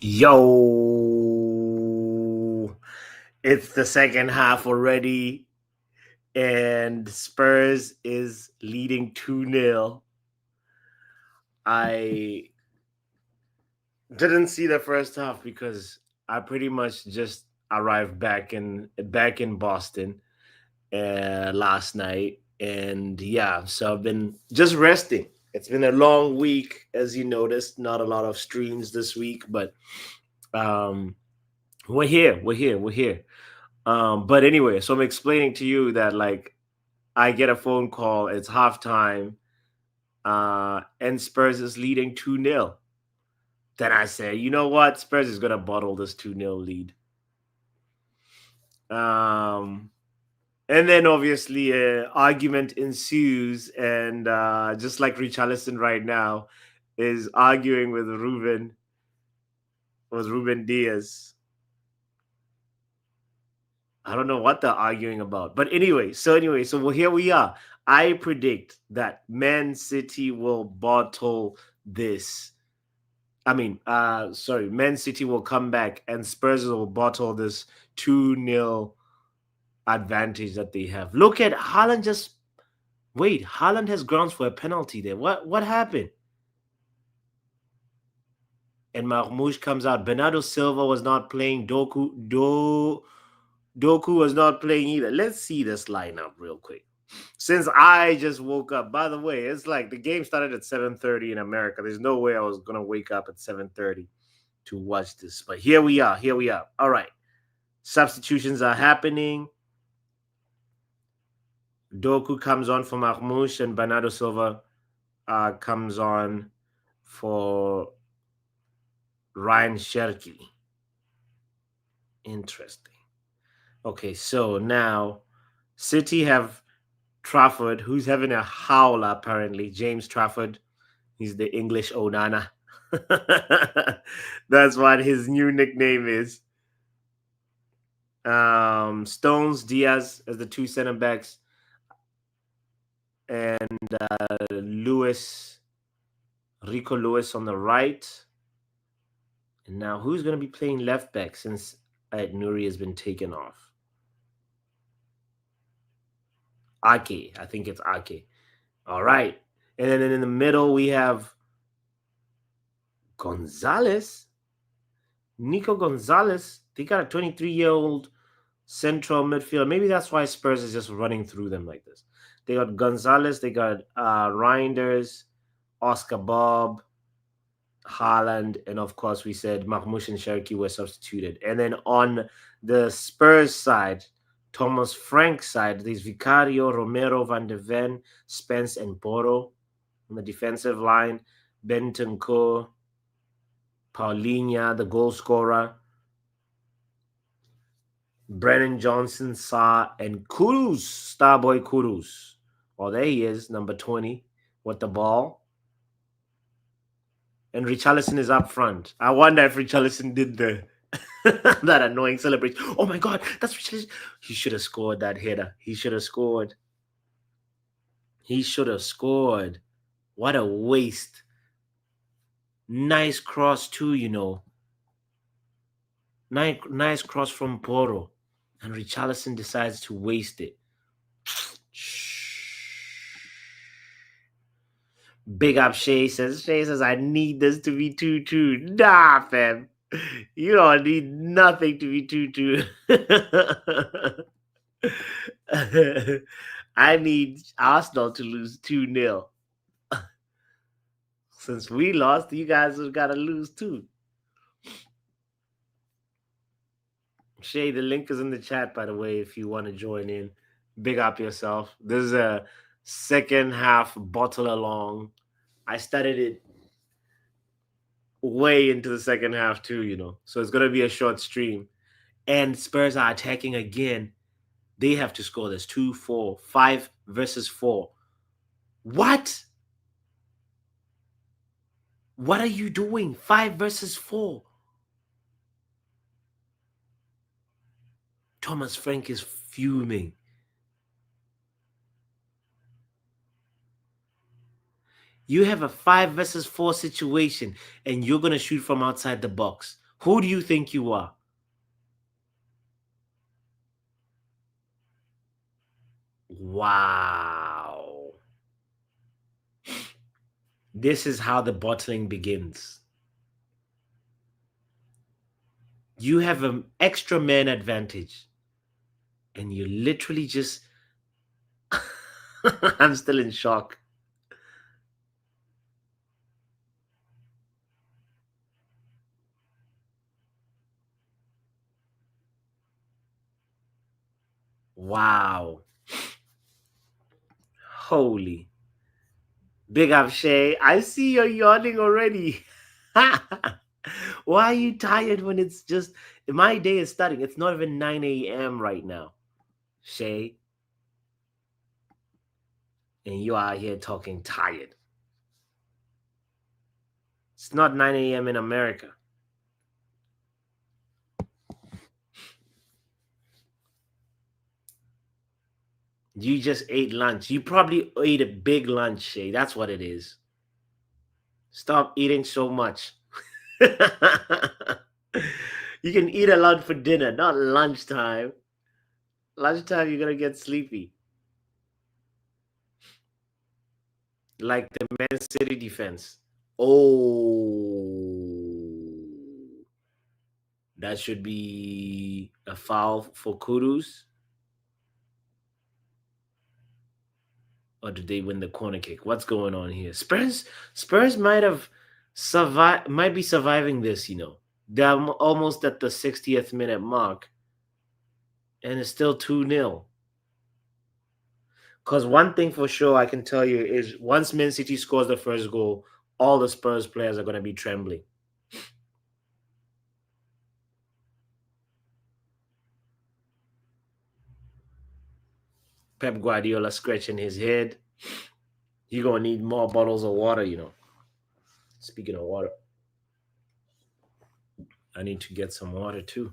Yo, it's the second half already, and Spurs is leading 2-0. I didn't see the first half because I pretty much just arrived back in Boston last night, and yeah, so I've been just resting. It's been a long week, as you noticed. Not a lot of streams this week, but um, we're here. But anyway, so I'm explaining to you that like I get a phone call, it's halftime, and Spurs is leading 2-0. Then I say, you know what? Spurs is gonna bottle this 2-0 lead. Um and then obviously argument ensues, and just like Richarlison right now is arguing with Ruben Diaz. I don't know what they're arguing about. But anyway, so well, here we are. I predict that Man City will bottle this. Man City will come back and Spurs will bottle this 2-0 advantage that they have. Look at Haaland just wait, Haaland has grounds for a penalty there. What happened? And Marmoush comes out. Bernardo Silva was not playing. Doku was not playing either. Let's see this lineup real quick. Since I just woke up, by the way, it's like the game started at 7:30 in America. There's no way I was gonna wake up at 7:30 to watch this. But here we are. Here we are. All right. Substitutions are happening. Doku comes on for Marmoush, and Bernardo Silva comes on for Ryan Cherki. Interesting. Okay, so now City have Trafford, who's having a howler apparently. James Trafford. He's the English Onana. That's what his new nickname is. Stones, Diaz as the two center backs, and Rico Lewis on the right. And now who's going to be playing left back since Nuri has been taken off? Ake. I think it's Ake. All right. And then in the middle, we have Gonzalez. Nico Gonzalez. They got a 23-year-old central midfielder. Maybe that's why Spurs is just running through them like this. They got Gonzalez. They got Reinders, Oscar Bob, Haaland, and of course we said Marmoush and Cherki were substituted. And then on the Spurs side, Thomas Frank's side, there's Vicario, Romero, Van de Ven, Spence, and Boro. On the defensive line, Bentancur, Paulinha, the goal scorer, Brennan Johnson, Sa, and Kudus, Starboy Kudus. Oh, there he is, number 20, with the ball. And Richarlison is up front. I wonder if Richarlison did the that annoying celebration. Oh my god, that's Richarlison. He should have scored that header. He should have scored. He should have scored. What a waste. Nice cross too, you know. Nice cross from Poro. And Richarlison decides to waste it. Big up Shay says, I need this to be 2-2. Nah, fam. You don't need nothing to be 2-2. I need Arsenal to lose 2-0. Since we lost, you guys have got to lose too. Shay, the link is in the chat, by the way, if you want to join in. Big up yourself. This is a second half bottle along. I started it way into the second half too, you know. So it's going to be a short stream. And Spurs are attacking again. They have to score this 2-4, 5 versus 4. What? What are you doing? 5 versus 4. Thomas Frank is fuming. You have a 5 versus 4 situation and you're going to shoot from outside the box. Who do you think you are? Wow. This is how the bottling begins. You have an extra man advantage, and you literally just. I'm still in shock. Wow. Holy. Big up, Shay. I see you're yawning already. Why are you tired when it's just. My day is starting? It's not even 9 a.m. right now, Shay. And you are here talking tired. It's not 9 a.m. in America. You just ate lunch. You probably ate a big lunch, Shay. That's what it is. Stop eating so much. You can eat a lot for dinner, not lunchtime. Lunchtime, you're going to get sleepy. Like the Man City defense. Oh, that should be a foul for Kudus. Or did they win the corner kick? What's going on here? Spurs might have might be surviving this, you know. They're almost at the 60th minute mark, and it's still 2-0. Because one thing for sure I can tell you is once Man City scores the first goal, all the Spurs players are going to be trembling. Pep Guardiola scratching his head. You're going to need more bottles of water, you know. Speaking of water, I need to get some water too.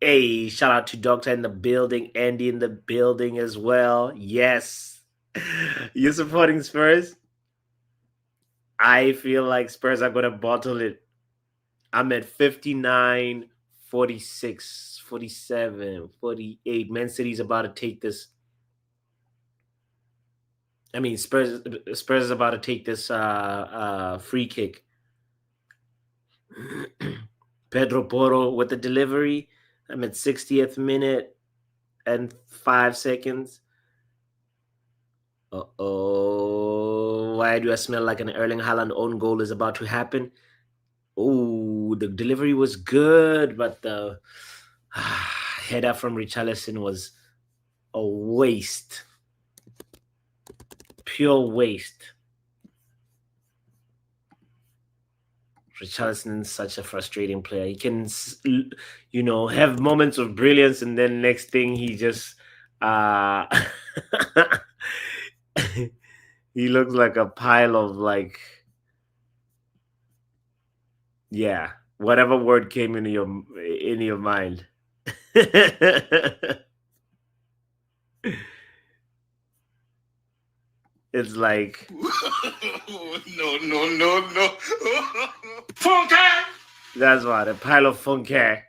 Hey, shout out to Doctor in the building, Andy in the building as well. Yes. You're supporting Spurs? I feel like Spurs are going to bottle it. I'm at 59, 46, 47, 48. Man City's about to take this. I mean, Spurs is about to take this free kick. Pedro Porro with the delivery. I'm at 60th minute and 5 seconds. Uh-oh. Why do I smell like an Erling Haaland own goal is about to happen? Oh, the delivery was good, but the header from Richarlison was a waste. Pure waste. Richarlison is such a frustrating player. He can, you know, have moments of brilliance, and then next thing he just he looks like a pile of like, yeah, whatever word came into your mind. It's like no, no, no, no. Funky! That's what, a pile of funky.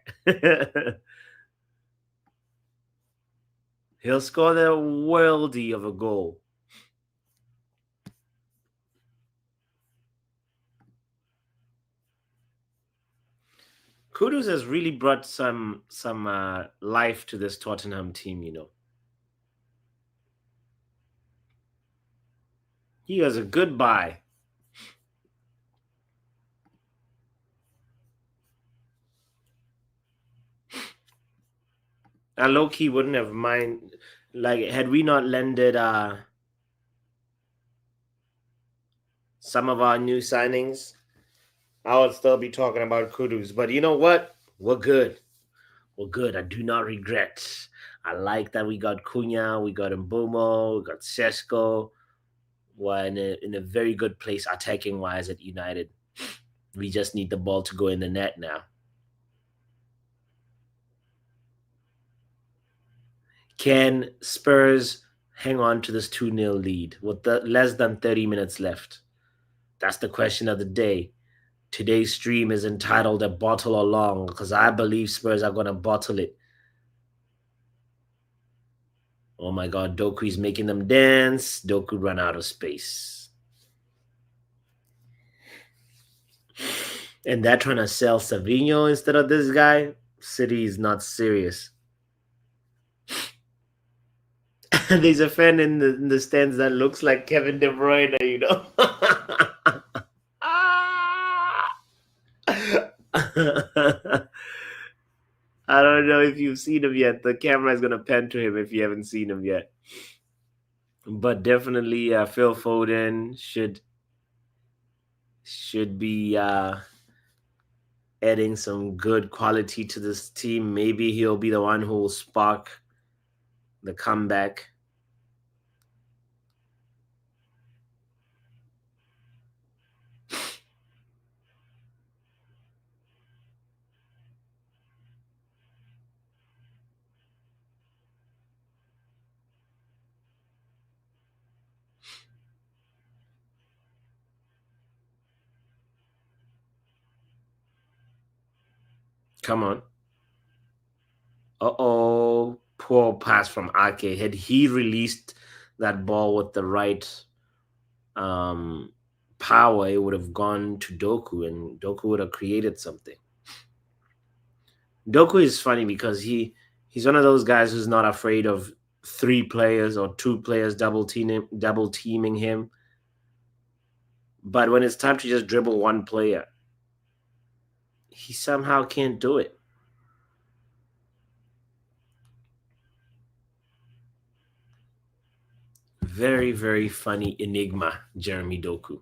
He'll score the worldy of a goal. Kudus has really brought some life to this Tottenham team, you know. He was a good buy. And low-key wouldn't have mind, like, had we not lended some of our new signings, I would still be talking about Kudus. But you know what? We're good. We're good. I do not regret. I like that we got Cunha, we got Mbumo, we got Sesko. We're in a very good place attacking wise at United. We just need the ball to go in the net now. Can Spurs hang on to this 2-0 lead with less than 30 minutes left? That's the question of the day. Today's stream is entitled "A Bottle Along" because I believe Spurs are gonna bottle it. Oh my God, Doku is making them dance. Doku run out of space, and they're trying to sell Savino instead of this guy. City is not serious. There's a fan in the stands that looks like Kevin De Bruyne, you know. I don't know if you've seen him yet. The camera is gonna pan to him if you haven't seen him yet. But definitely, Phil Foden should be adding some good quality to this team. Maybe he'll be the one who will spark the comeback. Come on. Uh-oh. Poor pass from Ake. Had he released that ball with the right um, power, it would have gone to Doku and Doku would have created something. Doku is funny because he's one of those guys who's not afraid of three players or two players double teaming him. But when it's time to just dribble one player, he somehow can't do it. Very, very funny enigma, Jeremy Doku.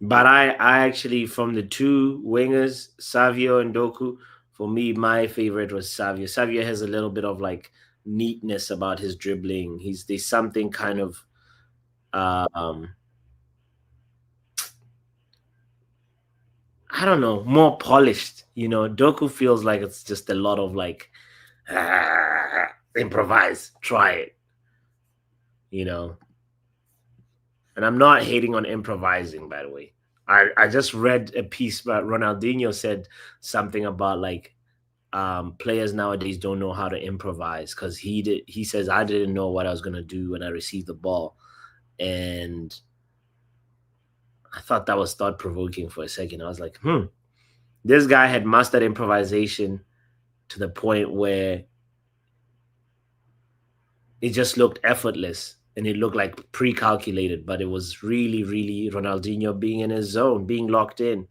But I actually, from the two wingers, Savio and Doku, for me, my favorite was Savio. Savio has a little bit of like neatness about his dribbling. There's something kind of um I don't know, more polished. You know, Doku feels like it's just a lot of like improvise, try it. You know, and I'm not hating on improvising, by the way. I just read a piece about Ronaldinho said something about like players nowadays don't know how to improvise because he says I didn't know what I was gonna do when I received the ball, and I thought that was thought provoking for a second. I was like, this guy had mastered improvisation to the point where it just looked effortless and it looked like pre-calculated, but it was really, really Ronaldinho being in his zone, being locked in.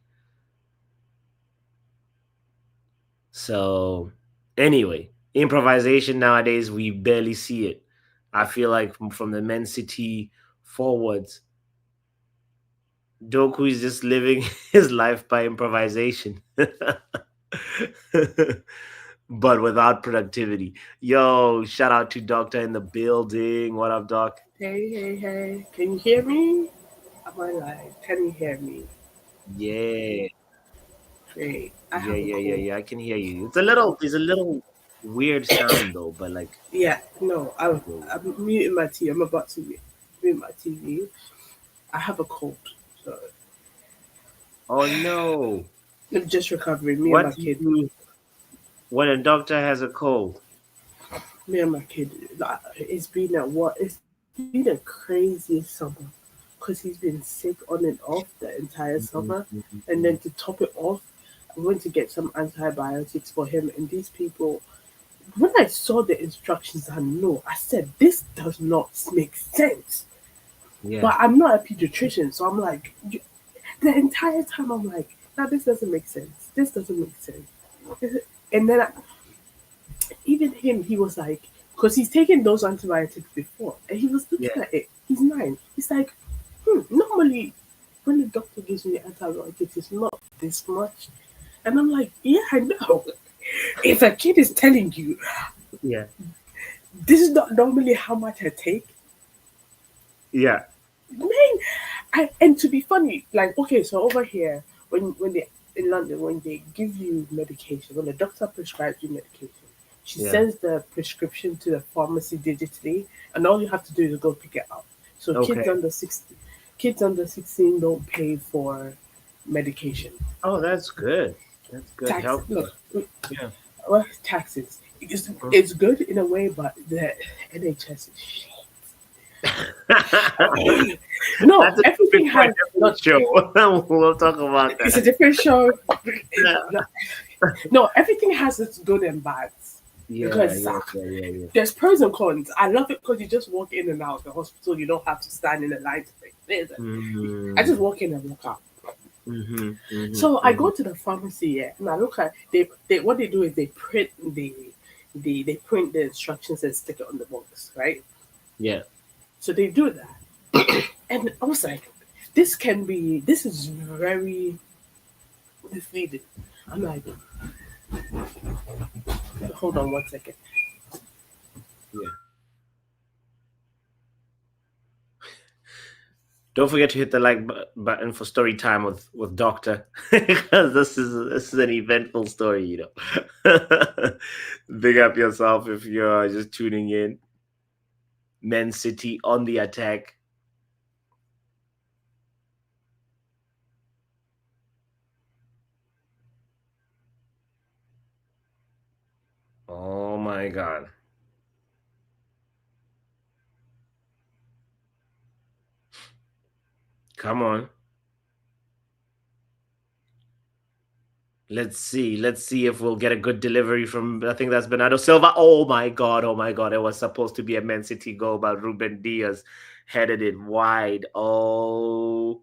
So anyway, improvisation nowadays we barely see it. I feel like from the Man City forwards, Doku is just living his life by improvisation. But without productivity. Yo, shout out to Doctor in the building. What up, Doc? Hey, hey, hey. Can you hear me? Am I live? Can you hear me? Yeah, Great. I yeah, have a yeah, yeah, cold. yeah. I can hear you. It's a little weird sound though, but like, Yeah, no, whoa. I'm muting my TV. I'm about to mute my TV. I have a cold. So Oh no. I'm just recovering. What do you do when a doctor has a cold? Me and my kid, like, it's been at what? It's been a crazy summer because he's been sick on and off the entire summer. And then to top it off, I went to get some antibiotics for him. And these people, when I saw the instructions, I know, I said, this does not make sense. Yeah, But I'm not a pediatrician, so I'm like, the entire time I'm like, now this doesn't make sense. This doesn't make sense. And then even him, he was like, because he's taken those antibiotics before, and he was yeah, looking at it. He's 9. He's like, normally when the doctor gives me antibiotics, it's not this much. And I'm like, yeah, I know. If a kid is telling you yeah, this is not normally how much I take, yeah, man, and to be funny, like, okay, so over here, when they in London, when they give you medication, when the doctor prescribes you medication, she yeah. sends the prescription to the pharmacy digitally, and all you have to do is go pick it up. So Okay, kids under 16 don't pay for medication. Oh, that's good. That's good. Tax Healthy. look, Yeah. well, taxes. It's good in a way, but the NHS is shit. No, That's a topic everything for a has different not. show. We'll talk about It's a that. different show. Yeah, No, everything has its good and bads yeah, because yeah, yeah, yeah, yeah. there's pros and cons. I love it because you just walk in and out of the hospital. You don't have to stand in a line to take this. I just Mm-hmm, walk in and walk out. mm-hmm, mm-hmm, So I mm-hmm. go to the pharmacy, yeah, and I look at they what they do is they print they print the instructions and stick it on the box, right? Yeah. So they do that, and I was like, this is very misleading. I'm like, hold on 1 second. Yeah. Don't forget to hit the like button for story time with Doctor, because this is an eventful story. Big up yourself if you're just tuning in. Man City on the attack. Oh my God! Come on. Let's see. Let's see if we'll get a good delivery from. I think that's Bernardo Silva. Oh my God! Oh my God! It was supposed to be a Man City goal, but Ruben Diaz headed it wide. OMG!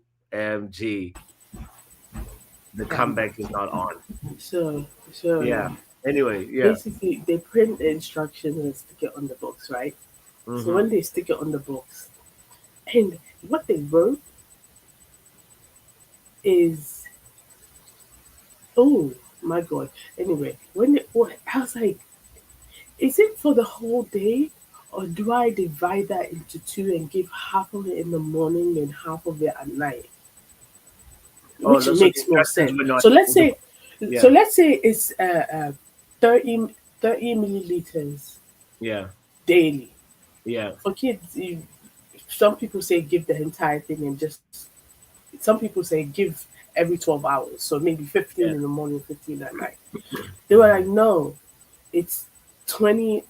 The Um, comeback is not on. so so Yeah. Anyway, yeah. basically they print the instructions and stick it on the box, right? So Mm-hmm. when they stick it on the box, and what they wrote is, oh my god. Anyway, I was like, is it for the whole day, or do I divide that into two and give half of it in the morning and half of it at night? Oh, Which no, so the makes more instructions sense. were not. So let's say, so Yeah. let's say it's 30, 30 milliliters Yeah. daily. Yeah. For kids, some people say give the entire thing and just, some people say give every 12 hours. So maybe 15 Yeah. in the morning, 15 at night. They were Mm-hmm. like, no, it's 30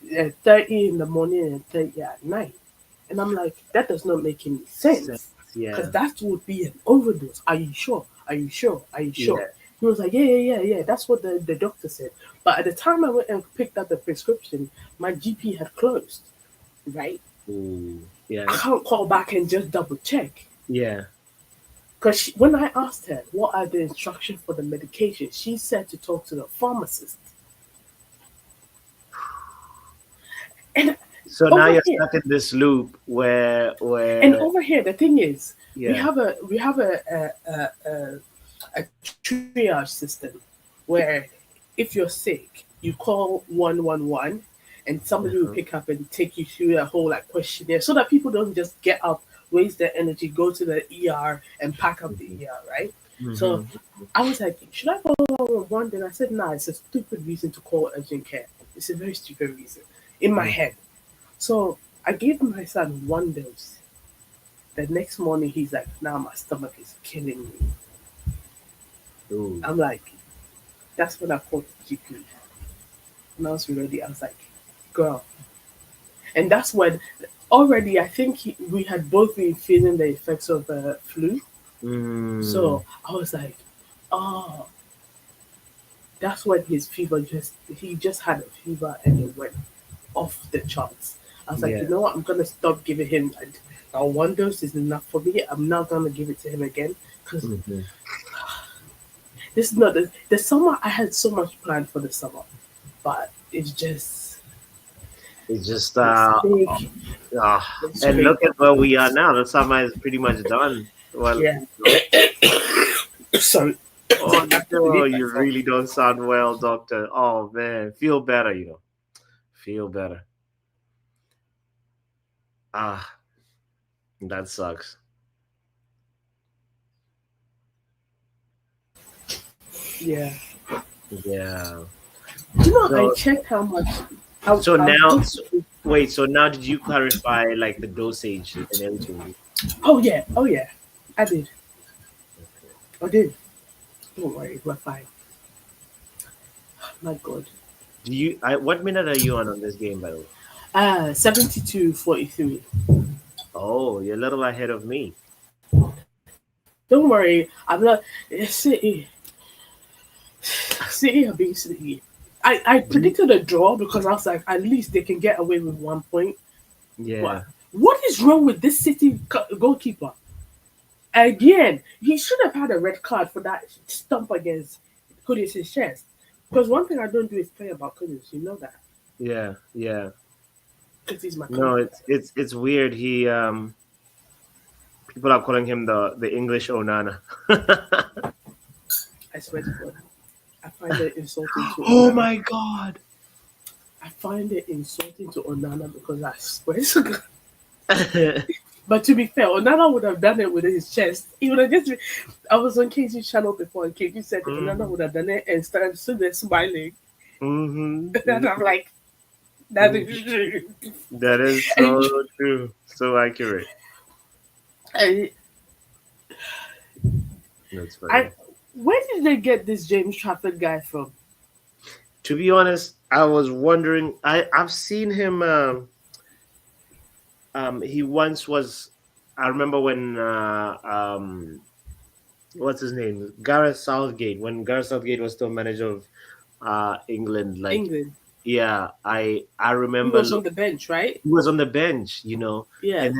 in the morning and 30 at night. And I'm like, that does not make any Sense. sense. Because Yeah. that would be an overdose. Are you sure? Are you sure? Are you sure? Yeah. He was like, yeah, yeah, yeah, yeah. That's what the doctor said. But at the time I went and picked up the prescription, my GP had closed, right? Ooh. I Yeah. can't call back and just double check. Yeah. Because when I asked her, what are the instructions for the medication, she said to talk to the pharmacist. And So now over you're here, stuck in this loop where and where over here, the thing is, we yeah. have a triage system where if you're sick, you call 111 and somebody will Uh-huh. pick up and take you through a whole like questionnaire so that people don't just get up, waste their energy, go to the ER and pack up the Mm-hmm. ER, right? So Mm-hmm. I was like, should I call 111? Then I said, nah, it's a stupid reason to call urgent care. It's a very stupid reason in my head. So I gave my son one dose. The next morning, he's like, now my stomach is killing me. Ooh. I'm like, that's when I called the GP. When I was ready, I was like, girl. And that's when already I think we had both been feeling the effects of the flu. Mm. So I was like, oh, that's when his fever he just had a fever and it went off the charts. I was like, Yeah. you know what? I'm gonna stop giving him. One dose is enough for me. I'm not gonna give it to him again because Mm-hmm. this is not the summer. I had so much planned for the summer, but It's just it's big, uh it's and big. look at where we are now. The summer is pretty much done. Well, Yeah. Sorry, oh I have to no, delete you myself. really don't sound well, doctor. Oh man, feel better. Feel better. Ah, that sucks. Yeah. Yeah. Do you know? I So checked how much. so I now looked. so, wait, so now did you clarify like the dosage and everything? Oh yeah. Oh yeah. I did. I did. Don't worry, we're fine. My God. Do you? What minute are you on this game, by the way? 72-43. Oh, you're a little ahead of me. Don't worry, I'm not. City, City are being City. I Do predicted a draw because I was like, at least they can get away with 1 point. Yeah. But what is wrong with this City goalkeeper? Again, he should have had a red card for that stump against Kudus' chest. Because one thing I don't do is play about Kudus. You know that. Yeah. Yeah. Because he's my No, country. it's weird. People are calling him the English Onana. I swear to God. I find it insulting to Oh Onana. my god. I find it insulting to Onana because I swear to God. But to be fair, Onana would have done it with his chest. He would have just. I was on KG's channel before, and KG said Onana Mhm. would have done it and stood there smiling. Mhm. And I'm like, that Mhm. is true. That is And, so true. So accurate. and That's I, funny. where did they get this James Trafford guy from? To be honest, I was wondering. I've seen him. He once was. I remember when what's his name? Gareth Southgate. When Gareth Southgate was still manager of England, like England. I He remember was on the bench, right? he was on the bench, you know, Yeah.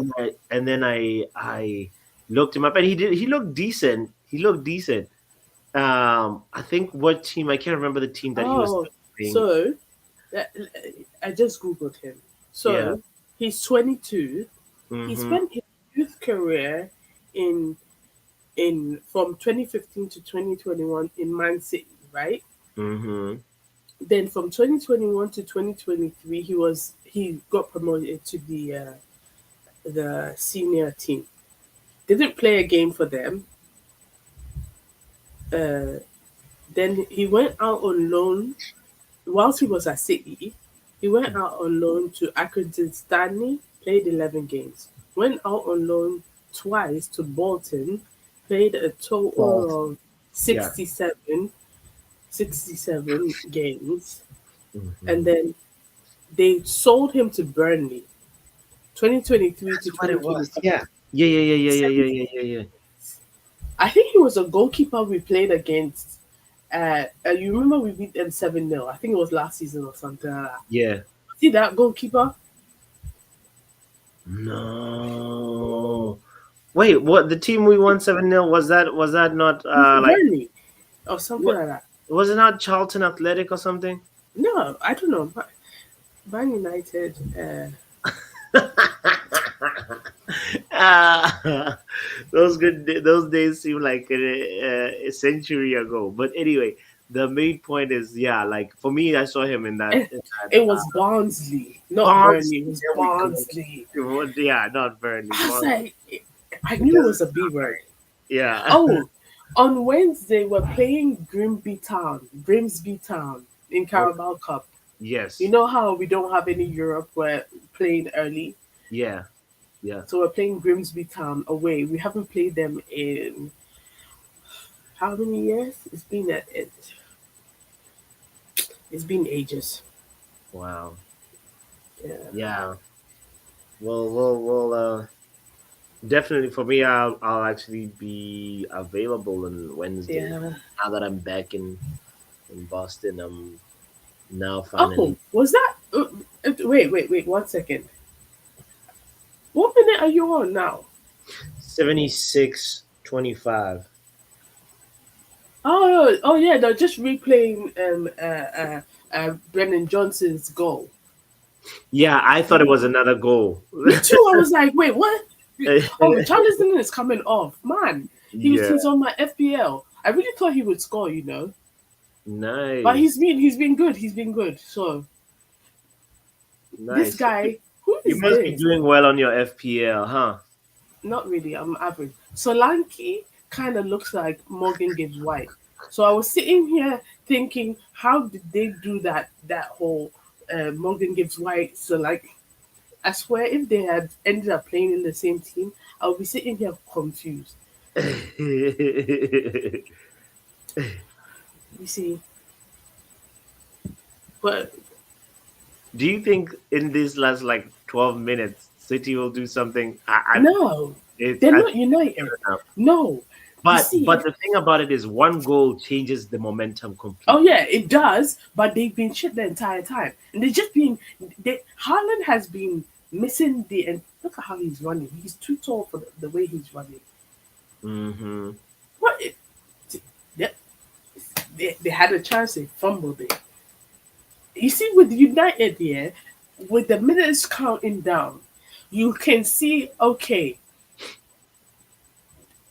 and then I looked him up, and he looked decent. He looked decent. I think what team, I can't remember the team that he was Oh, playing. so uh, I just googled him. Yeah. So he's 22. He Mm-hmm. spent his youth career in from 2015 to 2021 in Man City, right? Mm-hmm. Then from 2021 to 2023, he got promoted to the senior team. Didn't play a game for them. Uh, then he went out on loan whilst he was at City. He went out on loan to Accrington Stanley, played 11 games. Went out on loan twice to Bolton, played a False. total of Yeah. 67 games. And Mm-hmm. then they sold him to Burnley, 2023 to That's what it was. 2025. Yeah. Yeah. Yeah. Yeah. Yeah. Yeah. 70. Yeah. Yeah. Yeah. I think he was a goalkeeper we played against. You remember we beat them 7-0. I think it was last season or something like that. Yeah. See that goalkeeper? No. Wait, what? The team we won 7-0, was that not like Burnley or something what, like that. was it not Charlton Athletic or something? No, I don't know. Man United. Ah, those days seem like a century ago. But anyway, the main point is, yeah, like for me, I saw him in that, Eh, in that it was Barnsley, not Barnes. Burnley. It was There we go. Barnsley. Yeah, not Burnley. I was Barnes. like, I It knew it doesn't was a B sound word. right. Yeah. Oh, on Wednesday we're playing Grimsby Town in Oh, Carabao Cup. You yes. know how we don't have any Europe? We're playing early, Yeah. Yeah. so we're playing Grimsby Town away. We haven't played them in how many years? It's been ages. Wow. Yeah, Yeah. Well. Definitely for me, I'll actually be available on Wednesday. yeah. Now that I'm back in Boston, I'm now Oh, finally was that? Wait. 1 second. What minute are you on now? 76-25. Oh yeah. They're just replaying Brennan Johnson's goal. Yeah, I thought it was another goal. Me too. I was like, wait, what? Oh, Charleston is coming off, man. Yeah, He's on my FPL. I really thought he would score, but nice, he's been good. He's been good. So this nice. So guy, who you is must be this? doing well on your FPL, huh? Not really. I'm average. Solanke kind of looks like Morgan Gibbs White. So I was sitting here thinking, how did they do that whole Morgan Gibbs White? So like, I swear, if they had ended up playing in the same team, I would be sitting here confused. You see, but Do you think in this last like 12 minutes, City will do something? no, It's they're I not think it's united. good enough. No, you see, But if the thing about it is, one goal changes the momentum oh completely. yeah, it does, but they've been shit the entire time, and they just been. Haaland has been missing and look at how he's running. He's too tall for the way he's running. Mm-hmm. What? They, they had a chance, they fumbled it. You see, with United here, with the minutes counting down, you can see, okay,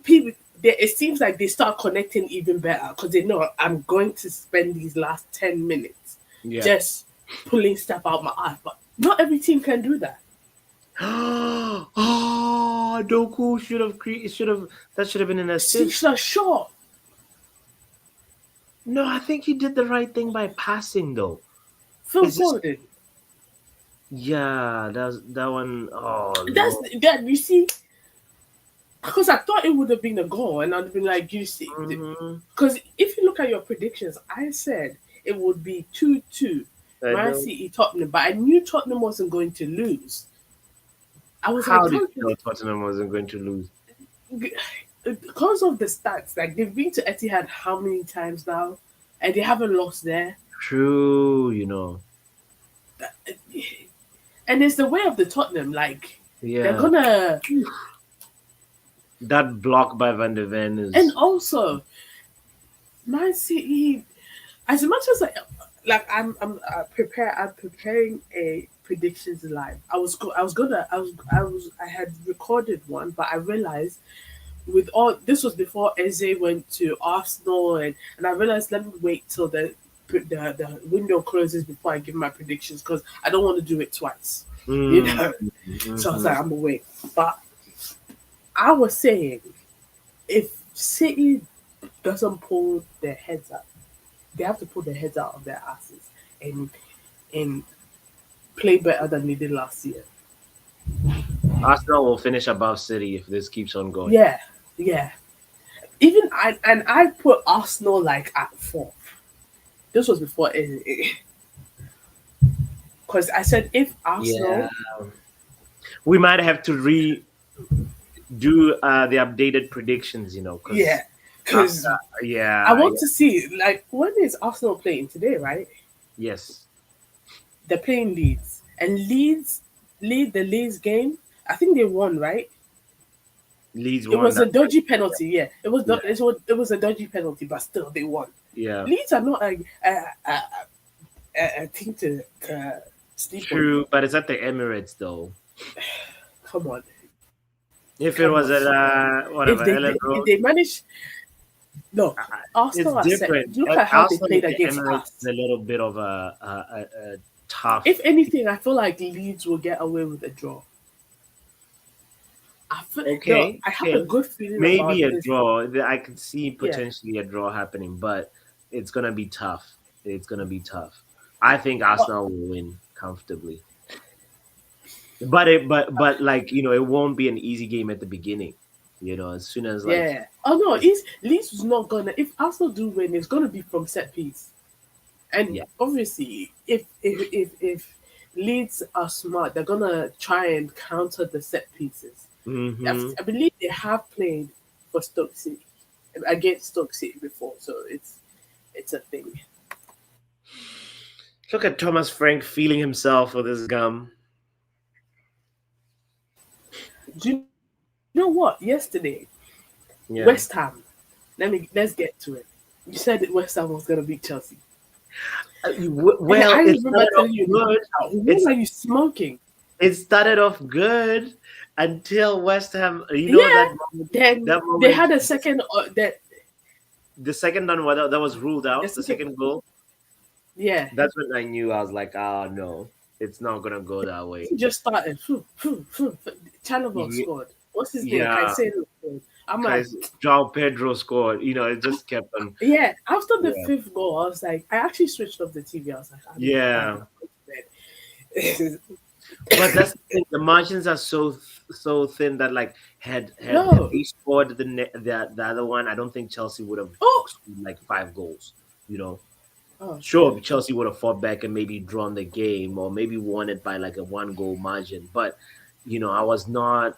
people, it seems like they start connecting even better because they know I'm going to spend these last 10 minutes Yeah. just pulling stuff out my ass. But not every team can do that. Oh, Doku should have that should have been an assist. Six are short. No, I think he did the right thing by passing though. Phil It's just Foden. yeah, that's that one. Oh That's Lord. that you see, because I thought it would have been a goal, and I'd been like, you see, Mm-hmm. because if you look at your predictions, I said it would be 2-2, I Man know. City Tottenham, but I knew Tottenham wasn't going to lose. I was like, How did you know Tottenham wasn't going to lose? because of the stats, like they've been to Etihad how many times now, and they haven't lost there. True, you know. And it's the way of the Tottenham, like they're Yeah. gonna, That block by Van de Ven and is also Man City. As much as I'm prepare I'm preparing a predictions live. I had recorded one, but I realized with all this was before Eze went to Arsenal, and I realized let me wait till the window closes before I give my predictions because I don't want to do it twice, you mm, know. So I was mhm. like, I'm gonna wait. But I was saying, if City doesn't pull their heads up, they have to pull their heads out of their asses and and play better than they did last year. Arsenal will finish above City if this keeps on going. Yeah, yeah. Even I put Arsenal like at fourth. This was before because I said if Yeah. Arsenal, We might have to redo the updated predictions, you know, yeah, because after, because I yeah, want yeah, to see like when is Arsenal playing today, right? yes, They're playing Leeds, and Leeds game. I think they won, right? Leeds It won was that. a dodgy penalty. Yeah, Yeah, it was a dodgy penalty, but still they won. yeah, Leeds are not a thing to sleep on. true, but it's at the Emirates though. Come on, If come it on. was at whatever Ellen If Road, they manage, no, uh, it's Arsenal are set. different. Look at how they Arsenal at played the against Emirates is us. a little bit of a If tough. anything, I feel like Leeds will get away with a draw. No, Okay, I have a okay, good feeling maybe about a this. draw. I could see Yeah, potentially a draw happening, but it's gonna be tough. It's gonna be tough. I think but Arsenal will win comfortably, but like you know, it won't be an easy game at the beginning. You know, as soon as like yeah. Oh no, it's, Leeds was not gonna. If Arsenal do win, it's gonna be from set piece. And yeah, obviously, if Leeds are smart, they're gonna try and counter the set pieces. hmm, I believe they have played for Stoke City against Stoke City before, so it's a thing. look at Thomas Frank feeling himself with his gum. Do you know what? Yesterday, West Yeah. Ham. Let's get to it. You said that West Ham was gonna beat Chelsea, and Well, I it remember started off telling you, good. "What It's are you smoking?" it started off good until West Ham. You know Yeah. that moment. Then That they moment. had a second. The second one that was ruled The out. The second. second goal. Yeah. That's when I knew. I was like, oh no, it's not gonna go that way. He just started. Chalobah Ye- scored. What's his name? Yeah, Caicedo scored. I'm like, guys, João Pedro scored. You know, it just kept on. yeah. After the Yeah, fifth goal, I was like, I actually switched off the TV. I was like, I'm done. yeah. I'm going to bed. But that's the thing. The margins are so thin that like Had No. they scored the other one, I don't think Chelsea would have Oh. scored like 5 goals. You know, Oh, sure, Chelsea would have fought back and maybe drawn the game or maybe won it by like a 1 goal margin. But I was not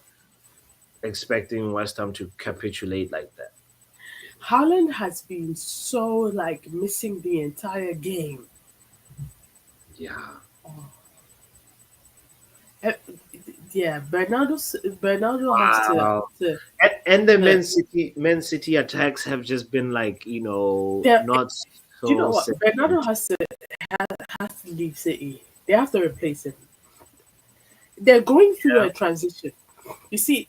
expecting West Ham to capitulate like that. Haaland has been so like missing the entire game. Yeah. Oh. Eh, yeah, Bernardo has Wow. to, And the to Man City attacks have just been like, yeah, not do you know so what? Bernardo second. has to leave City. They have to replace him. They're going through Yeah. a transition. You see,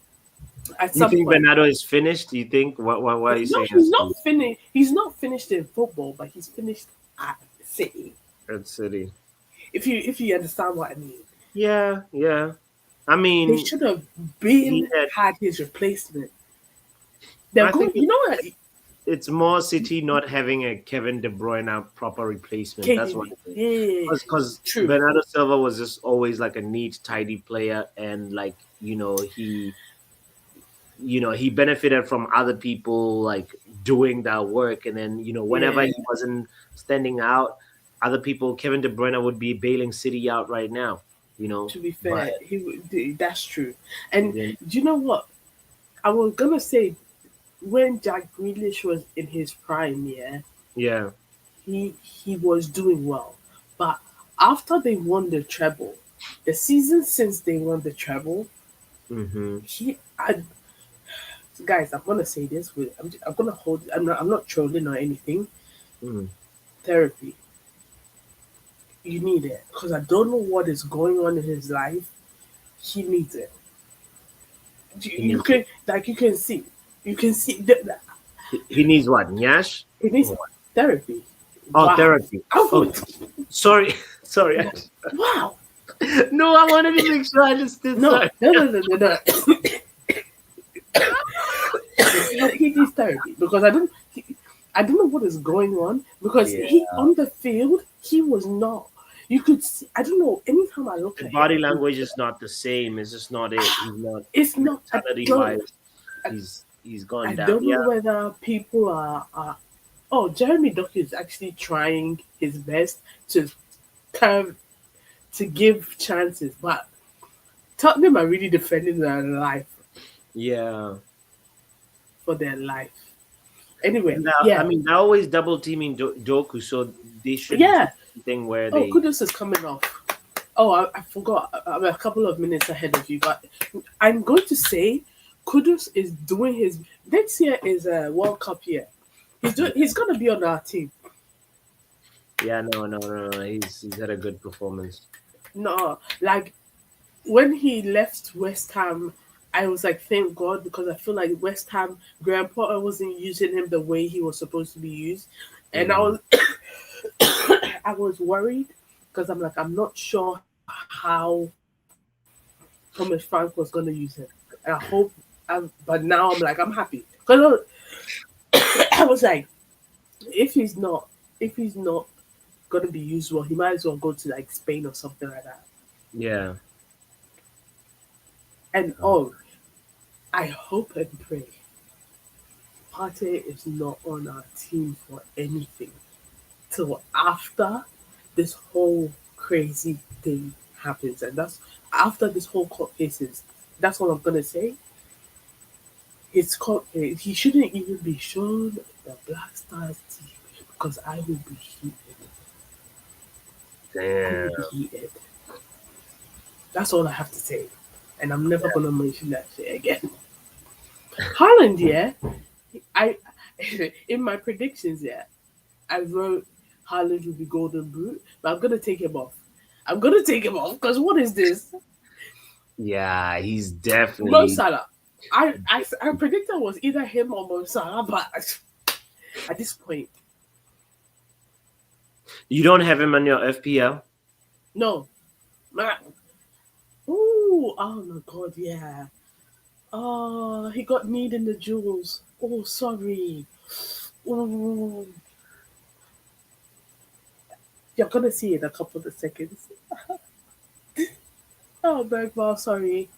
at You some think point, Bernardo is finished? Do you think what are you no, saying he's as not to finished. He's not finished in football, but he's finished at City. Red City? If you understand what I mean, Yeah, yeah. I they mean, should have he been had. had his replacement. They're I think going. You know what? it's more City not having a Kevin De Bruyne proper replacement. That's what KDB. it is. Yeah, Because true. Bernardo Silva was just always like a neat, tidy player, and like he benefited from other people like doing that work, and then whenever Yeah. he wasn't standing out, other people, Kevin De Bruyne would be bailing City out right now. To be But fair, that's true. And then, do you know what? I was gonna say when Jack Grealish was in his prime, yeah, yeah. he was doing well. But after they won the treble, the season since they won the treble, Mm-hmm. he I, guys, I'm gonna say this with I'm gonna hold. I'm not trolling or anything. Mm. Therapy, you need it because I don't know what is going on in his life. He needs it. He You needs it. can you can see He needs what? Nyash? he needs Or what? therapy. Oh, Wow. therapy. Oh, sorry. Sorry. Wow. No, I wanted to make sure I understood. No, Sorry. no, no, no, no, no. He needs therapy because I don't know what is going on because Yeah. he on the field he was not. You could see. I don't know. Anytime I look The at him, body language is not the same. It's just not it. He's not it's not. mentality wise. I, He's I gone down. don't know Yeah. whether people are. Oh, Jeremy Doku is actually trying his best to come to give chances, but Tottenham are really defending their life Yeah. for their life. Anyway, And I yeah, mean, they're always double teaming Doku, so they should do yeah. something where Oh, they. Kudus is coming off. Oh, I forgot. I'm a couple of minutes ahead of you, but I'm going to say Kudus is doing his next year is a World Cup year. He's gonna be on our team. Yeah, no. He's had a good performance. No, like when he left West Ham, I was like, thank God, because I feel like West Ham, Graham Potter wasn't using him the way he was supposed to be used, and I Mm. was I was worried because I'm like, I'm not sure how Thomas Frank was gonna use him. And but now I'm like, I'm happy because I was like, if he's not, if he's not gonna be used well, he might as well go to like Spain or something like that. Yeah. And Oh, I hope and pray Partey is not on our team for anything till after this whole crazy thing happens, and that's after this whole court cases. That's what I'm gonna say. His court case, he shouldn't even be shown the Black Stars team because I will be heated. I will damn. be heated. That's all I have to say, and I'm never gonna mention that shit again. Holland, yeah, I in my predictions, yeah, I wrote Haaland will be golden boot, but I'm gonna take him off. I'm gonna take him off because what is this? Yeah, he's Mo definitely. Salah. I predicted was either him or Mo Salah, but at this point, You don't have him on your FPL. no. Man. Ooh, oh my god, yeah. Oh, he got kneed in the jewels. Oh, sorry. Ooh. You're gonna see in a couple of seconds. Oh, Bergval, sorry.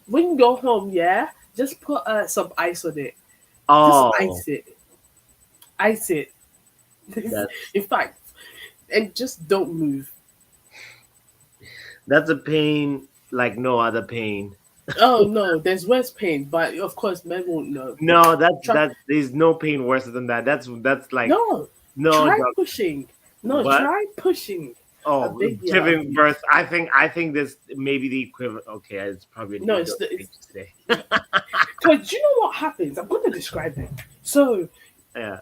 When you go home, yeah, Just put some ice on it. Just Oh, ice it. that's In fact, and just don't move. that's a pain like no other pain. Oh no, there's worse pain, but of course men won't know. No, Try there's no pain worse than that. That's like no, no try dog. pushing. No, What? try pushing a Oh, baby out of giving you. birth. I think this maybe the equivalent. Okay, it's probably an No, ego thing it's to say. because you know what happens. I'm gonna describe it. So Yeah.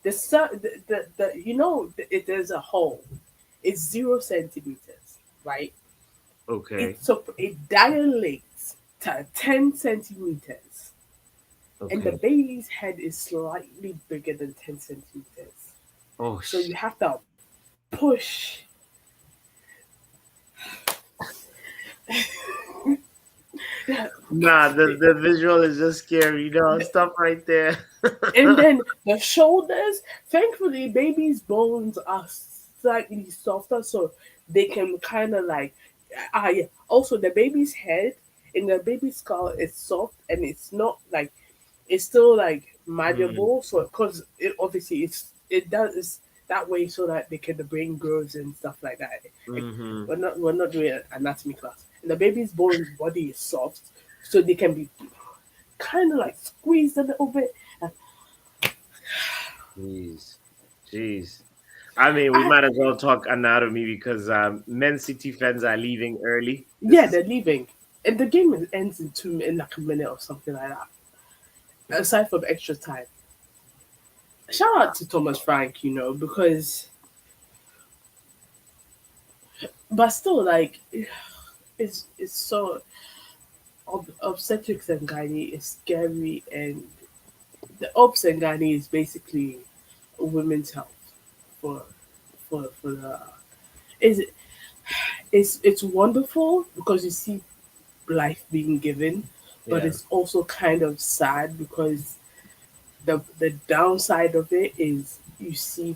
the you know there's a hole. It's 0 centimeters, right? Okay. It dilates to 10 centimeters, and the Okay. baby's head is slightly bigger than 10 centimeters. Oh So you shit. have to push. Nah, the visual is just scary. No, stop right there. And then the shoulders, thankfully, baby's bones are slightly softer, so they can kind of like. Yeah. Also, the baby's head in the baby's skull is soft, and it's not like it's still like Mm, malleable. So, because it obviously it does that way so that they can the brain grows and stuff like that. Like, mm-hmm. we're not doing an anatomy class. And the baby's bones body is soft, so they can be kind of like squeezed a little bit. Jeez. Jeez. I mean, we I, might as well talk anatomy because Men City fans are leaving early. This yeah, is they're leaving, and the game ends in like a minute or something like that. Aside from extra time, shout out to Thomas Frank, because but still like it's so obstetrics and gynae is scary, and the obs and gynae is basically women's health for for the is it's wonderful because you see life being given, but yeah. it's also kind of sad because the downside of it is you see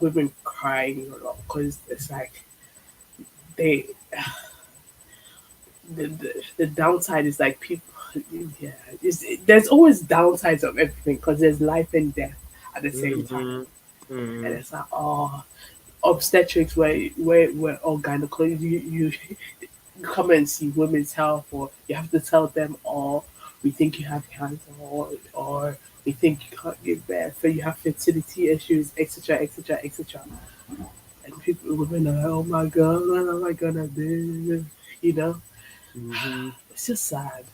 women crying a lot because it's like they the downside is like people. Yeah, there's always downsides of everything because there's life and death at the same time, Mm-hmm. and Mm-hmm. it's like obstetrics where or gynecology you come and see women's health, or you have to tell them, or we think you have cancer, or we think you can't give birth, so you have fertility issues, etc., etc., etc. And people, women are like, oh my god, what am I gonna do? You know, Mm-hmm. it's just sad.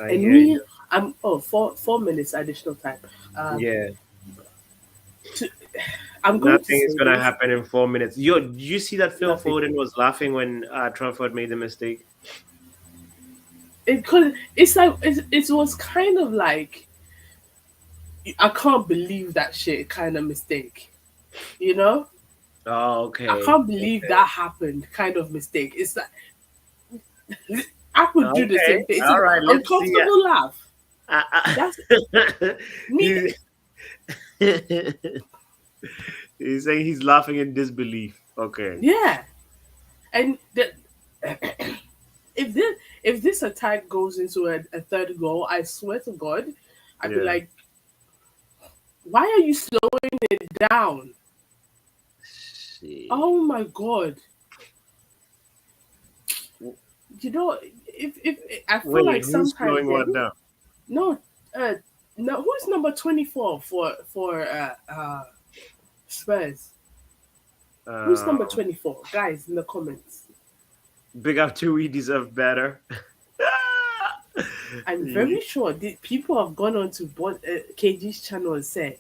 I And hear me, you. I'm 4 minutes additional time. Um, Yeah. to, I'm going to Nothing is say gonna this. happen in 4 minutes. Yo, did you see that Phil Nothing. Foden was laughing when Trafford made the mistake? It could. It's like it was kind of like I can't believe that shit kind of mistake. You know, Oh, I okay. can't believe Okay. that happened. Kind of mistake. It's like I would do the Okay. same thing. It's All an right. Let's see. uncomfortable laugh. Uh, That's uh, me. he- he's saying he's laughing in disbelief. Okay. Yeah, and if this if this attack goes into a third goal, I swear to God, I'd be Yeah. like, why are you slowing it down? Shit. Oh my God. You know, if I feel Wait, like who's sometimes slowing what down? no uh no, who's number 24 for Spurs? Who's number Um, 24? Guys in the comments. Big up to we deserve better. I'm very sure the people have gone on to KG's channel and said,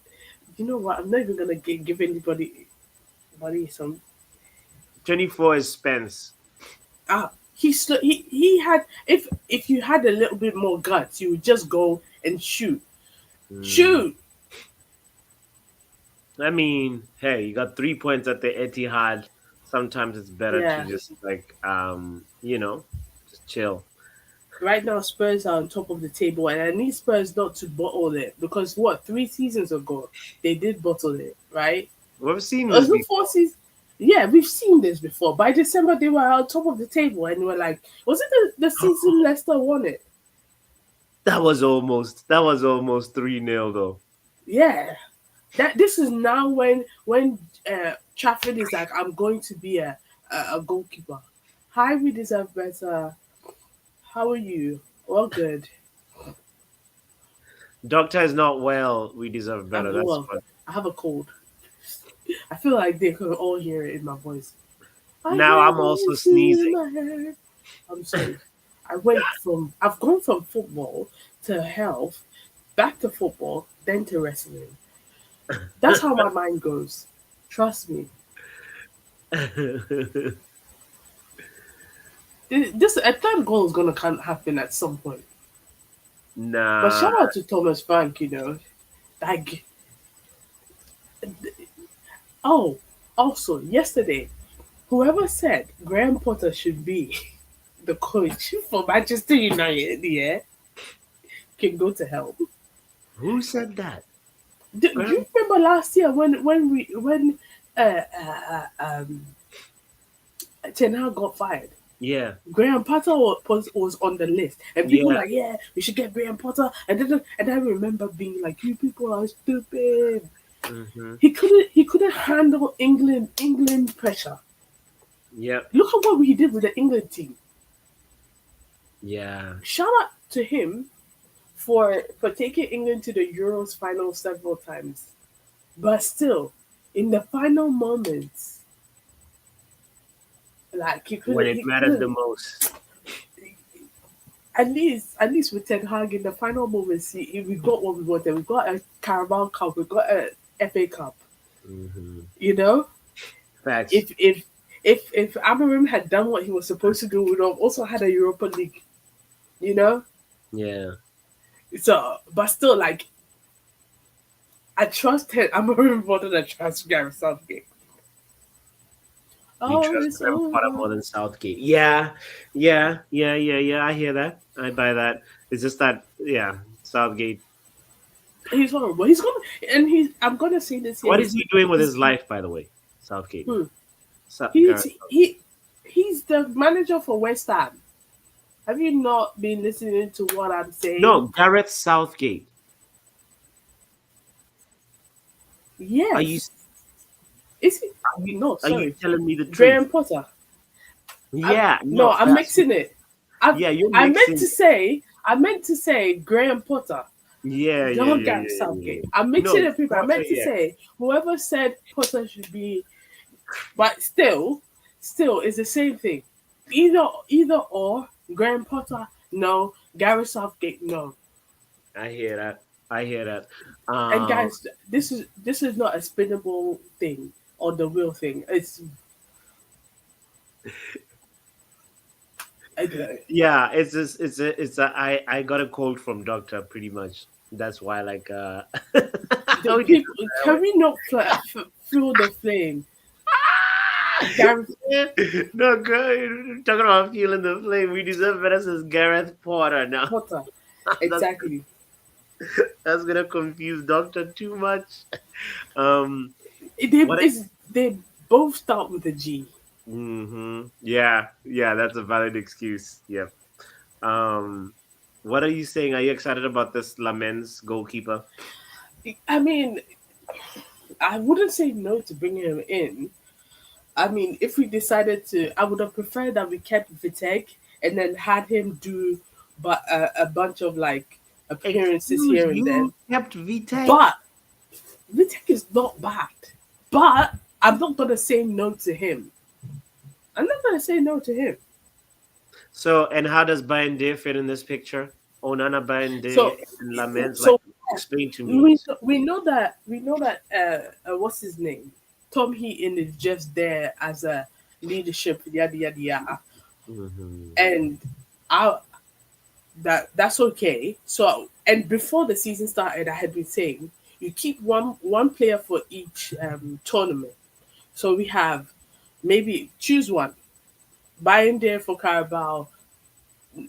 you know what, I'm not even gonna give anybody some 24 is Spence. he had if you had a little bit more guts, you would just go and shoot. Hmm. Shoot. I mean, hey, you got 3 points at the Etihad. Sometimes it's better to Yeah. just like just chill. Right now Spurs are on top of the table, and I need Spurs not to bottle it because what 3 seasons ago they did bottle it, right? We've seen Was this it before. 4 seasons? Yeah, we've seen this before. By December, they were on top of the table, and we're like, was it the season Leicester won it? That was almost 3-0 though. Yeah, that this is now when Trafford is like, I'm going to be a goalkeeper. Hi, we deserve better. How are you? Well, good. Doctor is not well. We deserve better. That's Well, what. I have a cold. I feel like they could all hear it in my voice. I Now hear I'm also voices in sneezing. my head. I'm sorry. I've gone from football to health, back to football, then to wrestling. That's how my mind goes. Trust me. This a third goal is gonna happen at some point. But Nah. shout out to Thomas Frank, like oh, also yesterday, whoever said Graham Potter should be the coach for Manchester United, yeah, can go to hell. Who said that? Do you Graham? remember last year when uh, uh, um Ten Hag got fired? Yeah. Graham Potter was on the list, and people were Yeah. like, "Yeah, we should get Graham Potter." And I remember being like, "You people are stupid." Hmm. He couldn't handle England pressure. Yep. Look at what he did with the England team. Yeah. Shout out to him for taking England to the Euros final several times, but still, in the final moments, like When it he mattered the couldn't. most. At least with Ten Hag in the final moments, we got what we wanted. We got a Carabao Cup. We got a FA Cup. Hmm. You know, Facts. if Amorim had done what he was supposed to do, we'd have also had a Europa League. You know, Yeah. so but still, like I trusted Amorim more than I trust Gareth Southgate. You Oh, trust it's Graham Potter over. more than Southgate. Yeah. Yeah. Yeah. Yeah. Yeah. I hear that. I buy that. It's just that, yeah, Southgate. He's horrible. He's gonna and he's. I'm gonna say this here. What is he doing with his life, by the way? Southgate. Hmm, he's Gareth. he's the manager for West Ham. Have you not been listening to what I'm saying? No, Gareth Southgate. Are you Yes. Is he? are you No, are you sorry. telling me the truth? Graham Potter. Yeah, No, no, I'm that's mixing it. yeah, you're I meant mixing. to say. I meant to say Graham Potter, Yeah, yeah, not yeah, Gareth yeah, yeah, Southgate. yeah. I'm mixing No, it, people. I Potter, meant to yeah. say whoever said Potter should be, but still, it's the same thing. Either or. Graham Potter, no. Gareth Southgate, no. I hear that. I hear that. And Um, guys, this is not a spinnable thing or the real thing. yeah, it's just I got a cold from doctor pretty much. That's why the we did people. Can we not feel the flame? Gareth no, girl, talking about feeling the flame. We deserve better since Gareth Potter now. Potter, that's exactly. that's gonna confuse doctor too much. Um, They what? they both start with a G. Yeah, yeah, that's a valid excuse. Yep. Um, what are you saying? Are you excited about this Lamens goalkeeper? I mean, I wouldn't say no to bringing him in. I mean, if we decided to, I would have preferred that we kept Vitek and then had him do, but a bunch of like appearances Excuse here and there. you, kept VTech. But Vitek is not bad. But I'm not gonna say no to him. I'm not gonna say no to him. So, and how does Bayende fit in this picture? Onana Bayende So, and Lamens, like, so explain to me. we know that what's his name, Tom Heaton is just there as a leadership yada yada yada, Hmm. and I that's okay. So and before the season started, I had been saying you keep one player for each tournament. So we have maybe choose one, buying there for Carabao,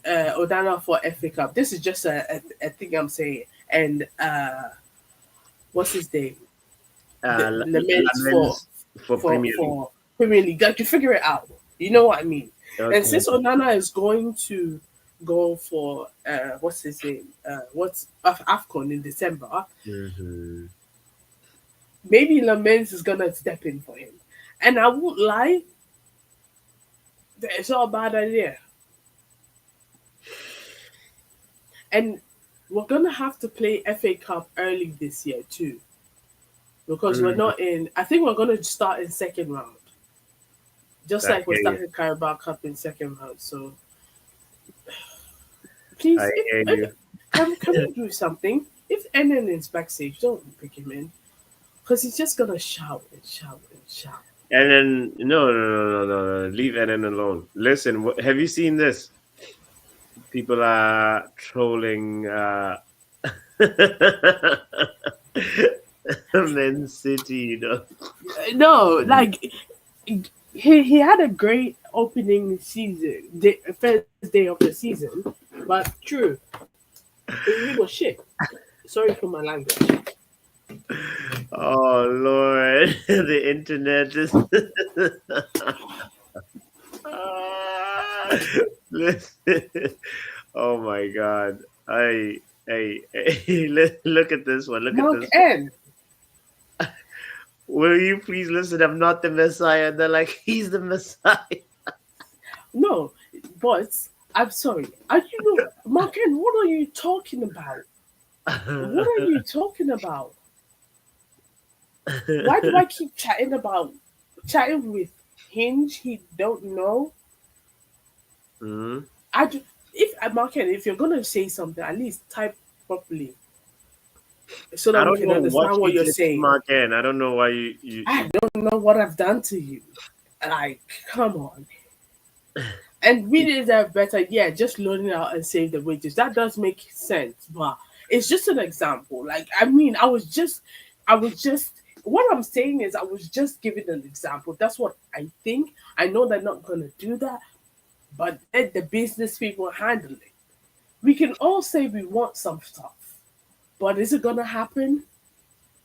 Odana for FA Cup. This is just a thing I'm saying, and what's his name? The Laments Lamens for for Premier League. for Premier League. Like you figure it out. You know what I mean? And Okay. since Onana is going to go for what's his name? What's Afcon in December, Hmm. maybe Lamens is gonna step in for him. And I won't lie, it's not a bad idea. And we're gonna have to play FA Cup early this year too. Because we're Hmm. not in I think we're gonna start in second round. Just I like we're hear you. starting Carabao Cup in second round. So I please hear if you. can we do something? If Enon is backstage, don't pick him in. Because he's just gonna shout and shout and shout. And then no. Leave Eden alone. Listen, have you seen this? People are trolling Man City. No, like he had a great opening season, first day of the season, but true, he was shit. Sorry for my language. Oh Lord, the internet is. Listen. Oh my God. Look at this one. Look at Mark this one. N. Will you please listen? I'm not the Messiah. They're like, he's the Messiah. No, but I'm sorry. Are you Mark N? What are you talking about? What are you talking about? Why do I keep chatting with Hinge? He don't know. Mhm. I do, if Mark N, if you're gonna say something, at least type properly so I that we don't can know what understand what you you're did to saying. Mark N. I don't know why you I don't know what I've done to you. Like, come on. And we deserve better. Yeah, just loan it out and save the wages. That does make sense, but it's just an example. Like, I mean, I was just. What I'm saying is, I was just giving an example. That's what I think. I know they're not gonna do that, but let the business people handle it. We can all say we want some stuff, but is it gonna happen?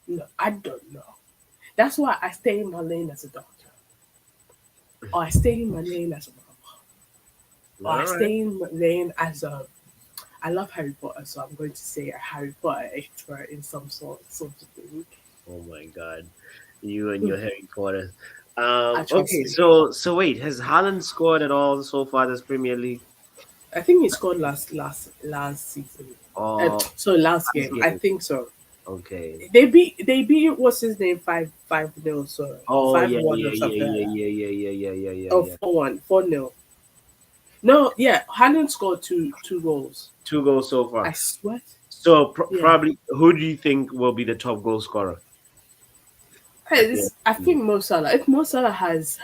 No, I don't know. That's why I stay in my lane as a doctor, or I stay in my lane as a mom, or I all right. stay in my lane as a. I love Harry Potter, so I'm going to say a Harry Potter expert in some sort of thing. Oh my God. You and your Harry Potter. I trust Okay, me. so wait, has Haaland scored at all so far this Premier League? I think he scored last season. Or So last last game, I game? think so. Okay. They beat what's his name 5-0 so Oh five yeah, one yeah, or yeah, something like yeah, that. yeah, yeah, yeah, yeah, yeah, yeah, Oh yeah. 4-1, 4-0. No, yeah, Haaland scored two goals. 2 goals so far. I swear. So Yeah. probably, who do you think will be the top goal scorer at the end of I the season? think Mo Salah. If Mo Salah has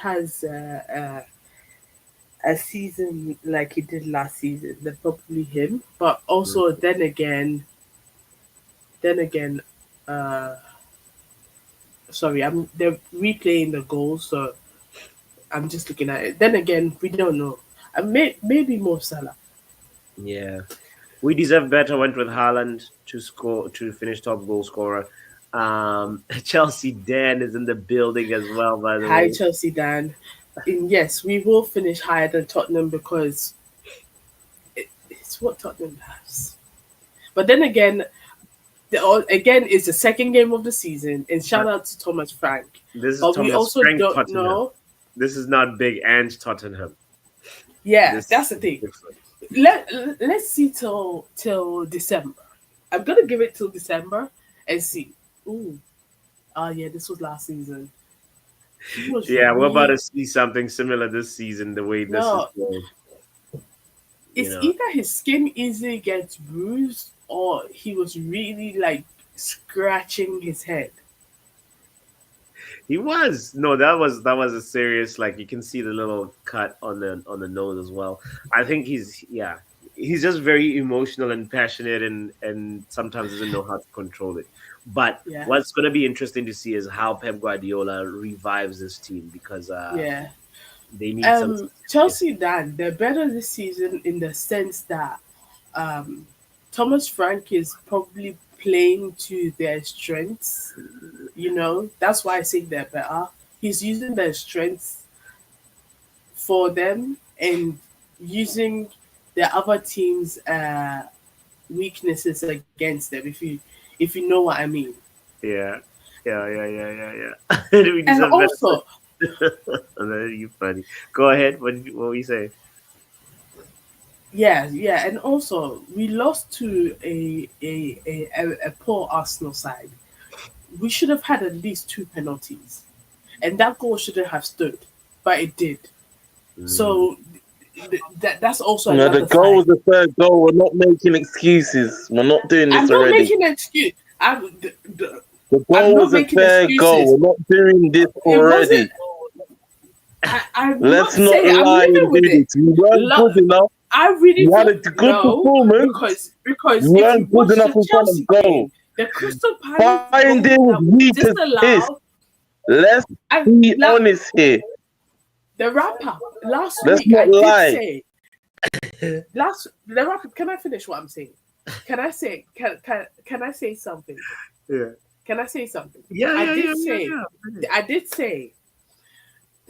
a season like he did last season, then probably him. But also, then again, uh, sorry, they're replaying the goals, so I'm just looking at it. Then again, we don't know. Maybe Mo Salah. Yeah, we deserve better. Went with Haaland to finish top goal scorer. Chelsea Dan is in the building as well. By the Hi, way, Chelsea Dan. And yes, we will finish higher than Tottenham because it's what Tottenham has. But then again, again, it's the second game of the season, and shout but out to Thomas Frank. this is But we Thomas also Frank don't Tottenham. know. This is not Big Ange Tottenham. Yeah, This that's the is thing. different. Let's see till December. I'm gonna give it till December and see. Ooh, yeah, this was last season. He was Yeah, we're about to really see something similar this season. The way this is no. going, you It's know. either his skin easily gets bruised or he was really like scratching his head. He was no, that was a serious. Like you can see the little cut on the nose as well. I think he's just very emotional and passionate, and sometimes doesn't know how to control it. But Yeah, what's going to be interesting to see is how Pep Guardiola revives this team because yeah. they need some. Yes. Chelsea Dan, they're better this season in the sense that um, Thomas Frank is probably playing to their strengths. That's why I say they're better. He's using their strengths for them and using the other team's weaknesses against them. If you know what I mean. Yeah. Yeah. We And deserve better. also, You funny. Go ahead. What we say? yeah, and also we lost to a poor Arsenal side. We should have had at least two penalties, and that goal shouldn't have stood, but it did. Mm. So that's also No, the another goal was sign. the third goal. We're not making excuses. We're not doing I'm this not already. making an excuse. The I'm goal not was a making third goal. excuses. We're not doing this It wasn't. already. I'm not Let's not saying I'm lie living and with do it. this. You weren't Lo- good enough. I really You had feel a good no performance. because You if you weren't good watch enough the in front of Chelsea goal. game, the Crystal Palace Fine goal deal was that was weak as piss. disallowed, Let's and be honest here. the wrap-up last Let's week, not I did lie. say the wrap-up. Can I finish what I'm saying? Can I say can I say something? Yeah. Can I say something? Yeah. I Yeah. did Yeah. say Yeah. I did say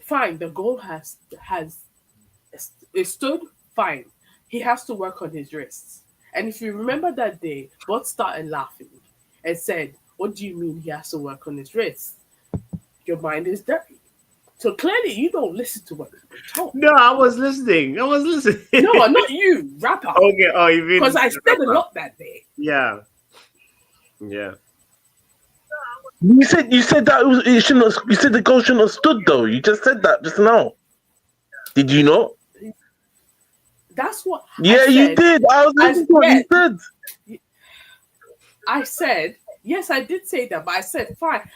fine. The goal has it stood fine. He has to work on his wrists. And if you remember that day, both started laughing and said, "What do you mean he has to work on his wrists? Your mind is dirty." So clearly, you don't listen to what people talk. No, I was listening. No, not you, rapper. Okay. Oh, you mean Because I said a lot that day. Yeah. Yeah. You said that it shouldn't have, you said the goal shouldn't have stood though. You just said that just now. Did you not? That's what Yeah, I you said. did. I was listening to what you said. I said, yes, I did say that, but I said, fine.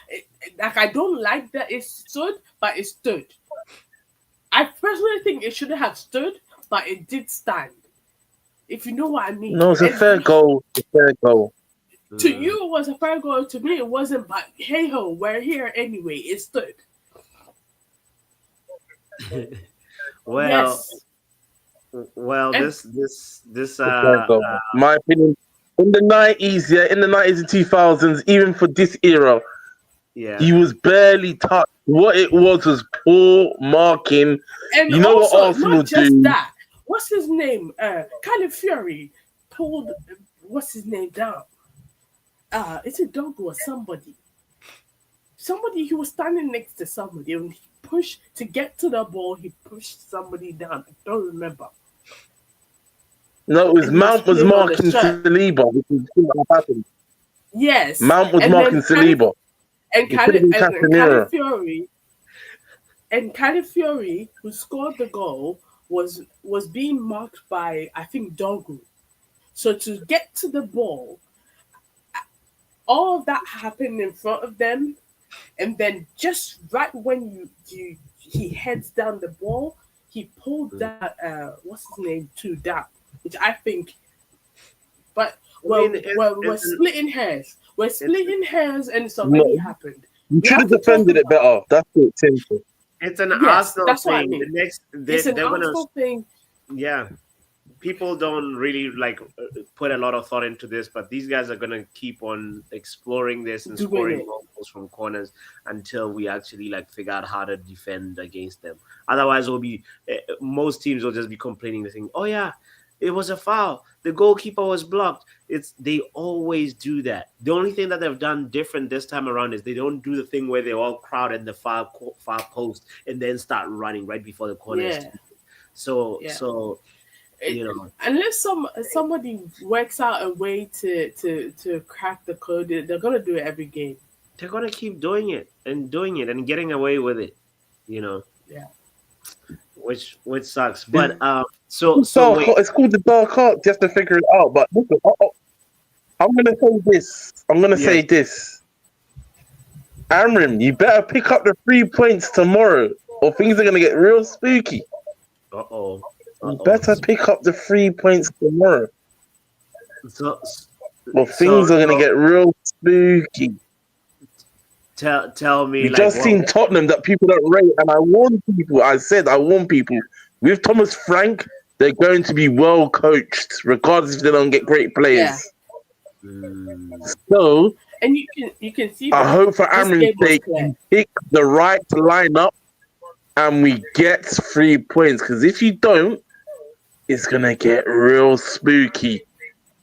Like, I don't like that it stood, but it stood. I personally think it shouldn't have stood, but it did stand. If you know what I mean. No, it's a And fair goal. It's a fair goal. to you, it was a fair goal. To me, it wasn't. But hey ho, we're here anyway. It stood. Well, Yes. well, And- this It's a fair goal. My opinion. In the 90s, yeah, in the 90s and 2000s, even for this era, yeah. he was barely touched. What it was poor marking. And You know what also, Arsenal not just do? that. What's his name? Caleb Fury pulled. What's his name down? It's a dog or somebody. Somebody, he was standing next to somebody and he pushed to get to the ball. He pushed somebody down. I don't remember. No, it was And he was Mount was playing on the marking shirt. Saliba, which is shouldn't have happened. Yes. Mount was And marking then Caleb- Saliba. And It could have been Casemiro. Caleb Fury, who scored the goal, was being marked by, I think, Dogu. So to get to the ball, all of that happened in front of them, and then just right when he heads down the ball, he pulled that what's his name to down, which I think. But I mean, we're splitting hairs. We're splitting hairs, and it's No, already happened. You We should have have to talk defended it about better. That's it, simple. It's an Yes, Arsenal that's what I thing. mean. The next, It's an they're gonna, Arsenal thing. yeah. People don't really put a lot of thought into this, but these guys are gonna keep on exploring this and Doing scoring it. goals from corners until we actually figure out how to defend against them. Otherwise, it'll be most teams will just be complaining, the thing. Oh yeah, it was a foul. The goalkeeper was blocked. They always do that. The only thing that they've done different this time around is they don't do the thing where they all crowd at the far post and then start running right before the corner is Yeah. taken. So Yeah. so you know. Unless somebody works out a way to crack the code, they're gonna do it every game. They're gonna keep doing it and getting away with it, Yeah. which sucks. But so wait, It's called the dark art. You have to figure it out. But listen, I'm gonna say this. Say this. Amrim, you better pick up the 3 points tomorrow, or things are gonna get real spooky. uh-oh. You better pick up the 3 points tomorrow, So or things are gonna get real spooky. tell me We just seen Tottenham that people don't rate, and I warn people. I warn people with Thomas Frank, they're going to be well coached, regardless if they don't get great players. So And you can see. I hope for this Amrin's game was sake, clear. you pick the right lineup and we get 3 points. Because if you don't, it's gonna get real spooky.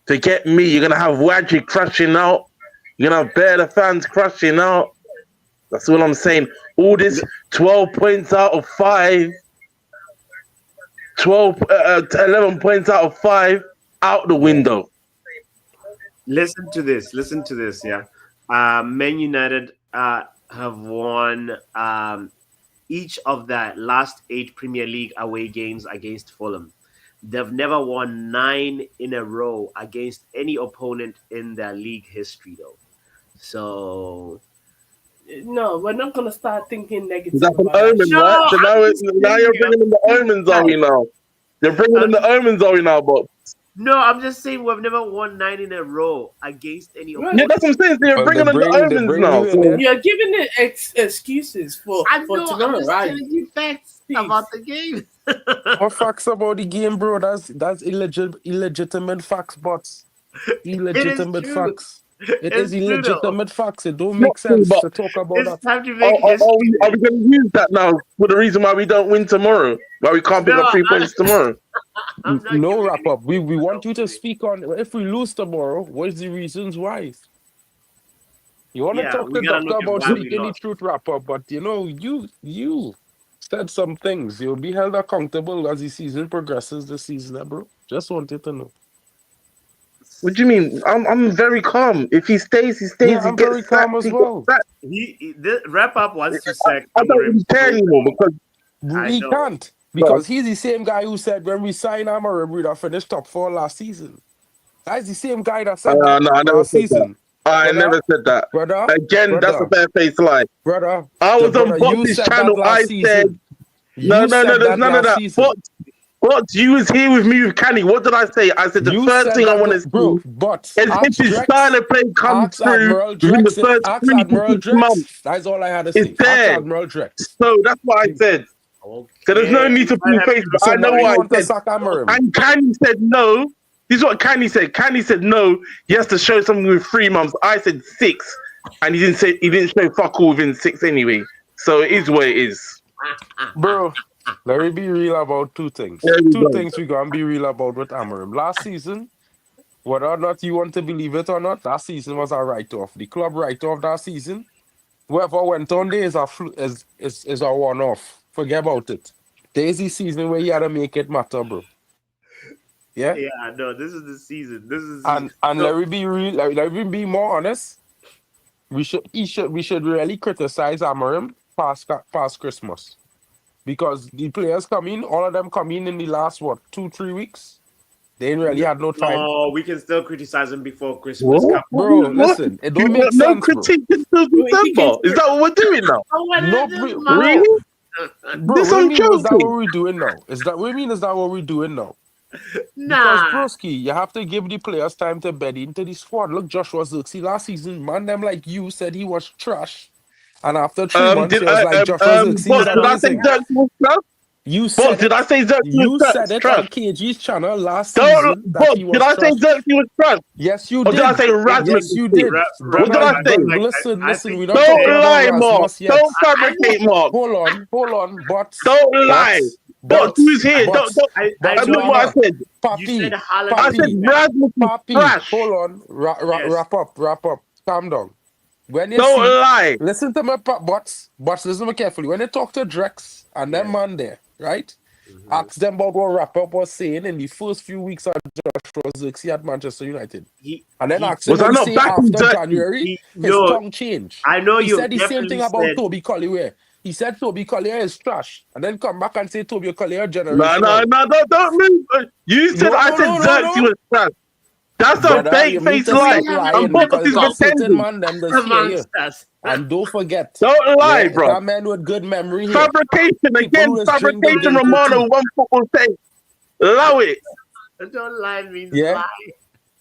Forget me. You're gonna have Wadji crashing out. You're gonna have Bear the fans crashing out. That's all I'm saying. All this 12 points out of 5, 11 points out of 5, out the window. Listen to this. Listen to this. Yeah. Man United have won each of the last 8 Premier League away games against Fulham. They've never won 9 in a row against any opponent in their league history, though. So No, we're not gonna start thinking negative That's an about that. omen, no, right? So I'm just now you're saying, bringing in the omens, are we now? You're bringing in the omens, are we now, but no, I'm just saying we've never won 9 in a row against any Right. yeah, opponent. that's what I'm saying. So you're Well, bringing in the they omens bring now. you in So there. You're giving it excuses for I know. I'm tomorrow, just right? telling you facts Please. about the game. What facts about the game, bro? That's illegitimate facts, bots. Illegitimate true. facts. It is It's true, though. illegitimate facts. It don't not make true, sense but to talk about It's that. time to make history. are we going to use that now for the reason why we don't win tomorrow? Why we can't pick No, up 3 points tomorrow? I'm not No giving wrap up. We any want you to excuses. speak on if we lose tomorrow. What's the reasons why? You want to Yeah, talk we to gotta doctor look at about why we speaking the lost. truth, wrap up, but you said some things. You'll be held accountable as the season progresses this season, bro. Just wanted to know. What do you mean? I'm very calm. If he stays, he Yeah, stays. He I'm very gets sacked. calm as He gets well. sacked. The wrap up wants to sack I don't Amorim. even care anymore because I He know. can't because he's the same guy who said when we signed Amarim, we'd have finished top 4 last season. That's the same guy that said that no, I never last said that. season. I Brother, never said that. brother, Again, that's a brother, bare-faced lie. brother, I was on brother, you Box's said that channel. I last said, season. no, You said there's that none of last that. season. Box, you was here with me with Canny. What did I say? I said the You first said thing I that, want to see bro. But is if ask his style Drex, of play comes ask through Admiral within the Drex, first ask 3 to Admiral 6 months. Drex. That's all I had to It's say. Ask there. Admiral Drex. So that's what I said. So there's no Okay. need to Might pull have face, to but So I know now you what reconsider. want I to said. sack Amarim. And Canny said no. This is what Canny said. Canny said no. He has to show something with 3 months. I said 6, and he didn't show fuck all within 6 anyway. So it is what it is. Bro, let me be real about two things. There we Two go. things we gonna be real about with Amarim. Last season, whether or not you want to believe it or not, that season was a write-off. The club write-off that season. Whoever went on there is is a one-off. Forget about it. There's the season where you had to make it matter, bro. Yeah? Yeah, no, this is the season. This is the season. And So, let me be real, let me be more honest. We should really criticize Amarim past Christmas. Because the players come in, all of them come in the last 2-3 weeks. They ain't really had no time. no, we can still criticize him before Christmas. What? Bro, What? listen, it You don't make want no sense, bro. critique until December? Is that what we're doing now? No, bro, Really? bro, This what do you I'm mean is that joking. what we're doing now? Is that what do you mean is that what we're doing now? Because Nah. broski, you have to give the players time to bed into the squad. Look, Joshua Zirkzee last season, man, them like you said he was trash. And after 3 months, Did he was I like Joshua Zirkzee No, is Boss, no, did no. I say amazing. Xerxes was trash? You Boss, said did I it. say Xerxes You was said it trash? on KG's channel last Don't, season that Boss, he did was I say trash. Xerxes was trash? Yes, you Or did I did. say Rasmus Yes, was you shit? did. What did I say? Listen. We're not Don't talking about lie, Mark. Rasmus yet. Don't fabricate, Mark. Hold on. Don't lie. Boss, who's here? I Look know what I said. you said Papi, Haaland I was said Papi, Rasmus is Papi, trash. hold on. yes. Wrap up. Calm down. When you Don't see, lie. listen to me, bots, listen to me carefully. When you talk to Drex and them man there, right? Mhm. Ask them about what wrap up was saying in the first few weeks of Joshua Zirkzee at Manchester United. And then ask him Was I what he not say backing after Xerxes? January, his No, tongue changed. I know He you said the same thing definitely about said Toby Collier. He said Toby Collier is trash. And then come back and say Toby Collier No, generational. don't move. You said I said Xerxes was trash. That's a Brother, you fake need face to lie. stop And lying Boss because is that certain pretending. man them does hear you. amongst us. And don't forget, Don't yeah, lie, it's bro. a man with good memory here. Fabrication People again. who just drink the Fabrication Dinky Romano, tea. one football say. Allow it. Don't lie means Yeah, lie.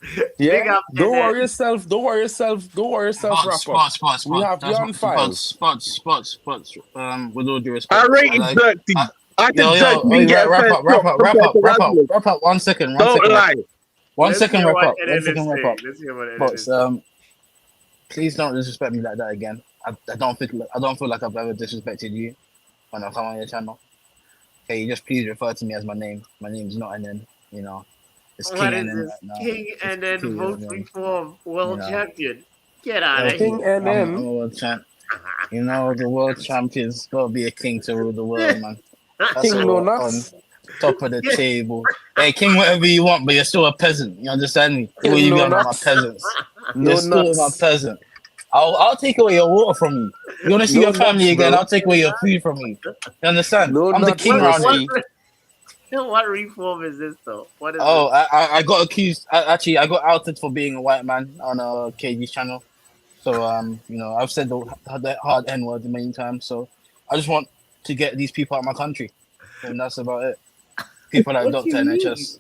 Big yeah. up, Don't Enes. worry yourself. Wrap up. We have you on file. Spots. With all due I respect, rated Xerxes. I said Xerxes yo, didn't get a wrap fair up, shot compared to Rasmus. wrap up. 1 second, Don't lie. Let's hear wrap what up. Eden is saying. Let's hear what Eden is Spots, saying. please don't disrespect me like that again. I don't feel like I've ever disrespected you. when I come on your channel. Okay, you just please refer to me as my name. My name's not NN. You know, it's What King is NN this? right now. King It's and then King vote NN. reform You world know, champion. Get out yeah, of King here. I'm NN. a world champ. You know, the world champions gotta be a king to rule the world, man. That's King no all on nuts. top of the Yeah. table. Hey, king, whatever you want, but you're still a peasant. You understand me? What King you no got about my nuts. peasants? You're No still my nuts. peasant. I'll take away your water from you. You want to see No your family nuts, again? bro. I'll take away your food from you. You understand? No I'm the nuts, king what around here. broski. what reform is this though? What is Oh, this? I got accused. Actually, I got outed for being a white man on a KG's channel. So you know, I've said the hard N word many times. So I just want to get these people out of my country, and that's about it. People like What do Doctor you mean? NHS.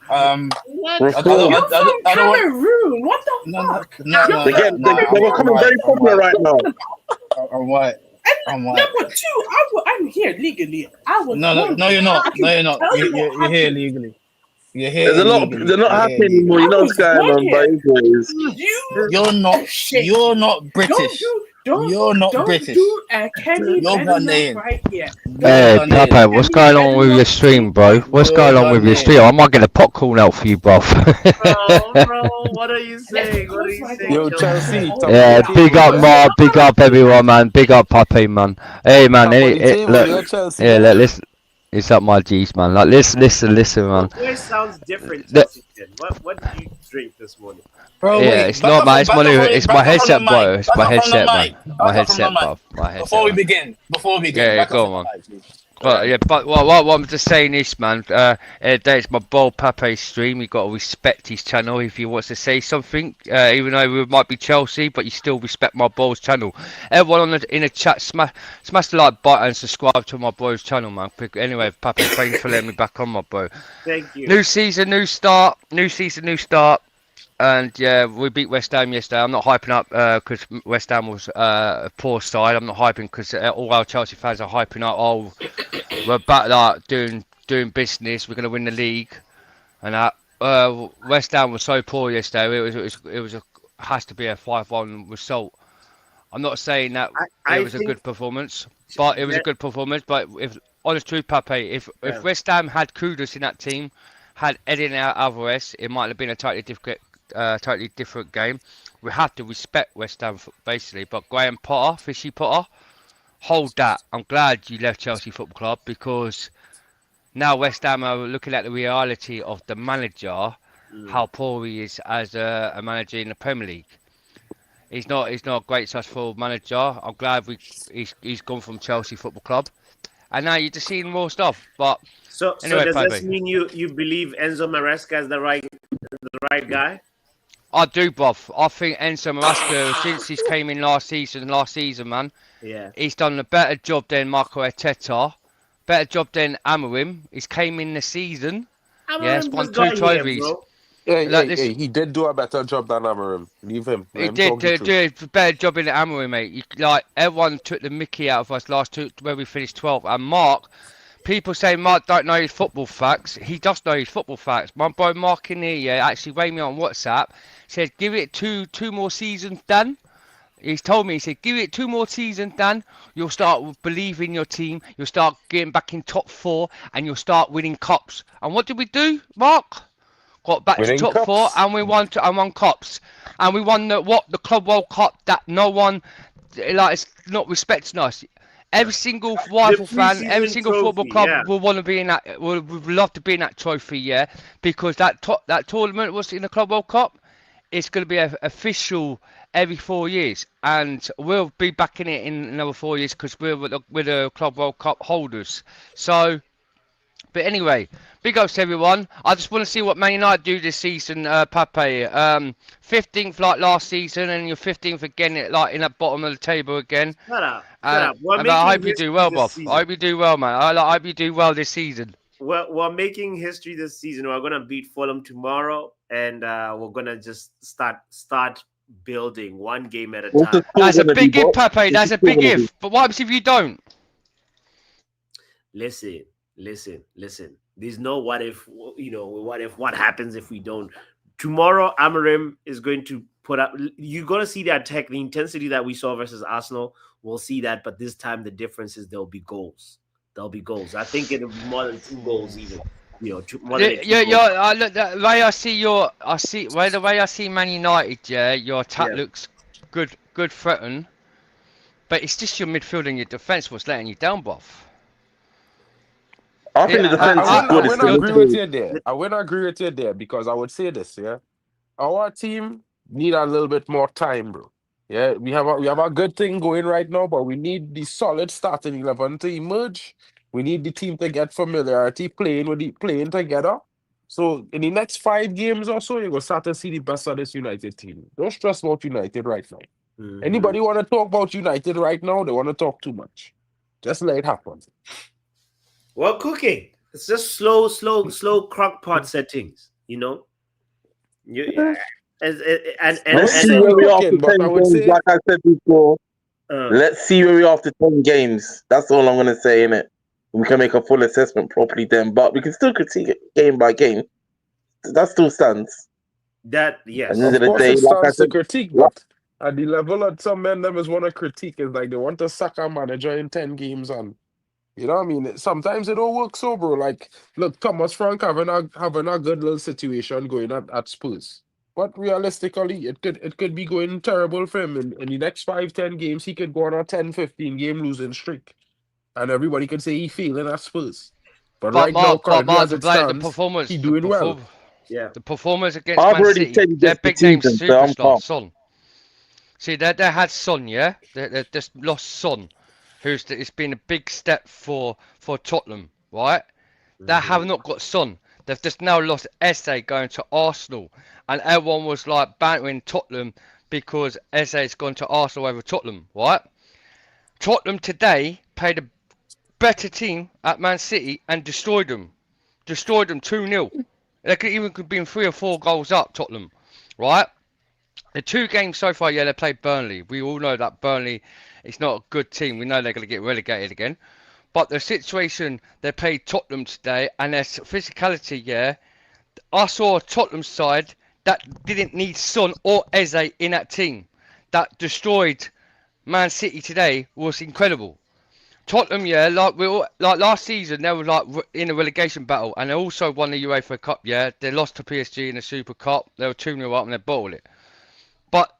Um, What? I don't, Reform. You're from I don't want. Cameroon. What the No, no, fuck? no, You're no, from no, no. They I'm, were I'm coming white. very I'm popular white. right now. I'm white. I'm white. Number two, I'm here legally. I was No, no, born no, here. you're not. I No, can you're not. tell you what You're here happened. illegally. You're here There's a lot of illegally. they're not You're here happy anymore. illegally. You I know what's was going born on, but here. anyways. You You're not. shit. You're not Don't British. do You're not British. Kenny You're Bedenough Ghanaian. right here. You're Hey, Don't do Ghanaian. Papa, what's Kenny going on with your Bedenough stream, thing bro? right What's here. going You're on with your Ghanaian. stream? I might get a popcorn out for you, bro. bro, what are you And then saying? What are because you my saying, Yo, daughter got Chelsea? so Chelsea, old, top of the Yeah, yeah. big table, up, Because man. my Mark. Big daughter up, everyone, man. Big up, Puppy, man. Hey, man. Top of the table, Look, yeah, Chelsea, yeah, yeah. it's up my G's, man. Like, listen, Your man. voice sounds different, Look, Chelsea. What did you drink this morning? Bro, yeah, wait. it's not, man. It's my Back up from the headset, mic. bro. It's Back my up from the headset, man. mic. My Back up from the headset, mic. bro. My Before headset, we man. begin. Before we begin. Yeah, Back up go from on, the man. mic, please. But yeah, but what I'm just saying is, man, it's my bold Pape stream. You got to respect his channel if he wants to say something. Even though we might be Chelsea, but you still respect my boy's channel. Everyone in the chat, smash the like button and subscribe to my boy's channel, man. Anyway, Pape, thanks for letting me back on, my boy. Thank you. New season, new start. New season, new start. And yeah, we beat West Ham yesterday. I'm not hyping up because West Ham was a poor side. I'm not hyping because all our Chelsea fans are hyping up. Oh, we're back like doing business. We're gonna win the league, and that. West Ham was so poor yesterday. It was has to be a 5-1 result. I'm not saying that it I was a think good performance, but it was a that good performance. But if honest truth, Pape, yeah. if West Ham had Kudus in that team, had Eden Alvarez, it might have been a totally different game. We have to respect West Ham basically. But Graham Potter, Fishy Potter, hold that. I'm glad you left Chelsea Football Club because now West Ham are looking at the reality of the manager, Mm. how poor he is as a manager in the Premier League. He's not a great successful manager. I'm glad he's gone from Chelsea Football Club, and now you're just seeing more stuff. But So anyway, does this Pape, mean you believe Enzo Maresca is the right guy? I do, bruv. I think Enzo Maresca, since he's came in last season, man, Yeah. he's done a better job than Marco Arteta, better job than Amorim. He's came in the season, yes, Amorim won just 2 got here, trophies. bro. Like this, He did do a better job than Amarim. Leave him. Let he him did talk the do truth. a better job in the Amorim, mate. Like everyone took the Mickey out of us last two where we finished 12th, and Mark. People say Mark don't know his football facts. He does know his football facts. My boy Mark in here, yeah, actually rang me on WhatsApp. Said, give it two more seasons, Dan. He's told me, he said, give it 2 more seasons, Dan. You'll start believing your team. You'll start getting back in top 4 and you'll start winning cups. And what did we do, Mark? Got back to Winning top 4 cups. and we won cups. And we won the Club World Cup that no one, like, it's not respecting us. Every single The rival fan, every preseason single football trophy, club yeah. will want to be in that. Would love to be in that trophy, yeah, because that tournament was in the Club World Cup. It's going to be official every 4 years, and we'll be back in it in another 4 years because we're the Club World Cup holders. So, but anyway, big ups to everyone. I just want to see what Man United do this season, Pape. 15th like last season, and you're 15th again, like in that bottom of the table again. Shut up. Shut up. We're And I making hope you do history well, this Bob. I season. hope you do well, man. I hope you do well this season. We're making history this season. We're gonna beat Fulham tomorrow, and we're gonna just start building one game at a What's the time. score That's a gonna be, big if, bro? Pepe. What's That's the a score big gonna be? if. But what happens if you don't? Listen. There's no what if. What happens if we don't tomorrow Amarim is going to put up. You're going to see the attack, the intensity that we saw versus Arsenal. We'll see that, but this time the difference is there'll be goals. There'll be goals. I think it'll be more than 2 goals, even. More than two Yeah, goals. I look the way the way I see Man United. Yeah, your attack Yeah. looks good threaten, but it's just your midfield and your defense what's letting you down, buff. I think the Yeah, defense is I good. It's wouldn't the your agree with midfield. you there. I wouldn't agree with you there because I would say this, yeah. Our team need a little bit more time, bro. Yeah, we have a good thing going right now, but we need the solid starting 11 to emerge. We need the team to get familiarity playing together. So in the next 5 games or so, you're gonna start to see the best of this United team. Don't stress about United right now. Mhm. Anybody want to talk about United right now? They want to talk too much. Just let it happen. Well, cooking. It's just slow crock pot settings. Eh, I And Let's wouldn't see say where we we are after cooking, but 10 I would games, say like I said before. uh, Let's see where we are after 10 games. That's all I'm going to say, innit? We can make a full assessment properly then, but we can still critique it game by game. That still stands. that At the yes, end of of the course day, it like I stands to said, critique, like, but at the level that some men them is want to critique is like they want to sack a manager in 10 games and you know what I mean? Sometimes it don't work so, bro. Like, look, Thomas Frank having a good little situation going at Spurs. But realistically, it could be going terrible for him. In the next 5, 10 games, he could go on a 10, 15 game losing streak. And everybody could say he failing at Spurs. But right now, But currently Mark, as it stands, he doing well. yeah. the performance against I've Man already City, said he their gets the big name season, so I'm superstar calm. Son. See, they had Son, yeah. They just lost Son, it's been a big step for Tottenham, right? They have Mhm. not got Son. They've just now lost Eze going to Arsenal, and everyone was like bantering Tottenham because Eze's gone to Arsenal over Tottenham, right? Tottenham today played a better team at Man City and destroyed them 2-0. They could have been 3 or 4 goals up, Tottenham, right? The 2 games so far, yeah, they played Burnley. We all know that Burnley is not a good team. We know they're going to get relegated again. But the situation, they played Tottenham today, and their physicality, yeah. I saw a Tottenham side that didn't need Son or Eze in that team. That destroyed Man City today was incredible. Tottenham, yeah, like last season, they were like in a relegation battle, and they also won the UEFA Cup. Yeah, they lost to PSG in the Super Cup. They were 2-0 up and they bottled it. But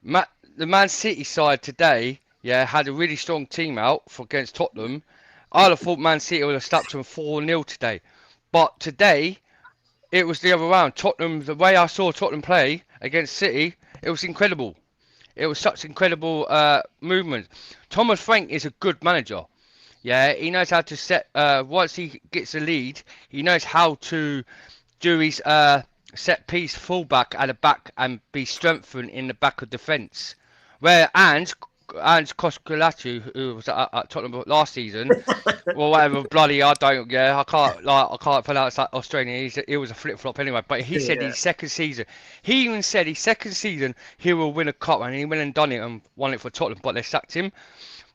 Ma- the Man City side today, yeah, had a really strong team out for against Tottenham. I'd have thought Man City would have slapped them 4-0 today. But today, it was the other round. Tottenham, the way I saw Tottenham play against City, it was incredible. It was such incredible movement. Thomas Frank is a good manager. Yeah, he knows how to set. Once he gets the lead, he knows how to do his set piece fullback at the back and be strengthened in the back of defence. Where Ange Koscielny, who was at Tottenham last season, well, whatever, bloody, I don't, yeah, I can't pronounce that Australian. He was a flip flop anyway. But he said Yeah. his second season, he even said his second season he will win a cup, and he went and done it and won it for Tottenham. But they sacked him.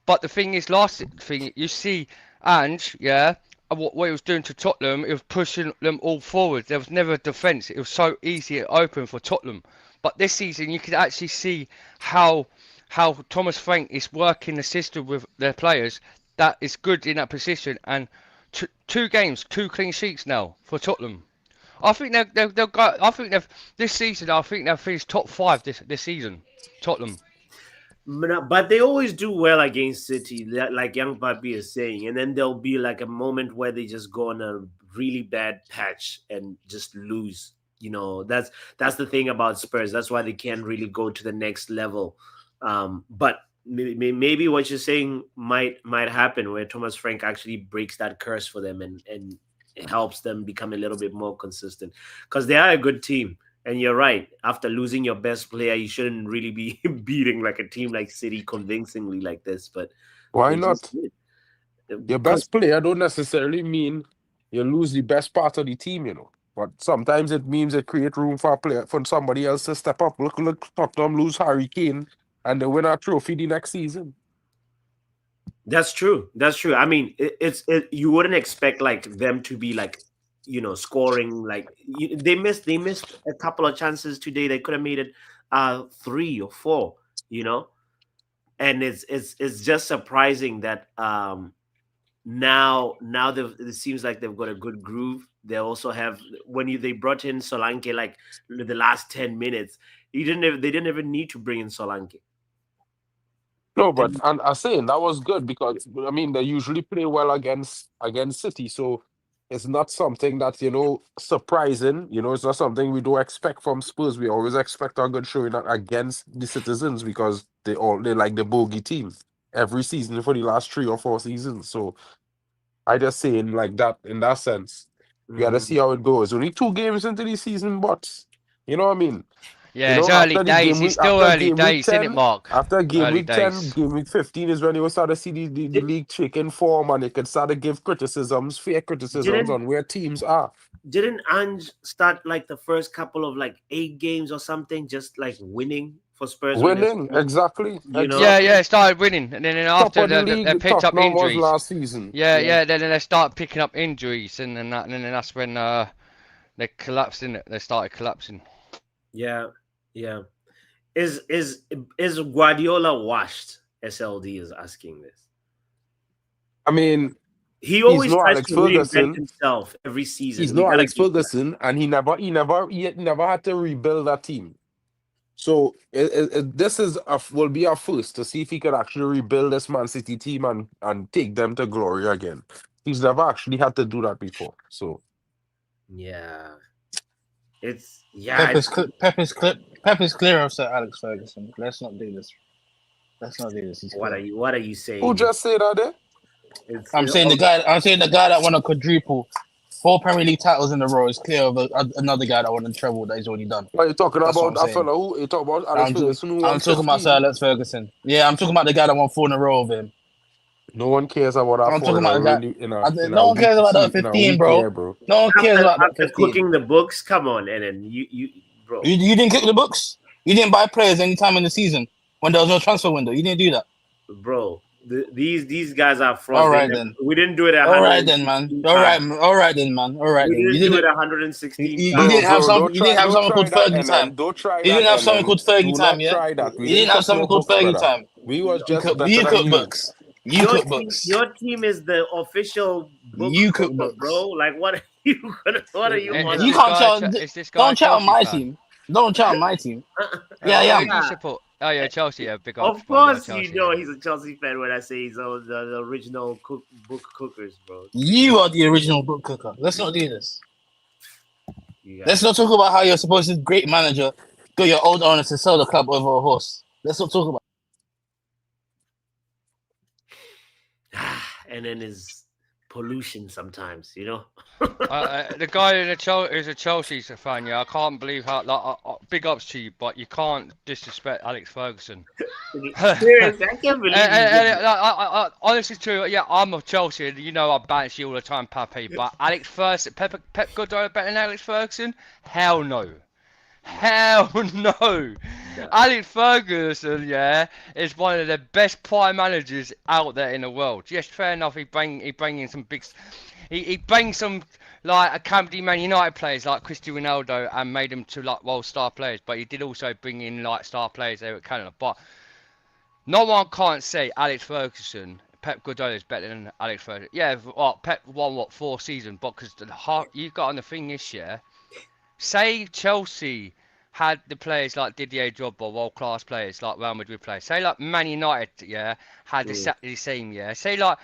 But the thing is, last thing you see, Ange, yeah, what he was doing to Tottenham, it was pushing them all forward. There was never a defence. It was so easy and open for Tottenham. But this season, you could actually see how Thomas Frank is working the system with their players. That is good in that position. And 2 games, 2 clean sheets now for Tottenham. I think they'll go. I think they've this season. I think they'll finish top 5 this season. Tottenham. But they always do well against City, like Young Papi is saying, and then there'll be like a moment where they just go on a really bad patch and just lose. That's the thing about Spurs. That's why they can't really go to the next level. But maybe what you're saying might happen where Thomas Frank actually breaks that curse for them and it helps them become a little bit more consistent because they are a good team. And you're right. After losing your best player, you shouldn't really be beating like a team like City convincingly like this. But Why they just not? did. Your Because best player don't necessarily mean you lose the best part of the team, you know. But sometimes it means it create room for a player for somebody else to step up. Look, Tottenham lose Harry Kane and they win a trophy the next season. that's true. That's true. I mean, you wouldn't expect like them to be like scoring. Like they missed a couple of chances today. They could have made it 3 or 4. You know, and it's just surprising that now it seems like they've got a good groove. They also have they brought in Solanke like the last 10 minutes. They didn't even need to bring in Solanke. No, but And and I'm saying that was good because I mean they usually play well against City, so it's not something that surprising. It's not something we don't expect from Spurs. We always expect a good showing against the citizens because they like the bogey team every season for the last 3 or 4 seasons. So I just saying like that in that sense. We gotta Mhm. see how it goes. Only 2 games into the season, but you know what I mean. Yeah, it's early After the days. game It's week, still after early game week days, isn't it, 10, Mark? after game Early week 10, days. game week 15 is when you will start to see the Di- league taking form and they can start to give criticisms, fair criticisms didn't on where teams are. didn't Ange start like the first couple of like 8 games or something, just like winning for Spurs when they're Winning, scoring? exactly, You know, Yeah, yeah, exactly. it started winning, and then Top after of the they league, picked up Tottenham was injuries. last season. Yeah, yeah, yeah, then they started picking up injuries, and then that's when they collapsed in it. They started collapsing. yeah, yeah. Is Guardiola washed? SLD is asking this. I mean, He he's always no tries Alex to reinvent Ferguson. himself every He's season. We no gotta Alex give him that. Ferguson, and he never had to rebuild that team. So this will be our first to see if he could actually rebuild this Man City team and take them to glory again. He's never actually had to do that before. So Yeah, it's yeah. Pep is Pep is clear of Sir Alex Ferguson. Let's not do this. Let's not do this. He's What are clear. you? What are you who saying? just said that there? It's I'm saying the oh, guy. I'm saying the guy that won a quadruple, 4 Premier League titles in a row is clear of another guy that won a treble that he's already done. Are you talking That's what I'm about a saying. fella who you talk about Alex I'm Ferguson who won I'm talking about Sir 15? Alex Ferguson. Yeah, I'm talking about the guy that won 4 in a row of him. No one cares about that I'm for talking in a about the guy. really in No a one cares about that in a 15, week bro. here, bro. No one cares after about that after 15. cooking the books. Come on, and then bro, You didn't click the books. You didn't buy players any time in the season when there was no transfer window. You didn't do that. bro. These guys are frauds. All right then. We didn't do it All right then, man. 116 All right. times. All right then, man. All right We then. didn't do it 116 You Bro, didn't times. have bro, some. You didn't have don't something try called that, Fergie time. NN. Don't try You that, didn't have something NN. called Fergie Do time, not yeah. try that. We You didn't didn't have cook something no called books, Fergie brother. time. We was You just cook. better You than cook you. books. You cook books. Your team is the official book You cook cooker, bro. books. Like what are you gonna? What are you on Is You this can't about? guy? chat. Is this guy a Don't chat on Chelsea my fan? team. Don't chat on my team. Yeah, I Who am. do you Yeah. support? Oh yeah, Chelsea. Yeah, big ups, Of bro. You're course, you Chelsea. know Yeah. he's a Chelsea fan when I say he's the original book cookers, bro. You are the original book cooker. Let's not do this. You Let's guys, not talk about how you're supposed to great manager got your old owner to sell the club over a horse. Let's not talk about. and then his pollution sometimes, you know. The guy in who's a Chelsea fan, yeah, I can't believe how. Like, big ups to you, but you can't disrespect Alex Ferguson. Seriously, I can't believe you did that. Honestly, true. Yeah, I'm a Chelsea. And you know I bounce you all the time, Pape. But Alex Ferguson, Pep Guardiola better than Alex Ferguson? Hell no. Hell no. Yeah. Alex Ferguson, yeah, is one of the best prime managers out there in the world. Yes, fair enough. He bring in some big. He brings some like accompany Man United players like Cristiano Ronaldo and made them to like world star players. But he did also bring in like star players there at Canada. But no one can't say Alex Ferguson, Pep Guardiola is better than Alex Ferguson. Yeah, Pep won 4 seasons, but because the heart you've got on the thing this year. Say Chelsea had the players like Didier Drogba, world class players like Real Madrid players. Say like Man United, yeah, had the same, yeah. Say like,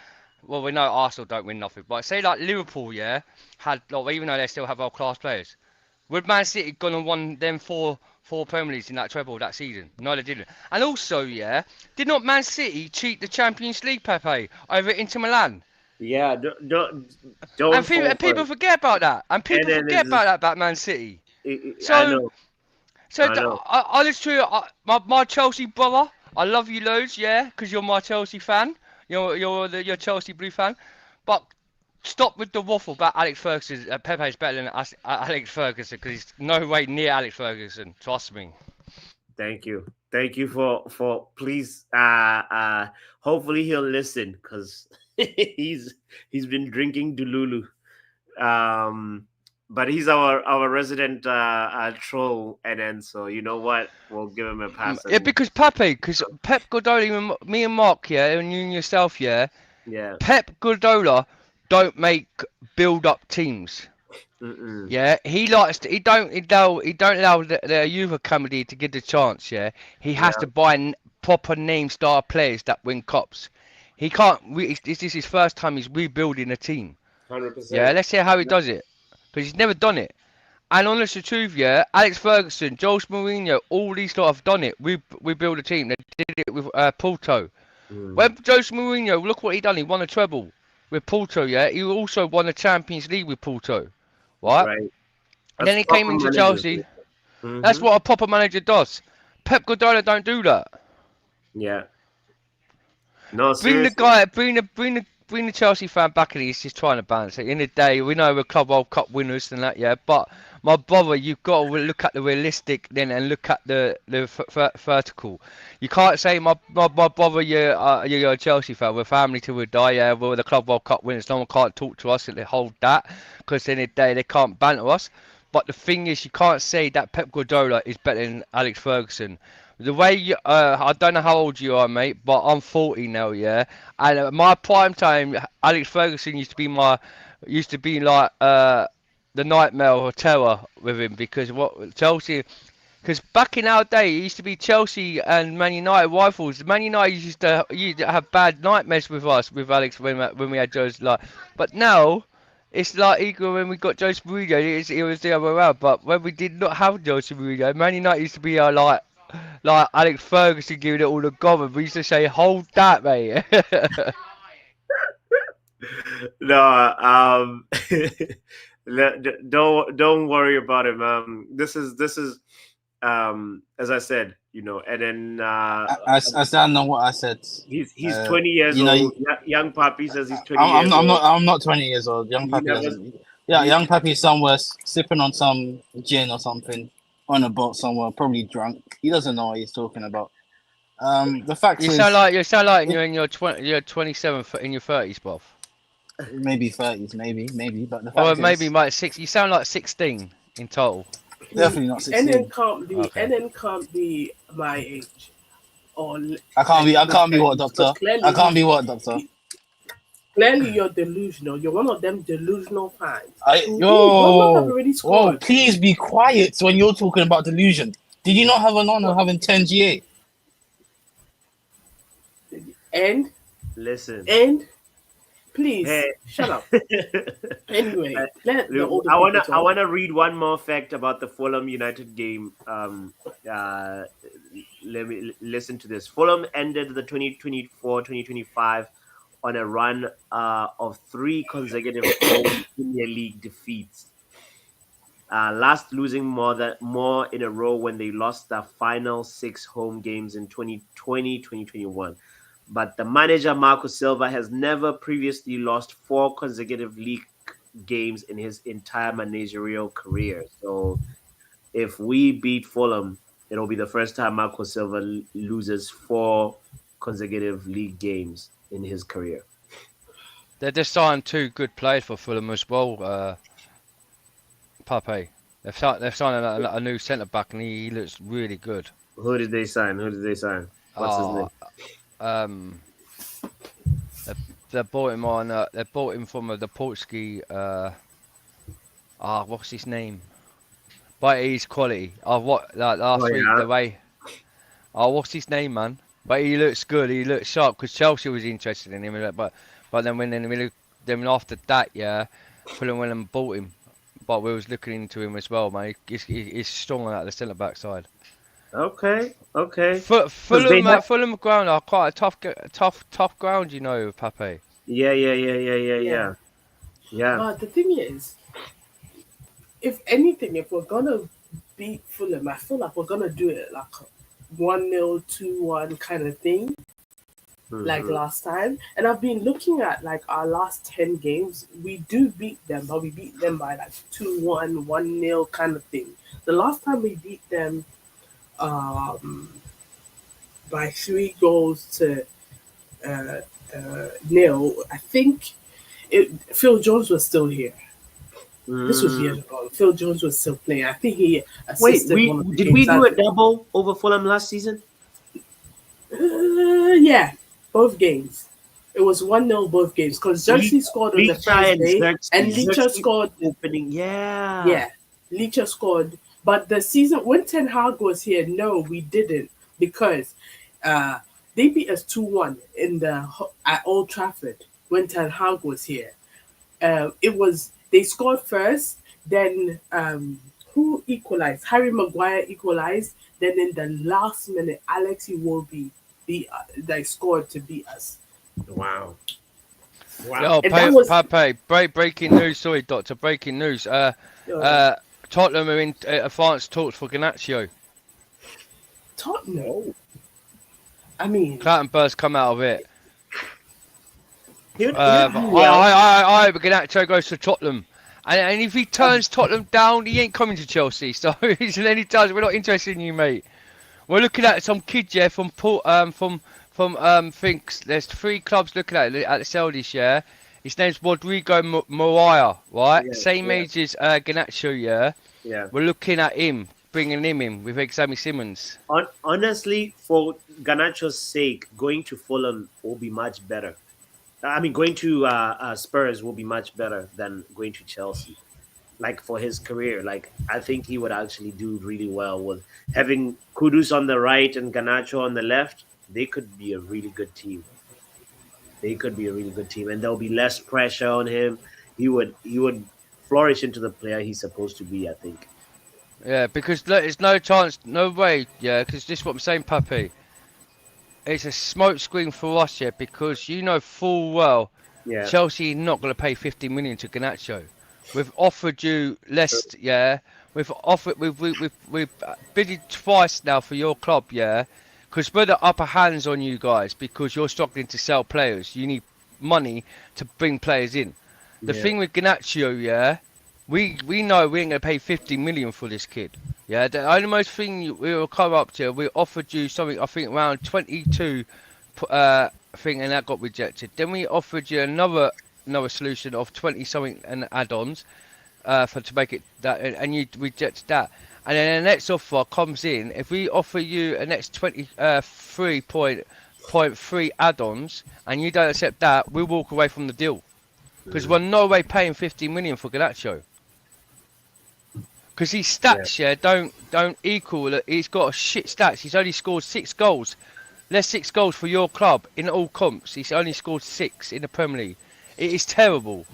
well, we know Arsenal don't win nothing, but say like Liverpool, yeah, had like even though they still have world class players, would Man City gone and won them four Premier Leagues in that treble that season? No, they didn't. And also, yeah, did not Man City cheat the Champions League, Pepe, over Inter Milan? Yeah, And don't people, fall and for people it. forget about that. And And people then forget about that about Man City. I So. know, So, I know. honestly, my Chelsea brother, I love you loads, yeah, because you're my Chelsea fan. You're Chelsea blue fan. But stop with the waffle about Alex Ferguson. Pepe's better than Alex Ferguson because he's no way near Alex Ferguson. Trust me. Thank you for please. Hopefully he'll listen because he's been drinking Dululu. but he's our resident troll, and then so you know what, we'll give him a pass Yeah, on this. because Pep Guardiola, me and Mark, yeah, and you and yourself, yeah, Yeah. Pep Guardiola don't make build-up teams. Mm-mm. Yeah, he likes to, he don't allow the youth academy to get the chance. Yeah, he has Yeah. to buy proper name star players that win cups. He can't. This is his first time he's rebuilding a team. Yeah, 100%. let's see how he does it, because he's never done it. And honest to truth, yeah, Alex Ferguson, Jose Mourinho, all these lot have done it. We build a team. They did it with Porto. Mm. When Jose Mourinho, look what he done. He won a treble with Porto. Yeah, he also won the Champions League with Porto, right? Right. And That's then he came proper into management. Chelsea. That's Mm-hmm. what a proper manager does. Pep Guardiola don't do that. Yeah. No, Bring the seriously. guy, bring the Chelsea fan back, and he's just trying to balance it. In the day, we know we're Club World Cup winners and that, yeah. But my brother, you've got to look at the realistic then and look at the vertical. You can't say my brother, you're a Chelsea fan. We're family till we die. Yeah, we're the Club World Cup winners. No one can't talk to us and they hold that, because in the day they can't banter us. But the thing is, you can't say that Pep Guardiola is better than Alex Ferguson. The way I don't know how old you are, mate, but I'm 40 now, yeah. And my prime time, Alex Ferguson used to be like the nightmare or terror with him, because what Chelsea, because back in our day, it used to be Chelsea and Man United rivals. Man United used to have bad nightmares with us, with Alex, when we had Jose. Like, but now it's like equal when we got Jose Mourinho. It was the other way around. But when we did not have Jose Mourinho, Man United used to be like Alex Ferguson giving it all the gob, and we used to say, "Hold that, mate." No, don't worry about him. This is as I said, and then I still don't know what I said. he's 20 years You know, old. Young Papi says he's 20 years old. I'm not 20 years old. Young You Pappy never, doesn't. Yeah, you, young Pappy's somewhere sipping on some gin or something on a boat somewhere, probably drunk. He doesn't know what he's talking about. The fact you sound is, like it, you're in your 27 in your 30s, Bob. maybe 30s, maybe. But the Or fact maybe is, like six. You sound like 16 in total. definitely not NN 16. can't be Okay. NN can't be my age, or I can't be what, because doctor? I can't be what, doctor? clearly you're delusional. You're one of them delusional fans. Bournemouth have Yo, already whoa, scored. please be quiet when you're talking about delusion. Did you not have an honor having 10 GA? And listen. please Hey. shut up. Anyway, let the older I people wanna talk. I wanna read one more fact about the Fulham United game. Let me listen to this. Fulham ended the 2024-2025 on a run of 3 consecutive home Premier League defeats. Last losing more in a row when they lost their final 6 home games in 2020-2021. But the manager Marco Silva has never previously lost 4 consecutive league games in his entire managerial career. So if we beat Fulham, it'll be the first time Marco Silva loses 4 consecutive league games in his career. They're just signed 2 good players for Fulham as well. Pape. They've signed a new centre back, and he looks really good. Who did they sign? What's his Uh, name? um, they, they bought him on. They bought him from the Portuguese. What's his name? But he's quality. What like Oh last week yeah. the way. What's his name, man? But he looks good. He looks sharp, because Chelsea was interested in him. But then after that, yeah, Fulham went and bought him. But we was looking into him as well, man. He's strong on the centre back side. Okay. Because they Fulham, have. Fulham ground are quite a tough ground, Pape. Yeah. Yeah. But the thing is, if anything, if we're gonna beat Fulham, I feel like we're gonna do it like 1-0, 2-1 kind of thing, like Mhm. last time. And I've been looking at like our last 10 games. We do beat them, but we beat them by like 2-1, 1-0 kind of thing. The last time we beat them by 3 goals to nil, I think Phil Jones was still here. This was years ago. Phil Jones was still playing. I think he Wait, assisted one of the did we games. do a double over Fulham last season? Yeah, both games. It was 1-0 both games because Xerxes scored on the Licha first and day, Xerxes. and Licha Xerxes scored. opening. Yeah. Yeah, Licha scored. But the season when Ten Hag was here, no, we didn't because they beat us 2-1 at Old Trafford when Ten Hag was here. It was they scored first, then who equalized? Harry Maguire equalized. Then in the last minute, Alexi Iwobi they scored to beat us. Wow. Wow. Yo, And that was breaking news. Sorry, Doctor. Breaking news. Tottenham are in advanced talks for Garnacho. Tottenham. I mean, Clattenburg's come out of it. He'd But do well. I hope Garnacho goes to Tottenham. And if he turns Tottenham down, he ain't coming to Chelsea. So any times we're not interested in you, mate. We're looking at some kid, yeah, from thinks there's 3 clubs looking at it at the sale this year. His name's Rodrigo Moria, right? Yeah, Same yeah. age as Garnacho, yeah. Yeah. We're looking at him, bringing him in with Sammy Simmons. Honestly, for Garnacho's sake, going to Fulham will be much better. I mean, going to Spurs will be much better than going to Chelsea. Like for his career, like I think he would actually do really well with having Kudus on the right and Garnacho on the left. They could be a really good team. They could be a really good team, and there'll be less pressure on him. He would flourish into the player he's supposed to be. I think. Yeah, because look, there's no chance, no way, yeah, because this is what I'm saying, Puppy. It's a smoke screen for us, yeah, because you know full well Yeah. Chelsea are not going to pay 50 million to Garnacho. We've offered you less, yeah. We've bidded twice now for your club, yeah. Because we're the upper hands on you guys because you're struggling to sell players. You need money to bring players in. The Yeah. thing with Garnacho, yeah, we know we ain't going to pay 50 million for this kid. Yeah, the only most thing we will come up to, we offered you something, I think around 22 thing, and that got rejected. Then we offered you another solution of 20 something and add-ons to make it that, and you rejected that. And then the next offer comes in. If we offer you a next 23.3 add-ons and you don't accept that, we'll walk away from the deal because we're no way paying 50 million for Garnacho. Because his stats, yeah, don't equal. He's got a shit stats. He's only scored 6 goals. Less 6 goals for your club in all comps. He's only scored 6 in the Premier League. It is terrible.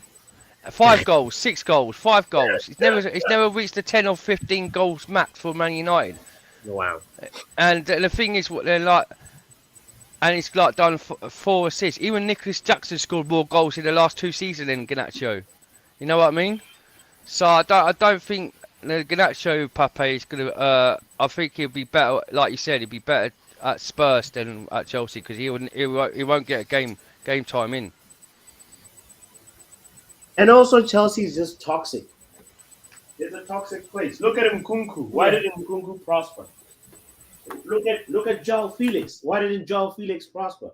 5 goals, 6 goals, 5 goals. It's never reached the 10 or 15 goals max for Man United. Wow. And the thing is, what they're like, and it's like done 4 assists. Even Nicholas Jackson scored more goals in the last 2 seasons than Garnacho. You know what I mean? So I don't think the Garnacho Pape is gonna. I think he'll be better, like you said, he'll be better at Spurs than at Chelsea because he won't get a game time in. And also, Chelsea is just toxic. It's a toxic place. Look at Nkunku. Why did Nkunku prosper? Look at Joao Felix. Why didn't Joao Felix prosper?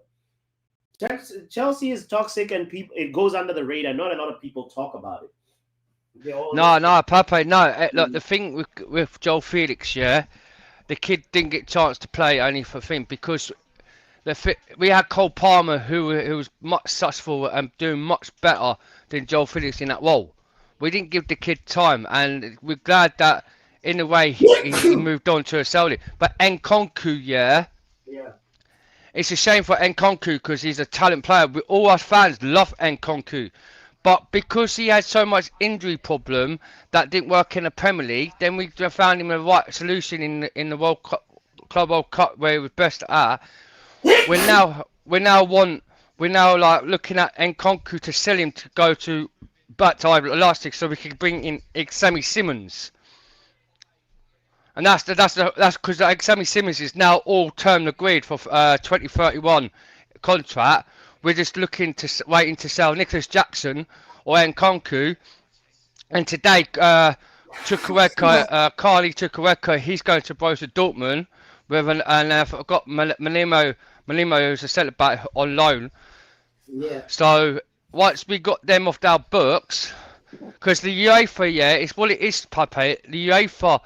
Chelsea is toxic, and it goes under the radar. Not a lot of people talk about it. No, Pape, no. Look, the thing with Joel Felix, yeah, the kid didn't get a chance to play only for thing because we had Cole Palmer who was much successful and doing much better than Joel Felix in that role. We didn't give the kid time, and we're glad that in a way he moved on to a Saudi. But Nkunku, yeah, it's a shame for Nkunku because he's a talent player. All us fans love Nkunku. But because he had so much injury problem that didn't work in the Premier League, then we found him the right solution in the Club World Cup where he was best at. We're now like looking at Nkunku to sell him to go back to Elastic so we can bring in Sammy Simmons. And that's because Sammy Simmons is now all term agreed for 2031 contract. We're just waiting to sell Nicholas Jackson or Nkunku. And today, Carly Chukwuemeka, he's going to Borussia Dortmund and I've got Malimo who's a centre back on loan. Yeah. So once we got them off our books, Because the UEFA, yeah, it's what it is, Pape. The UEFA,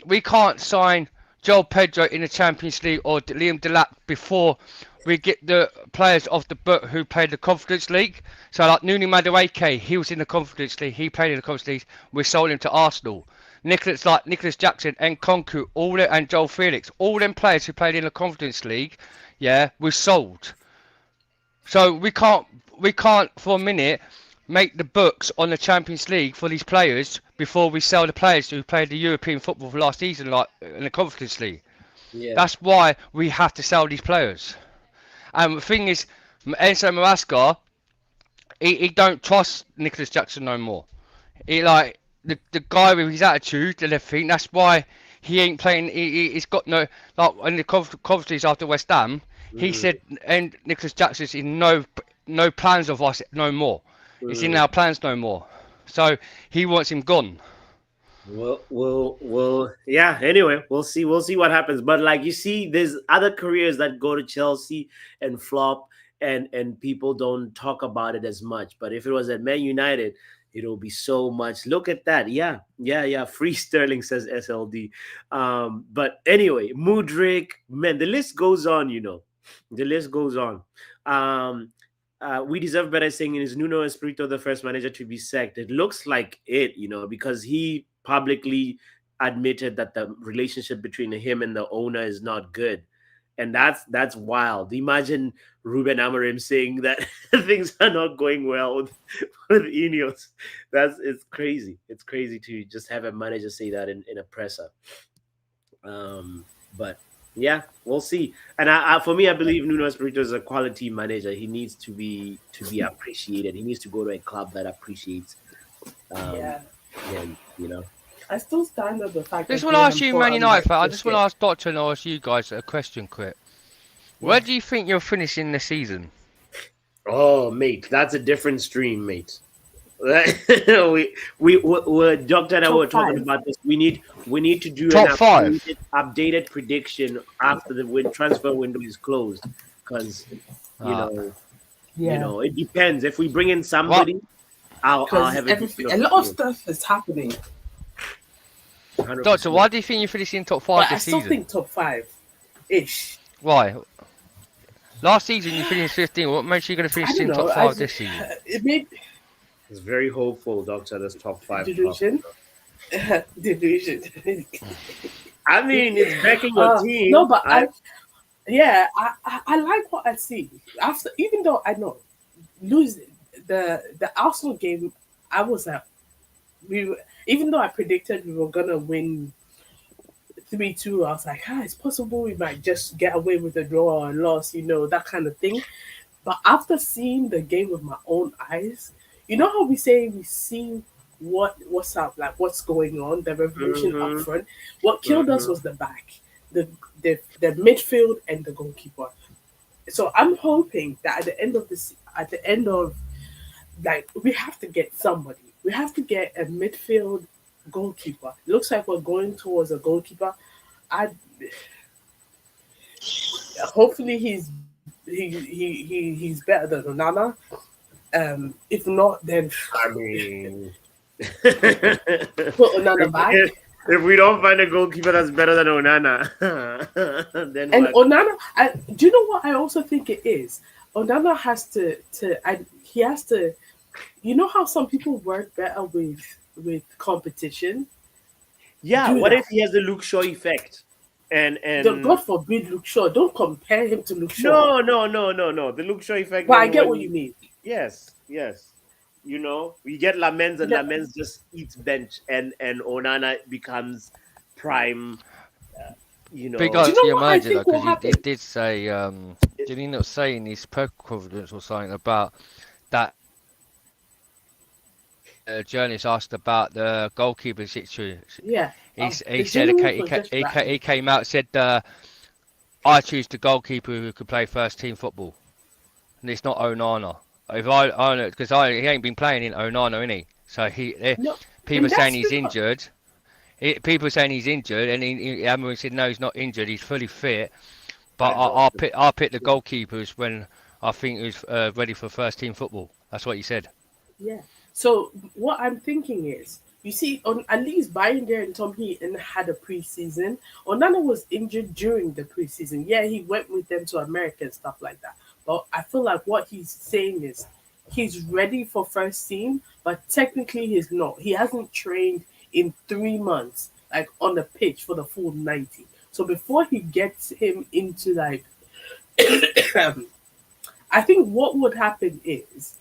we can't sign Joel Pedro in the Champions League or Liam Delap before we get the players off the book who played the Conference League. So like Nuni Madueke, he was in the Conference League, he played in the Conference League, we sold him to Arsenal. Nicholas Jackson and Konku, and Joel Felix, all them players who played in the Conference League, yeah, were sold. So we can't for a minute make the books on the Champions League for these players before we sell the players who played the European football for last season, like in the Conference League. Yeah. That's why we have to sell these players. And the thing is, Enzo Maresca, he don't trust Nicholas Jackson no more. He like the guy with his attitude and everything. That's why he ain't playing. He's got no like in the conferences after West Ham. He said, and Nicholas Jackson's in no plans of us no more. It's in our plans no more. So he wants him gone. Yeah. Anyway, we'll see what happens. But like you see, there's other careers that go to Chelsea and flop, and people don't talk about it as much. But if it was at Man United, it'll be so much. Look at that. Yeah. Free Sterling, says SLD. But anyway, Mudryk, man, the list goes on. The list goes on. We deserve better, saying, is Nuno Espirito the first manager to be sacked? It looks like it, because he publicly admitted that the relationship between him and the owner is not good. And that's wild. Imagine Ruben Amorim saying that things are not going well with Ineos. It's crazy. It's crazy to just have a manager say that in a presser. But yeah, we'll see. And for me, I believe Nuno Espirito is a quality manager. He needs to be appreciated. He needs to go to a club that appreciates him. I still stand on the fact. I just want to ask you, Man United fan. I just want to ask Doctor and ask you guys a question, quick. Where do you think you're finishing the season? Oh, mate, that's a different stream, mate. we Doctor and I were talking about this. We need to do Top an five. updated prediction after the transfer window is closed, because it depends. If we bring in somebody, I'll have a lot of stuff is happening. 100%. Doctor, why do you think you're finishing top five this season? I still think top five-ish. Why? Last season you finished 15. What makes you going to finish in top five this season? It's very hopeful, Doctor. This top five. Delusion. Delusion. I mean, it's backing your team. No, but I like what I see. After, even though I know losing the Arsenal game, I was at even though I predicted we were gonna win 3-2, I was like, it's possible we might just get away with a draw or a loss, that kind of thing. But after seeing the game with my own eyes, you know how we say we see what's up, like what's going on, the revolution up front. What killed us was the back, the midfield and the goalkeeper. So I'm hoping that at the end of like, we have to get somebody. We have to get a midfield goalkeeper. It looks like we're going towards a goalkeeper. Hopefully he's better than Onana. If not, then I mean, put Onana back. If we don't find a goalkeeper that's better than Onana, then and what? Onana, do you know what I also think it is? Onana has he has to. You know how some people work better with competition? Yeah. What if he has the Luke Shaw effect? And God forbid Luke Shaw. Don't compare him to Luke Shaw. No. The Luke Shaw effect. But I get what you mean. Yes. We get Lamens and Lamens just eats bench, and Onana becomes prime. Big up to your manager, because he did say, did he not say in his press conference or something about that? Journalist asked about the goalkeeper situation. Yeah, he said he came out and said, "I choose the goalkeeper who could play first team football, and it's not Onana. If I because he ain't been playing in Onana, innit? So people saying he's injured. People saying he's injured, and Amorim said no, he's not injured. He's fully fit. But I'll pick the goalkeepers when I think he's ready for first team football. That's what he said. Yeah. So what I'm thinking is, you see, on at least Bayern and Tom Heaton had a preseason. Onana was injured during the preseason. Yeah, he went with them to America and stuff like that. But I feel like what he's saying is he's ready for first team, but technically he's not. He hasn't trained in 3 months, like on the pitch for the full 90. So before he gets him into like, I think what would happen is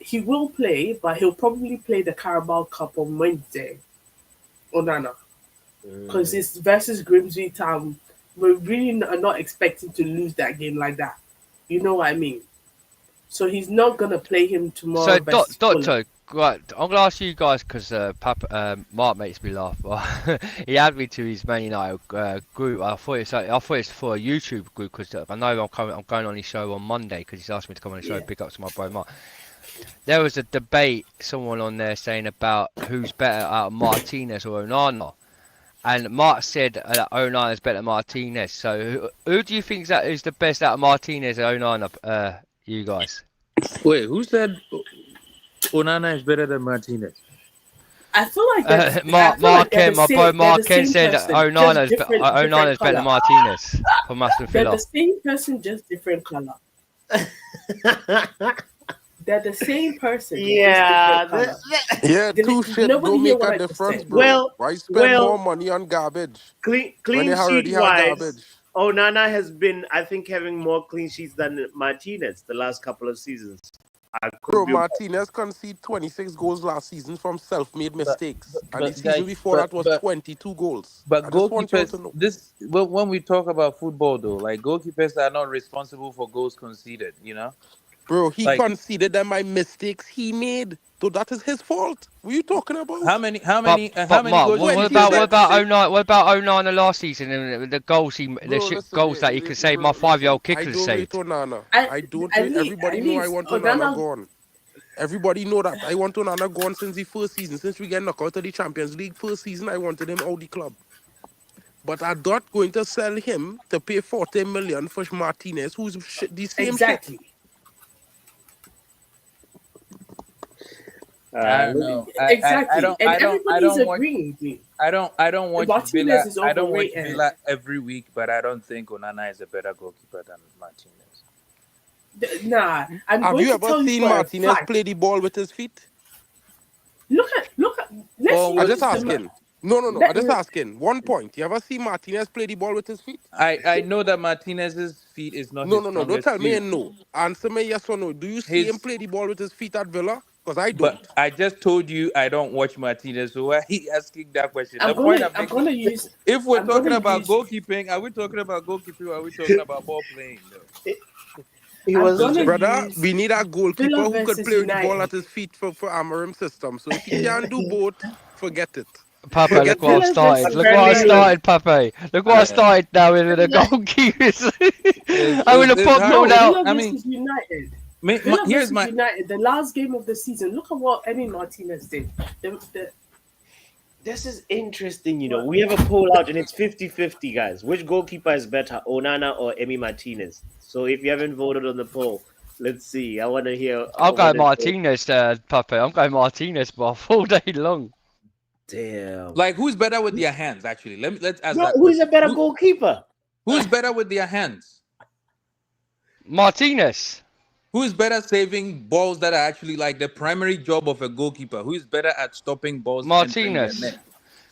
he will play, but he'll probably play the Carabao Cup on Wednesday, Onana, because Mm. it's versus Grimsby Town. We're really are not expecting to lose that game like that. You know what I mean? So he's not gonna play him tomorrow So, versus Fulham. Doctor, right, I'm gonna ask you guys because Mark makes me laugh. He added me to his Man United group. I thought it's for a YouTube group because I know I'm going on his show on Monday because he's asked me to come on his show. Yeah. Big up to my bro Mark. There was a debate, someone on there saying about who's better out of Martinez or Onana. And Mark said that Onana is better than Martinez. So who do you think that is the best out of Martinez and Onana, you guys? Wait, who said Onana is better than Martinez? I feel like that's. I Mark feel like they're Ken, the my same. boy They're the Mark Ken same said person, Onana's, just different Onana's better than color. Martinez from Aston They're Villa. the same person, just different color. They're the same person, Yeah. just different color. Yeah, two Did shit nobody don't hear make what a I just difference, said? bro. well, Why spend more well, money on garbage when clean they already sheet have wise, garbage? Onana has been, I think, having more clean sheets than Martinez the last couple of seasons. I could Bro, be wrong. Martinez conceded 26 goals last season from self-made But mistakes, and the but season guys, before that was 22 goals. but I just want y'all to goalkeepers. know. This when we talk about football though, like goalkeepers are not responsible for goals conceded. You know, Bro, he like conceded them by mistakes he made, so that is his fault. What are you talking about? But how many Mark, goals did he 20 give of what them. back to about save? 09? What about 09 the last season and the goals Bro, listen, goals that he could save? bro, My listen. 5-year-old kid I could have don't rate saved. Onana. I I don't at rate. least Everybody know I want Onana Onana. gone. Everybody know that. I want Onana gone since the first season. Since we get knocked out of the Champions League first season, I wanted him out the club. But I'm not going to sell him to pay 40 million for Martinez, who's the same shit. Exactly. I don't Look, know. Exactly. And I everybody's don't watch. agreeing with me. I don't watch Martinez Villa. is I don't watch overrated. Villa every week, but I don't think Onana is a better goalkeeper than Martinez. Nah, I'm Have going you to ever tell you seen for a Martinez fact. play the ball with his feet? Look at. Let's Or I'm use was just the asking. No. I'm let, just asking. 1 point. You ever see Martinez play the ball with his feet? I know that Martinez's feet is not his No. Don't strongest tell me suit. no. Answer me yes or no. Do you see him His play the ball with his feet at Villa? Because I But don't. I just told you I don't watch Martinez, so why are you asking that question? I'm The point gonna I'm I'm making, gonna use if we're I'm gonna talking about use goalkeeping, are we talking about goalkeeping or are we talking about ball playing though? he I'm was gonna just Brother, use we need a goalkeeper Villa who could versus play with the ball United. at his feet for Amarim system. So if he can't do both, forget it. Pape, look Forget what I've it. Villa started. versus Look what I apparently United. started, Pape. Look what I Yeah, started now with the goalkeepers. I'm gonna it's pop hard. all No, out. Villa I mean, versus United. Villa here's versus my United. The last game of the season. Look at what Emi Martinez did. The this is interesting, you know. what We have a poll out and it's 50-50, guys. Which goalkeeper is better, Onana or Emi Martinez? So if you haven't voted on the poll, let's see. I want to hear I'm what going it is. Martinez, Pape. I'm going Martinez, buff all day long. Damn. like who's better with their hands actually? Let's ask No, that who's a question. better goalkeeper? Who's better with their hands? Martinez. Who is better saving balls that are actually like the primary job of a goalkeeper? Who is better at stopping balls entering their Martinez. net?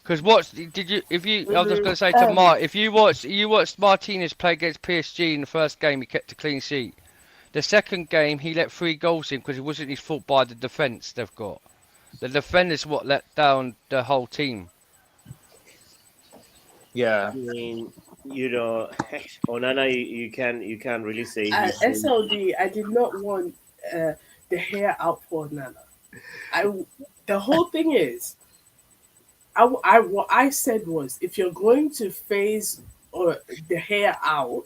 Because what did you? If you, I was just mhm. going to say to Mark, if you watched Martinez play against PSG in the first game, he kept a clean sheet. The second game, he let 3 goals in because it wasn't his fault by the defence they've got. The defenders what let down the whole team. Yeah. I mean, you know, Onana, you can't really say he's SLD. I did not want the hair out for Nana. I the whole thing is what I said was if you're going to phase or the hair out,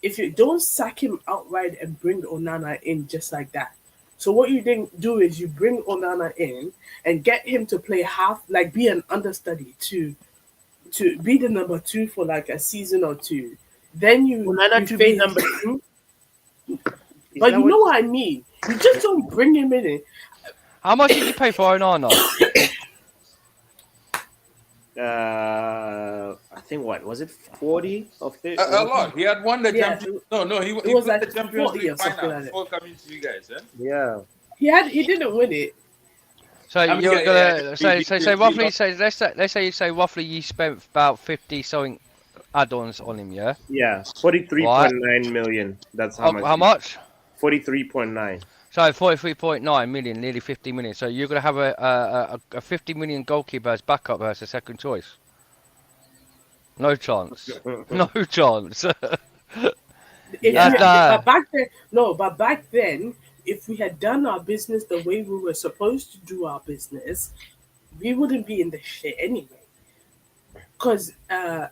if you don't sack him outright and bring Onana in just like that. So what you then do is you bring Onana in and get him to play half, like be an understudy to be the number two for like a season or two. Then Onana you to be phase number him. two. Is But that you what? know what I mean. You just don't bring him in. How much did you pay for Onana? I think what was it, 40 of it? A lot. He had won the Yeah, Champions. No, he it was played like the Champions 40 League or something final like that. before coming to you guys. Eh? Yeah. He didn't win it. So I mean, you're yeah. gonna He roughly lost. let's say you say roughly you spent about 50 something add-ons on him, yeah? Yeah. Right. 43.9 million. That's how much. How much? 43.9. So 43.9 million, nearly 50 million. So you're gonna have a 50 million goalkeeper as backup as a second choice. No chance. No chance. If Yeah. Nah. but back then, if we had done our business the way we were supposed to do our business, we wouldn't be in the shit anyway. Because De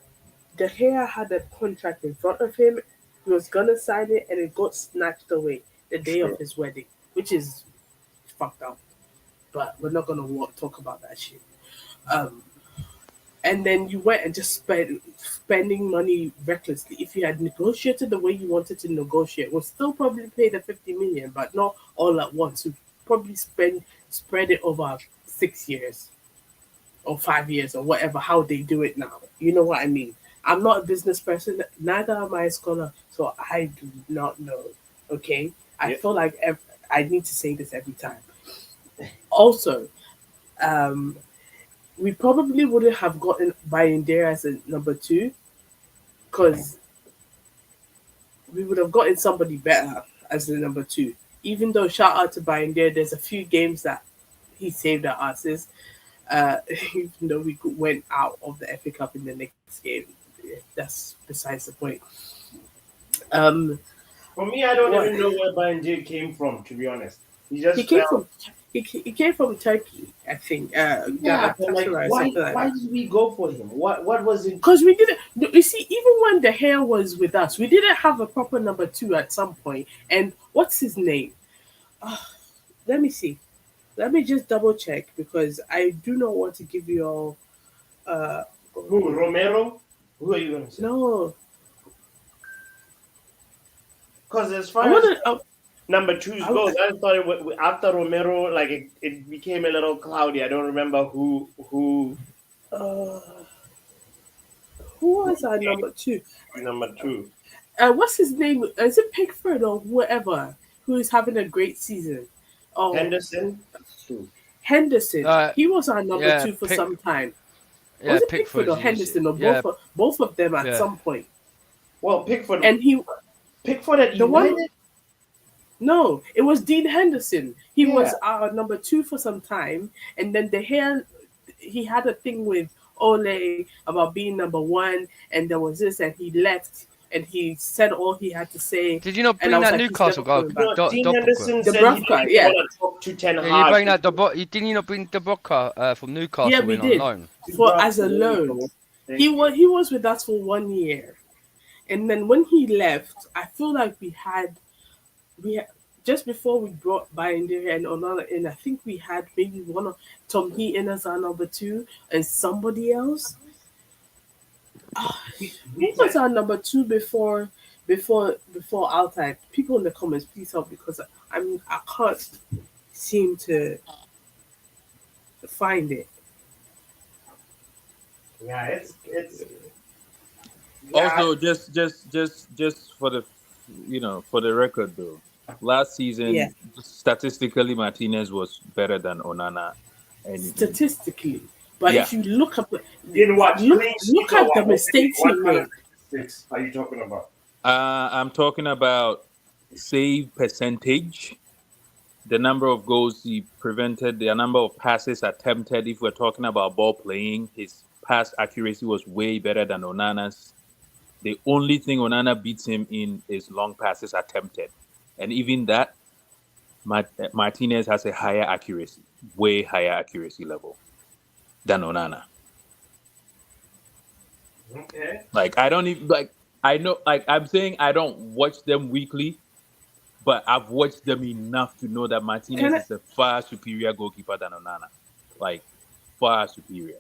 Gea had a contract in front of him. He was gonna sign it, and it got snatched away the day of True. his wedding, which is fucked up. But we're not gonna talk about that shit. Um, and then you went and just spending money recklessly. If you had negotiated the way you wanted to negotiate, we'll still probably pay the 50 million, but not all at once. We probably spread it over 6 years or 5 years or whatever. How they do it now, you know what I mean? I'm not a business person, neither am I a scholar, so I do not know. Okay, I Yeah. feel like I need to say this every time. Also, um, we probably wouldn't have gotten Bayendere as a number two because we would have gotten somebody better as the number two. Even though shout out to Bayendere, there's a few games that he saved our asses. Even though went out of the FA Cup in the next game, that's besides the point. Um, For me, I don't what even know where Banjir came from, to be honest. He he just came fell. from, he came from Turkey, I think. Yeah, but like, Galatasaray, why? something like Why that. did we go for him? What was it? Because we didn't, you see, even when the hair was with us, we didn't have a proper number two at some point. And what's his name? Let me see. Let me just double check because I do not want to give you all. Uh, Who, Romero? Who are you gonna say? no, Because as I far as want to. number twos I, goes, I thought after Romero, like it became a little cloudy. I don't remember who uh, who was our number two? number two. What's his name? Is it Pickford or whoever who is having a great season? Oh, Henderson. Two. Henderson. Uh, He was our number yeah, two for some time. yeah, Was it Pickford Pickford's or Henderson or yeah, both of them at yeah. some point? Well, Pickford. And Pickford at the one, United. no, it was Dean Henderson. He Yeah. was our number two for some time, and then he had a thing with Ole about being number one, and there was this, and he left, and he said all he had to say, Did you not and I bring was that like, he's Newcastle never guy, coming back. No, Dean Dobroka? Henderson The said he Brovka, didn't yeah, want to talk to Ten Yeah, you Hag. bring that didn't you not bring Dobroka from yeah, Newcastle we in on did loan? for as a loan. He was with us for 1 year, and then when he left, I feel like we had just before we brought Binder and Onana in, I think we had maybe one of Tom Heaton as our number two and somebody else. Who was our number two before our time? People in the comments, please help because I can't seem to find it. Yeah, it's yeah. Also, just for the for the record though, last Yeah, season statistically Martinez was better than Onana, and statistically, but yeah, if you look up, In what, clean sheet look or at the what? mistakes he What kind of made. statistics are you talking about? I'm talking about save percentage, the number of goals he prevented, the number of passes attempted. If we're talking about ball playing, his pass accuracy was way better than Onana's. The only thing Onana beats him in is long passes attempted. And even that, Martinez has a higher accuracy, way higher accuracy level than Onana. Okay. Like, I don't even, like, I know, like, I'm saying I don't watch them weekly, but I've watched them enough to know that Can Martinez I? is a far superior goalkeeper than Onana. Like, far superior.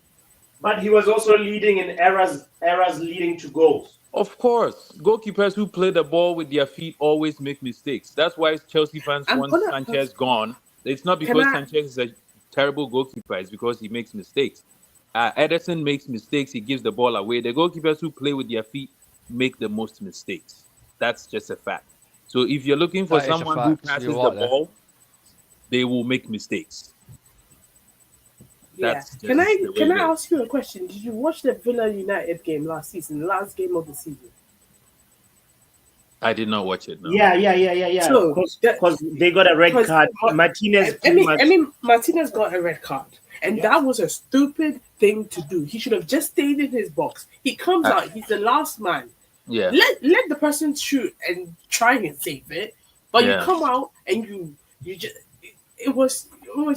But he was also leading in errors leading to goals. Of course, goalkeepers who play the ball with their feet always make mistakes. That's why Chelsea fans I'm want gonna. Sanchez gone. It's not Can because I? Sanchez is a terrible goalkeeper. It's because he makes mistakes. Ederson makes mistakes. He gives the ball away. The goalkeepers who play with their feet make the most mistakes. That's just a fact. So if you're looking for That is a someone who fact. You're passes the right there. ball, they will make mistakes. Yeah. That's just Can I? the way Can it I is. ask you a question? Did you watch the Villa United game last season? The last game of the season. I did not watch it. No. Yeah. So, Because they got a red because card. Martinez I pretty mean, much. Martinez got a red card, and that was a stupid thing to do. He should have just stayed in his box. He comes out. He's the last man. Yeah. Let the person shoot and try and save it, but Yeah. you come out and you just it was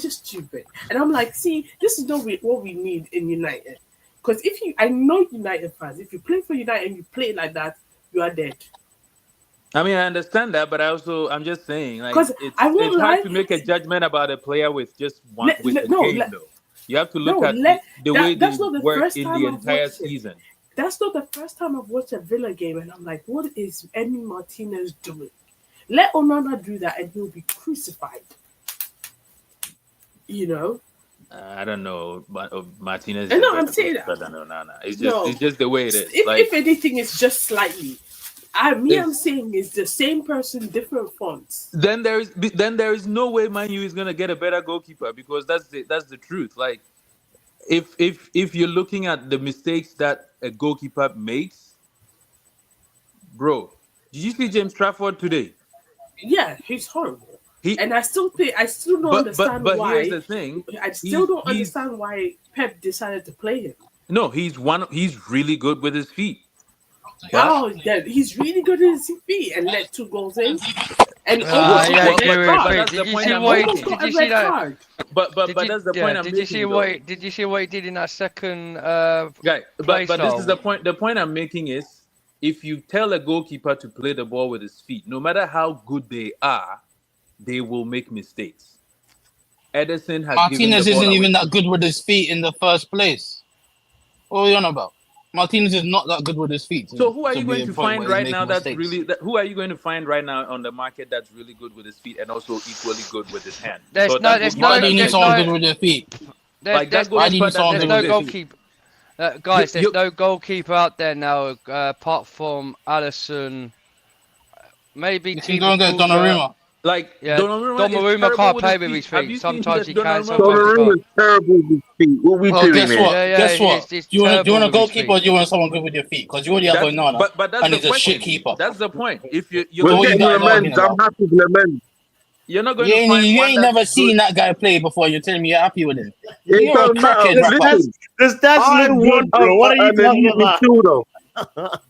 just stupid. And I'm like, see, this is not what we need in United. Because I know United fans, if you play for United and you play like that, you are dead. I mean, I understand that, but I'm just saying, like, 'Cause it's I won't hard lie. to make a judgment about a player with just one with a No, game, though. You have to look no, at let- the way that's they not the work first in time the I've entire watched it. season. That's not the first time I've watched a Villa game, and I'm like, what is Emi Martinez doing? Let Onana do that, and he'll be crucified. You know. I don't know, but Martinez. I know, is I'm better saying goalkeeper that. than Onana. It's No. just the way it is. If anything, it's just slightly. I'm It's- saying it's the same person, different fonts. then there is no way Man U is gonna get a better goalkeeper, because that's the truth. Like, if you're looking at the mistakes that a goalkeeper makes, bro, did you see James Trafford today? Yeah, he's horrible. He And I still don't understand but why. here's the thing. I still don't he's- understand why Pep decided to play him. No, he's really good with his feet. Oh, yeah, he's really good in his feet and let 2 goals in. And Yeah, almost got a but- red but card. that's the Did you point see I'm what he making. Almost got did a you see red that? card. But Did that's the point I'm did making. you see though. did you see what he did in that second Guy, play but this is the style? point. The point I'm making is, if you tell a goalkeeper to play the ball with his feet, no matter how good they are, they will make mistakes. Ederson has Martinez given the isn't ball even away. that good with his feet in the first place. What are you on about? Martinez is not that good with his feet. So who are you be going a to point find where he's right making now that's mistakes. who are you going to find right now on the market that's really good with his feet and also equally good with his hand? There's Because no- that there's goalkeeper Why do you need there's someone no- good with their feet? Like that Why do you goalkeeper need someone there's doesn't no good with exist. their feet? goalkeeper. Guys, there's you- no goalkeeper out there now apart from Alisson. Maybe You can go and get Thibaut Courtois. Donnarumma. Like Yeah, Donnarumma is Donnarumma terrible can't with play his with feet. his Have feet. you seen Sometimes he that can, Donnarumma? sometimes he Donnarumma can't. is terrible with his feet. What we Well, doing guess here? what? Yeah, Guess what? he's Do you want a terrible with his goalkeeper or feet. do you want someone good with your feet? Because you already have Onana, But that's and the he's a shit question. keeper. That's the point. If you're We're what you looking getting guys at, arguing Lamens. I'm about? happy with Lamens. you're not going You to ain't, find you one ain't that's never good. seen that guy play before. You're telling me you're happy with him. It You're a don't matter. crackhead, rapper. Listen, The stats I look want good, bro. What are you an talking elite about? midfielder.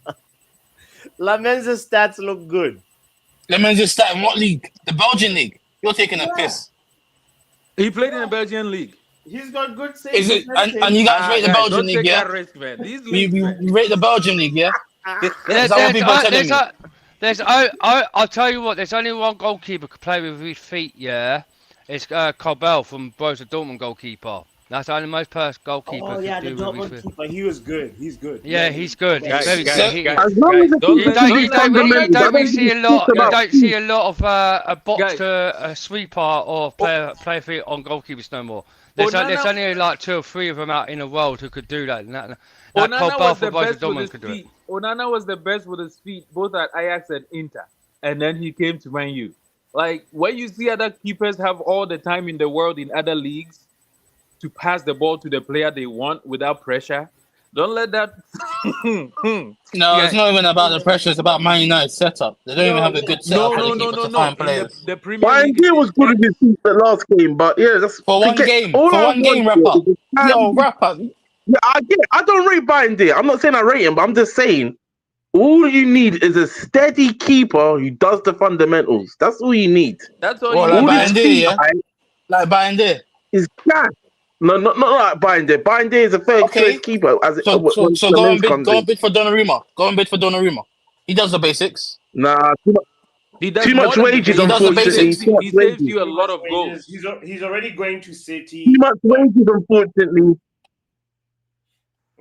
Lamenza's stats look good. Lemons just starting what league? The Belgian league. You're taking a piss. He played in the Belgian league. He's got good Is saves. it? And you guys rate the Guys, Belgian don't league, take yeah? that risk, man. These We, leagues, we man. rate the Belgian league, yeah? There- Is that what people are telling there's me? I'll tell you what. There's only one goalkeeper could play with his feet. Yeah, it's Cobel from Borussia Dortmund goalkeeper. That's the only most perfect goalkeeper. Oh could yeah, do the with his Dortmund feet. keeper. He was good. He's good. Yeah, he's good. He's Guys, very guys, good. He- guys, As long as guys, the don't You let- don't, don't you let- don't, don't you let don't them- really see a lot. speak You about don't see a lot of a box Guys. to a sweeper or player feet on goalkeepers no more. There's Onana- only like 2 or 3 of them out in the world who could do that. That Onana Cobel was from the Borussia best with Dortmund his could do it. feet. Onana was the best with his feet, both at Ajax and Inter. And then he came to Man U. Like, when you see other keepers have all the time in the world in other leagues to pass the ball to the player they want without pressure, don't let that. No, Yeah. it's not even about the pressure. It's about Man United's setup. They don't even have a good setup No, for no, the no, keeper no, to no. find In players. the Premier Brian League, Gill was good with his feet the last game, but yeah, that's For one forget- game. all For I one game, want rapper. is a Yo, rapper. Yeah, I get it. I don't rate Brian Gill. I'm not saying I rate him, but I'm just saying all you need is a steady keeper who does the fundamentals. That's all you need. that's all Well, you like All need. this Bayern feet yeah? right, Like Bayern is cash. No, not like Binder. Binder is a third Okay. choice keeper. As So when go Clemens and bid comes go in. and bid for Donnarumma. Go and bid for Donnarumma. He does the basics. Nah, He does too more much than the wages, basics. He does the unfortunately. basics. Too much He saves wages. you a lot of goals. He's already going to City. Too much wages, unfortunately.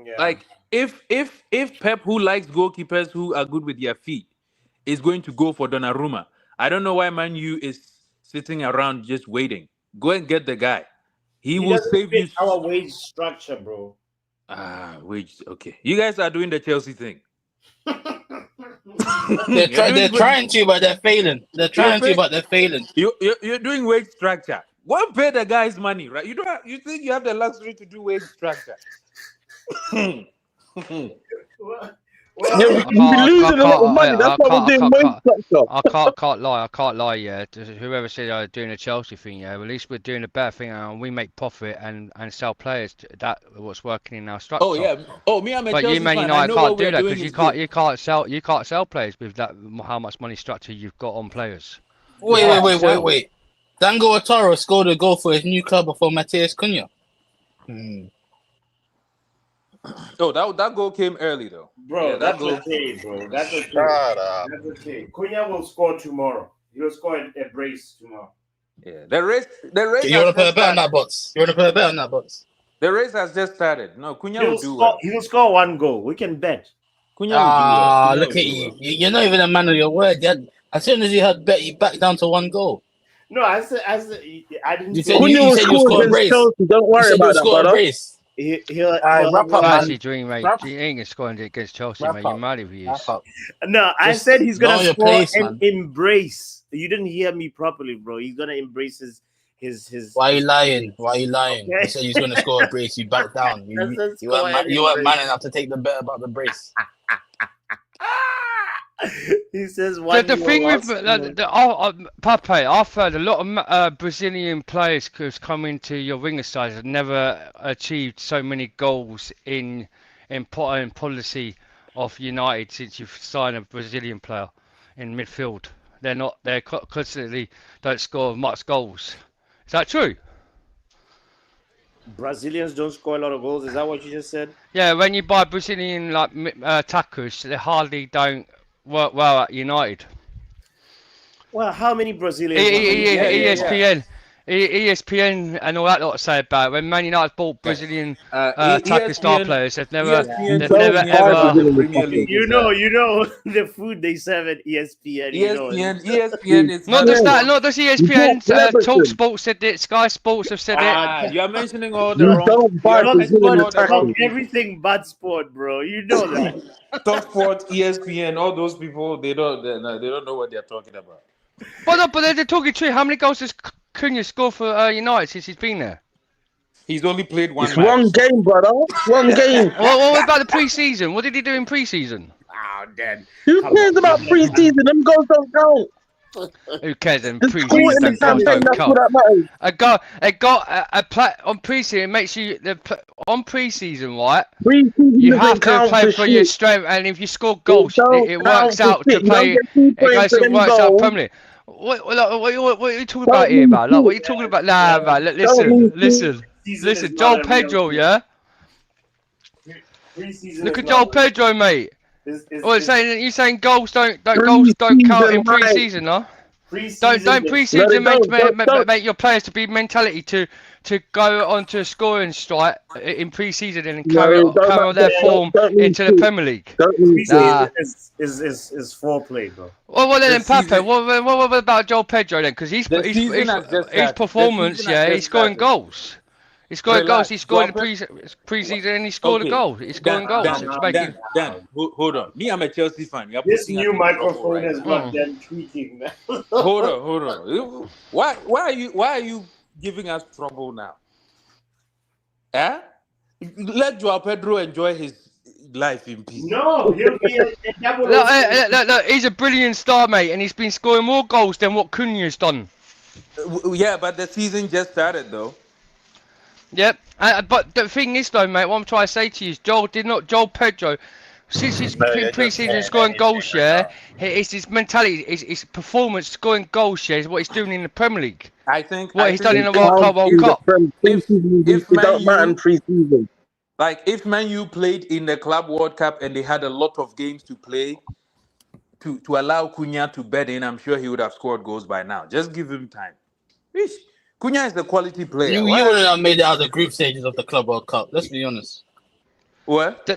Yeah. Like, if Pep, who likes goalkeepers who are good with their feet, is going to go for Donnarumma, I don't know why Man U is sitting around just waiting. Go and get the guy. He He will doesn't save you. fit our wage structure, bro. Wage. Okay, you guys are doing the Chelsea thing. They're You're doing trying to, but they're failing. They're trying to, but they're failing. You're doing wage structure. Go and pay the guys money, right? You think you have the luxury to do wage structure? Yeah, we've been losing a lot of money. That's why we're doing wage structure. I can't lie. Yeah, whoever said doing a Chelsea thing, yeah, well, at least we're doing a better thing, and we make profit and sell players. That what's working in our structure. Oh yeah. Oh, me, I'm a But Chelsea you, Man fan. I United, know what can't do we're that doing because is you can't sell players with that how much money structure you've got on players. Wait. Dango Otaro scored a goal for his new club before Matheus Cunha. Oh, that goal came early though. Bro, Yeah, that's okay, bro. That's okay. That's okay. Cunha will score tomorrow. He'll score a brace tomorrow. Yeah, the race. You want to put a bet on that, box? The race has just started. No, Cunha will do He'll well. score one goal. We can bet. Cunha will do well. Look at you. You're not even a man of your word. As soon as you had bet, you back down to one goal. No, I didn't You say said Cunha you will said you score scored a against brace. Chelsea. Don't You worry said you about that, scored a brother. brace. he'll wrap up, That's man. your dream, mate. Wrap He ain't scoring against Chelsea, Wrap mate. You're up. mad if he is. No, I Just said he's gonna know your score place, and man. embrace. You didn't hear me properly, bro. He's gonna embrace his. Why are you lying? Okay. Okay. You said he's going to score a brace. You back down. You weren't man enough to take the bet about the brace. He says The thing with Pape, I've heard a lot of Brazilian players who's come into your winger side have never achieved so many goals in policy of United since you've signed a Brazilian player in midfield. They're constantly don't score much goals. Is that true? Brazilians don't score a lot of goals. Is that what you just said? Yeah, when you buy Brazilian attackers, they hardly don't work well at United. Well, how many Brazilians? ESPN and all that lot say about it. When Man United bought Brazilian attacking star players, they've never ever. You know the food they serve at ESPN. ESPN is Not just that, not just ESPN. Talk Sports said it. Sky Sports have said it. You are mentioning all the You wrong. don't buy Brazilian attackers. Everything but sport, bro. You know that. Top Sport, ESPN, all those people, they don't know what they're talking about. But they're talking true. How many goals has Cunha scored for United since he's been there? He's only played one It's match. one game, brother. One game. What about the pre-season? What did he do in pre-season? Oh, Dan. Who cares about pre-season? Them goals don't count. Who cares? In Just score in the pre-season, goals campaign. don't That's count. what that matters. It got a play on pre-season. It makes you on pre-season, right? Pre-season You doesn't have to count play for your shit. strength, and if you score goals, don't it count works for out to shit. You play. don't get 2 It points goes for and them works out goals. permanently. What are you talking about here, man? Like, what are you talking about? Nah, man. Listen. Joel Pedro, yeah. Look at Joel Pedro, mate. You saying goals don't count in pre-season, huh? Don't pre-season make your players to be mentality to go onto a scoring strike in pre-season and carry on their form into the Premier League. Pre-season is foreplay, bro. Well then, Pape. What about Joel Pedro then? Because his performance, he's scoring goals. He's scoring goals. He scored in pre-season and he scored a goal. He's scoring goals. Dan, hold on. Me, I'm a Chelsea fan. This new microphone has got them tweaking. Hold on. Why are you giving us trouble now? Let Joao Pedro enjoy his life in peace. No, he'll be a double. Look, he's a brilliant star, mate, and he's been scoring more goals than what Cunha's done. Yeah, but the season just started though. Yep, but the thing is though, mate, what I'm trying to say to you is Joel Pedro, since he's been pre-season scoring goals, it's his mentality, his performance scoring goals, is what he's doing in the Premier League. I think he's done in the World Cup. If it don't matter in pre-season. Like if Man U played in the Club World Cup and they had a lot of games to play, to allow Cunha to bed in, I'm sure he would have scored goals by now. Just give him time. Ish. Cunha is a quality player. You wouldn't have made it out of the group stages of the Club World Cup. Let's be honest. What?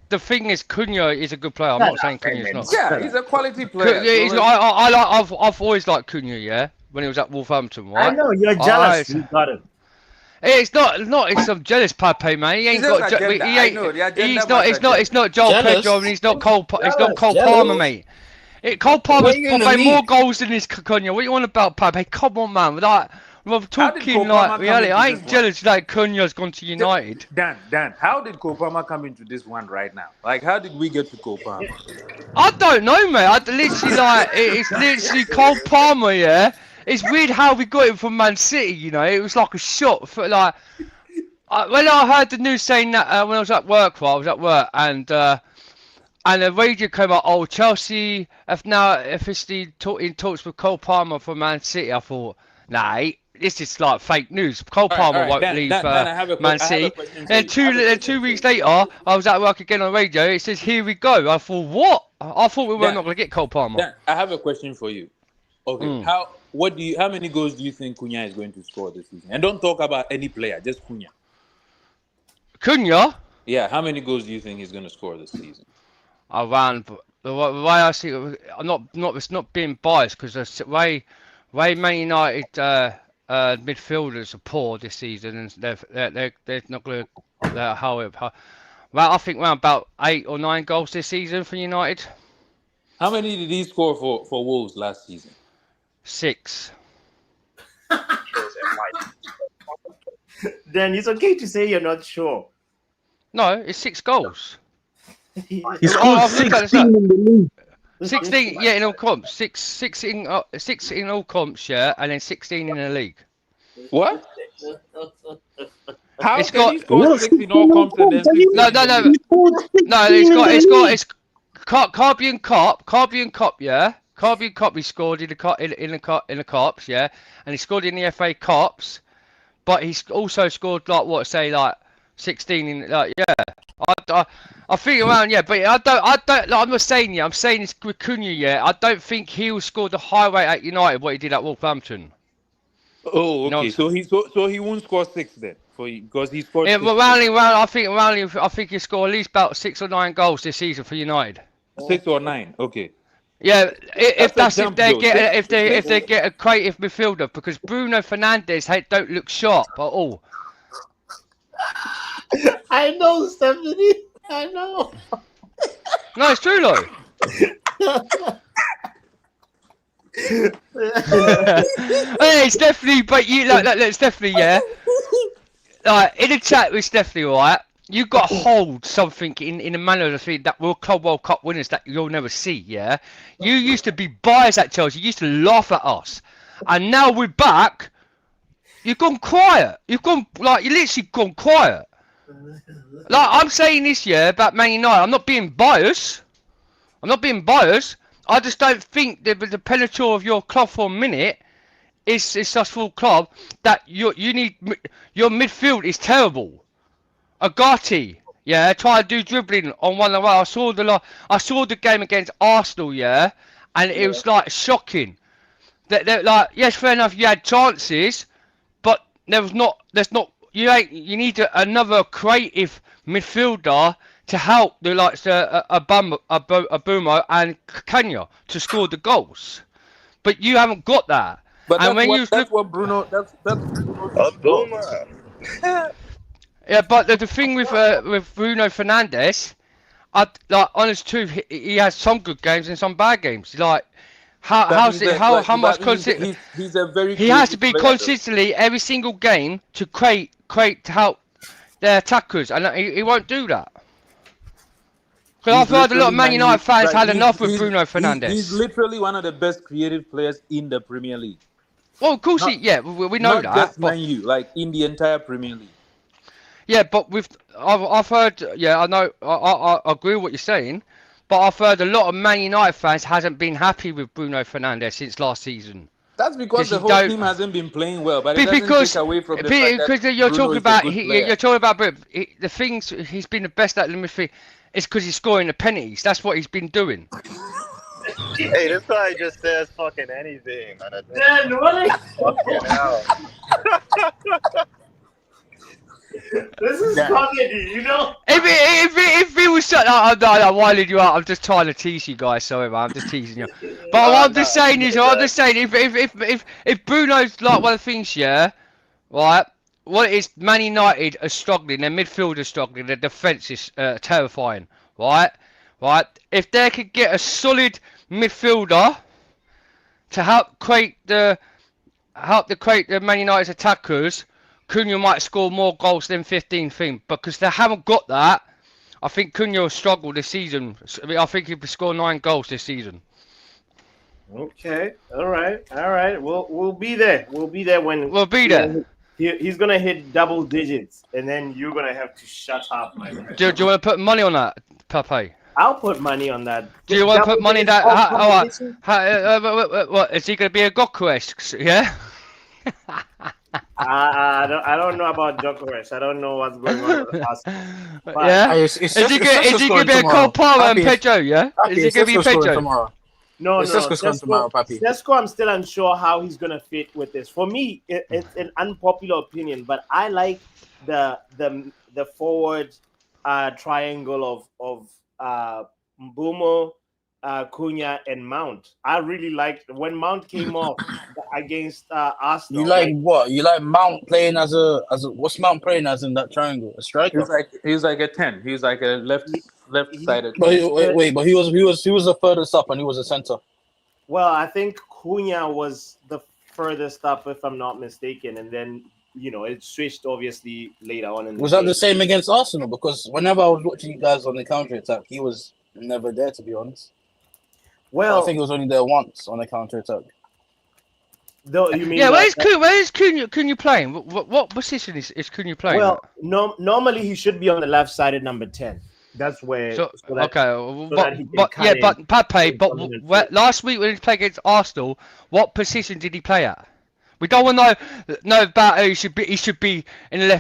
The thing is, Cunha is a good player. I'm not saying Cunha's not. Yeah, he's a quality player. I've always liked Cunha, yeah. when he was at Wolverhampton, I right? know you're Oh, jealous. You got him. It's not. It's some jealous Pepe, man. He ain't It's just got. agenda. He I ain't. know the agenda. He's not. It's not. It's not Joel Jealous? Pedro, and he's not Cole. It's not Cole Jealous. Palmer, mate. Cole Palmer's you in the probably more league? goals than this Cunha. What you on about, Pepe? Come on, man. Like we're How did talking Cole like Palmer reality. come I into ain't this one? jealous that Cunha's gone to United. Dan, how did Kopama come into this one right now? Like, how did we get to Kopama? I don't know, mate. I literally like it's literally Cole Palmer. Yeah, it's weird how we got him from Man City. You know, it was like a shot for like. When I heard the news saying that when I was at work, and the radio came out. Oh, Chelsea have now officially in talks with Cole Palmer for Man City. I thought, nah, this is like fake news. Cole Palmer won't leave Dan, I have a Man I have a City. question for And you. 2 weeks later, I was at work again on radio. It says, "Here we go." I thought, what? I thought we were Dan, not going to get Cole Palmer. Dan, I have a question for you. Okay, how many goals do you think Cunha is going to score this season? And don't talk about any player, just Cunha. Cunha? Yeah, how many goals do you think he's going to score this season? Around the way I see it, it's not being biased because the way Man United midfielders are poor this season, and they're not going to well, I think around about 8 or 9 goals this season for United. How many did he score for Wolves last season? 6. Then it's okay to say you're not sure. No, it's 6 goals. He scored I've looked at this 16 in the league. 16, yeah, in all comps. 6 in all comps, yeah, and then 16 in the league. What? How It's can got- he score 6 in all comps and then 16 No, in the no. league? No, it's Caribbean Cup, yeah. Caribbean Cup he scored in the cups, yeah, and he scored in the FA Cups, but he's also scored like 16 in yeah. I think around but I don't like, I'm not saying I'm saying it's with Cunha, yeah. I don't think he'll score the high rate at United what he did at Wolverhampton. Oh, okay. No. So he won't score 6 then for you because he scored. Yeah, 6 but I think he'll score at least about 6 or 9 goals this season for United. 6 or 9. Okay. Yeah, if That's a jump, they though. get if they get a creative midfielder, because Bruno Fernandes don't look sharp at all. I know, Stephanie. I know. No, it's true though. Hey, it's definitely, but you look, it's definitely, yeah. Like in the chat with Stephanie, right? You got to hold something in the manner of the thing that World Cup winners that you'll never see, yeah. You used to be biased at Chelsea. You used to laugh at us, and now we're back. You've gone quiet. You literally gone quiet. Like I'm saying this year about Man United. I'm not being biased. I just don't think the penetration of your club for a minute is such full club that you need your midfield is terrible. Agati, yeah, try to do dribbling on one of the way. I saw the game against Arsenal, yeah, and it was like shocking. That like, yes, fair enough, you had chances, but there's not. You need another creative midfielder to help the likes of Abumo and Kenya to score the goals. But you haven't got that. But And that's what Bruno. That's Bruno. Yeah, but the thing with Bruno Fernandes, honest truth, he has some good games and some bad games. Like how much consistent? He's a very. He has to be creative player, consistently every single game to create to help their attackers, and he won't do that. Because I've heard a lot of Man United fans had enough with Bruno Fernandes. He's literally one of the best creative players in the Premier League. Well, of course, we know Not that. just But, Man U, like in the entire Premier League. yeah, but I've heard. Yeah, I know. I agree with what you're saying, but I've heard a lot of Man United fans hasn't been happy with Bruno Fernandes since last season. That's because the whole team hasn't been playing well, but it doesn't take away from the fact that because you're Bruno talking is about a good player. you're talking about the things he's been the best at the midfield. It's because he's scoring the penalties. That's what he's been doing. Hey, this guy just says fucking anything, man. Man, what? Fucking hell. This is comedy, you know. If it was so, I'm winding you up. I'm just trying to tease you guys. Sorry, man. I'm just teasing you. But what I'm just saying is, I'm just saying, if Bruno's like one of the things, yeah, right. What it is, Man United are struggling. Their midfield is struggling. Their defense is terrifying, right? Right. If they could get a solid midfielder to create the Man United's attackers, Cunha might score more goals than 15 thing. Because they haven't got that, I think Cunha will struggle this season. I think he'll score 9 goals this season. Okay, all right. We'll be there. We'll be there when We'll be there. He's gonna hit double digits, and then you're gonna have to shut up, my friend. Do you want to put money on that, Pepe? I'll put money on that. Do you want to put money in that? Competition? What is he going to be a Gokuesh? Yeah. I don't know about Jokeres. I don't know what's going on with us. Yeah. Is he going to be a Cole Palmer and Pedro? Yeah. Is he going to be Pedro tomorrow? No. Papi. Sesko, I'm still unsure how he's gonna fit with this. For me, it's an unpopular opinion, but I like the forward triangle of Mbumo, Cunha, and Mount. I really liked when Mount came off against Arsenal. You like what? You like Mount playing as a what's Mount playing as in that triangle? A striker? He's like a 10. He's like a left-sided. But he was the furthest up and he was a center. Well, I think Cunha was the furthest up, if I'm not mistaken, and then it switched obviously later on. Was that the same against Arsenal? Because whenever I was watching you guys on the counter attack, he was never there, to be honest. Well, I think he was only there once on the counter attack. Though you mean where's Cunha playing? What position is Cunha playing? Well, normally he should be on the left side at number 10. That's where. But Pepe. But last week when he played against Arsenal, what position did he play at? We don't want to know about who he should be in the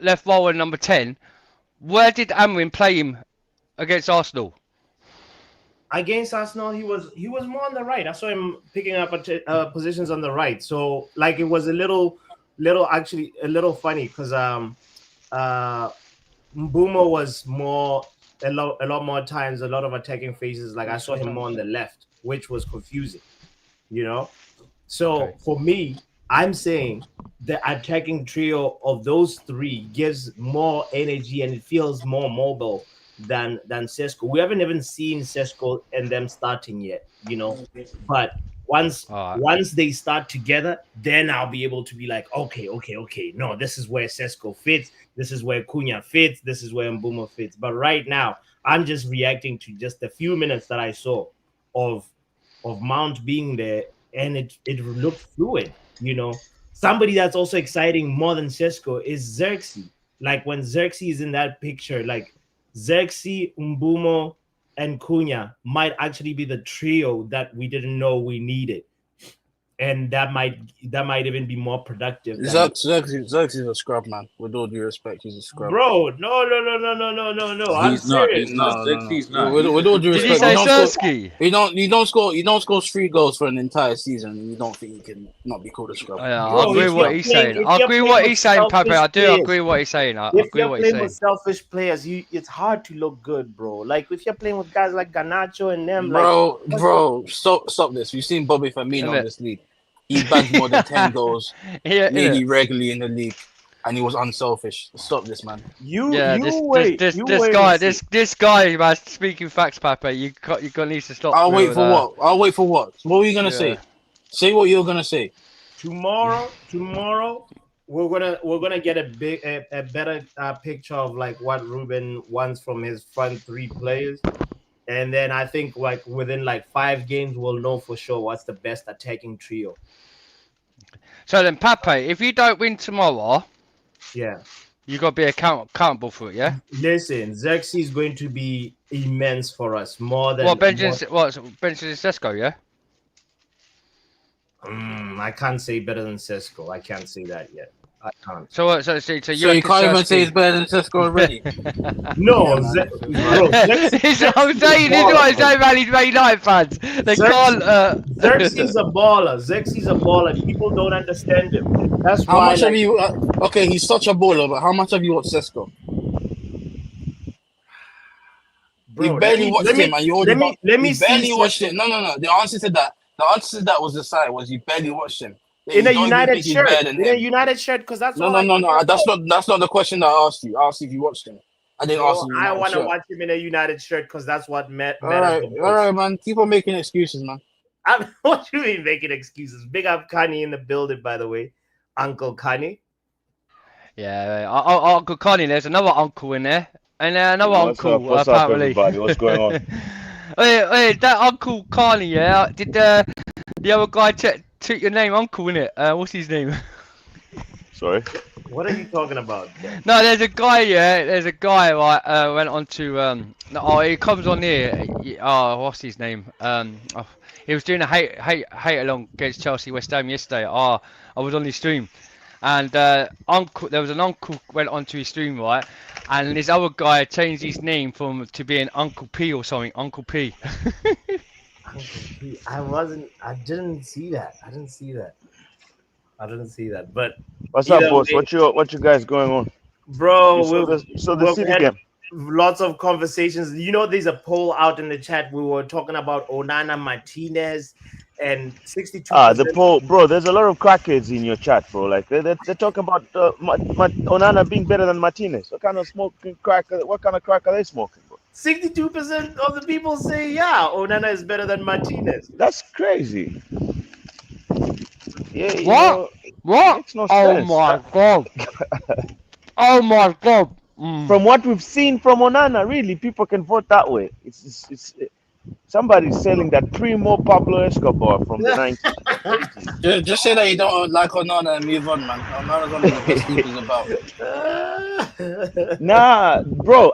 left role at number 10. Where did Amorim play him against Arsenal? Against Arsenal, he was more on the right. I saw him picking up positions on the right. So it was a little funny because Mbumo was a lot more times, a lot of attacking phases. Like I saw him more on the left, which was confusing, So for me, I'm saying the attacking trio of those three gives more energy and it feels more mobile than Sesko. We haven't even seen Sesko and them starting yet, But once they start together, then I'll be able to be like, okay. No, this is where Sesko fits. This is where Cunha fits. This is where Mbumo fits. But right now, I'm just reacting to just the few minutes that I saw of Mount being there, and it looked fluid. Somebody that's also exciting more than Sesko is Xerxes. Like when Xerxes is in that picture, like Xerxes, Mbumo, and Cunha might actually be the trio that we didn't know we needed, and that might even be more productive. Xerxes is a scrub, man. With all due respect, he's a scrub. Bro, no. He's not. He's not. With all due respect, did he say you don't score 3 goals for an entire season, and you don't think you can not be called a scrub. Yeah, I agree with what he's saying. I agree with what he's saying, Pepe. I do agree with what he's saying. If you're playing with selfish players, it's hard to look good, bro. Like if you're playing with guys like Garnacho and them, bro, stop this. You've seen Bobby Firmino in this league. He bagged more than 10 goals nearly regularly in the league, and he was unselfish. Stop this, man. This guy, man, speaking facts, Pepe. You need to stop. I'll wait for what? What were you gonna say? Say what you're gonna say. Tomorrow, we're gonna get a better picture of like what Ruben wants from his front 3 players. And then I think like within like 5 games, we'll know for sure what's the best attacking trio. So then, Pepe, if you don't win tomorrow, you got to be accountable for it, yeah? Listen, Xerxes is going to be immense for us, more than... Benjamin Sesko, yeah? I can't say better than Sesko. I can't say that yet. I can't. So you So you reckon can't even say he's Sirski? better than Cisco already. No, Yeah, man. bro, This is what I'm Xerxes a saying. This is baller, what I'm bro. saying about these Man United fans. They can't. Xerxes a baller. Xerxes a baller. People don't understand him. That's How why, much have like, you? Okay, he's such a baller, but how much have you watched Cisco? bro. You've barely watched him, and you already don't. Let me You see barely watched Sesko him. No. The answer to that was the side was you barely watched him. Yeah, in you a don't even United think he's shirt. better than In a him. United shirt, because that's No, all no, I no, care no. about. That's not the question that I asked you. I asked you if you watched him. I didn't ask Bro, you I United want to shirt. watch him in a United shirt because that's what matters the All most. right, man. Keep on making excuses, man. What you mean making excuses? Big up Kanye in the building, by the way. Uncle Kanye. Yeah, Uncle Connie. There's another uncle in there, and another What's up? uncle What's up, apparently. everybody? What's going on? Wait, that Uncle Connie. Yeah, did the other guy took your name, Uncle, in it? What's his name? Sorry. What are you talking about, bro? No, there's a guy. Yeah, there's a guy. Right, went on to No, oh, he comes on here. Oh, what's his name? Oh, he was doing a hate along against Chelsea West Ham yesterday. Oh, I was on his stream, and there was an uncle went onto his stream, right, and this other guy changed his name from to being Uncle P or something. Uncle P. Uncle P. I didn't see that. I didn't see that. But What's up, either boss? way, What you guys going on? You bro, saw the we've city had game? lots of conversations. You know, there's a poll out in the chat. We were talking about Onana Martinez, and 62%. The poll, bro. There's a lot of crackheads in your chat, bro. Like they talk about Onana being better than Martinez. What kind of smoking crack? What kind of crack are they smoking, bro? 62% of the people say, yeah, Onana is better than Martinez. That's crazy. Yeah, What? What? makes no Oh sense. my god. Oh my god. Mm. From what we've seen from Onana, really, people can vote that way. Somebody's selling that primo Pablo Escobar from the 90s. Just say that you don't like Onana and move on, man. Onana's one of the best keepers about. Nah, bro,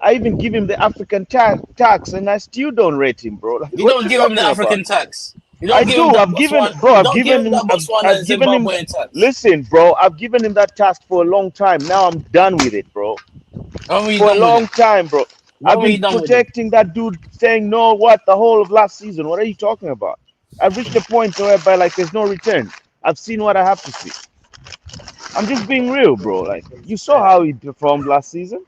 I even give him the African tax, and I still don't rate him, bro. Like, You what don't you give him the talking about? African tax. You I don't give him do. that I've given, Botswana. bro. You I've don't give given him him. that Botswana I've and given him. Zimbabwean tax. Listen, bro. I've given him that task for a long time. Now I'm done with it, bro. When were you For a done with long him? time, bro. When I've were you been done with him? protecting that dude, saying no. What the whole of last season? What are you talking about? I've reached a point whereby like there's no return. I've seen what I have to see. I'm just being real, bro. Like you saw how he performed last season.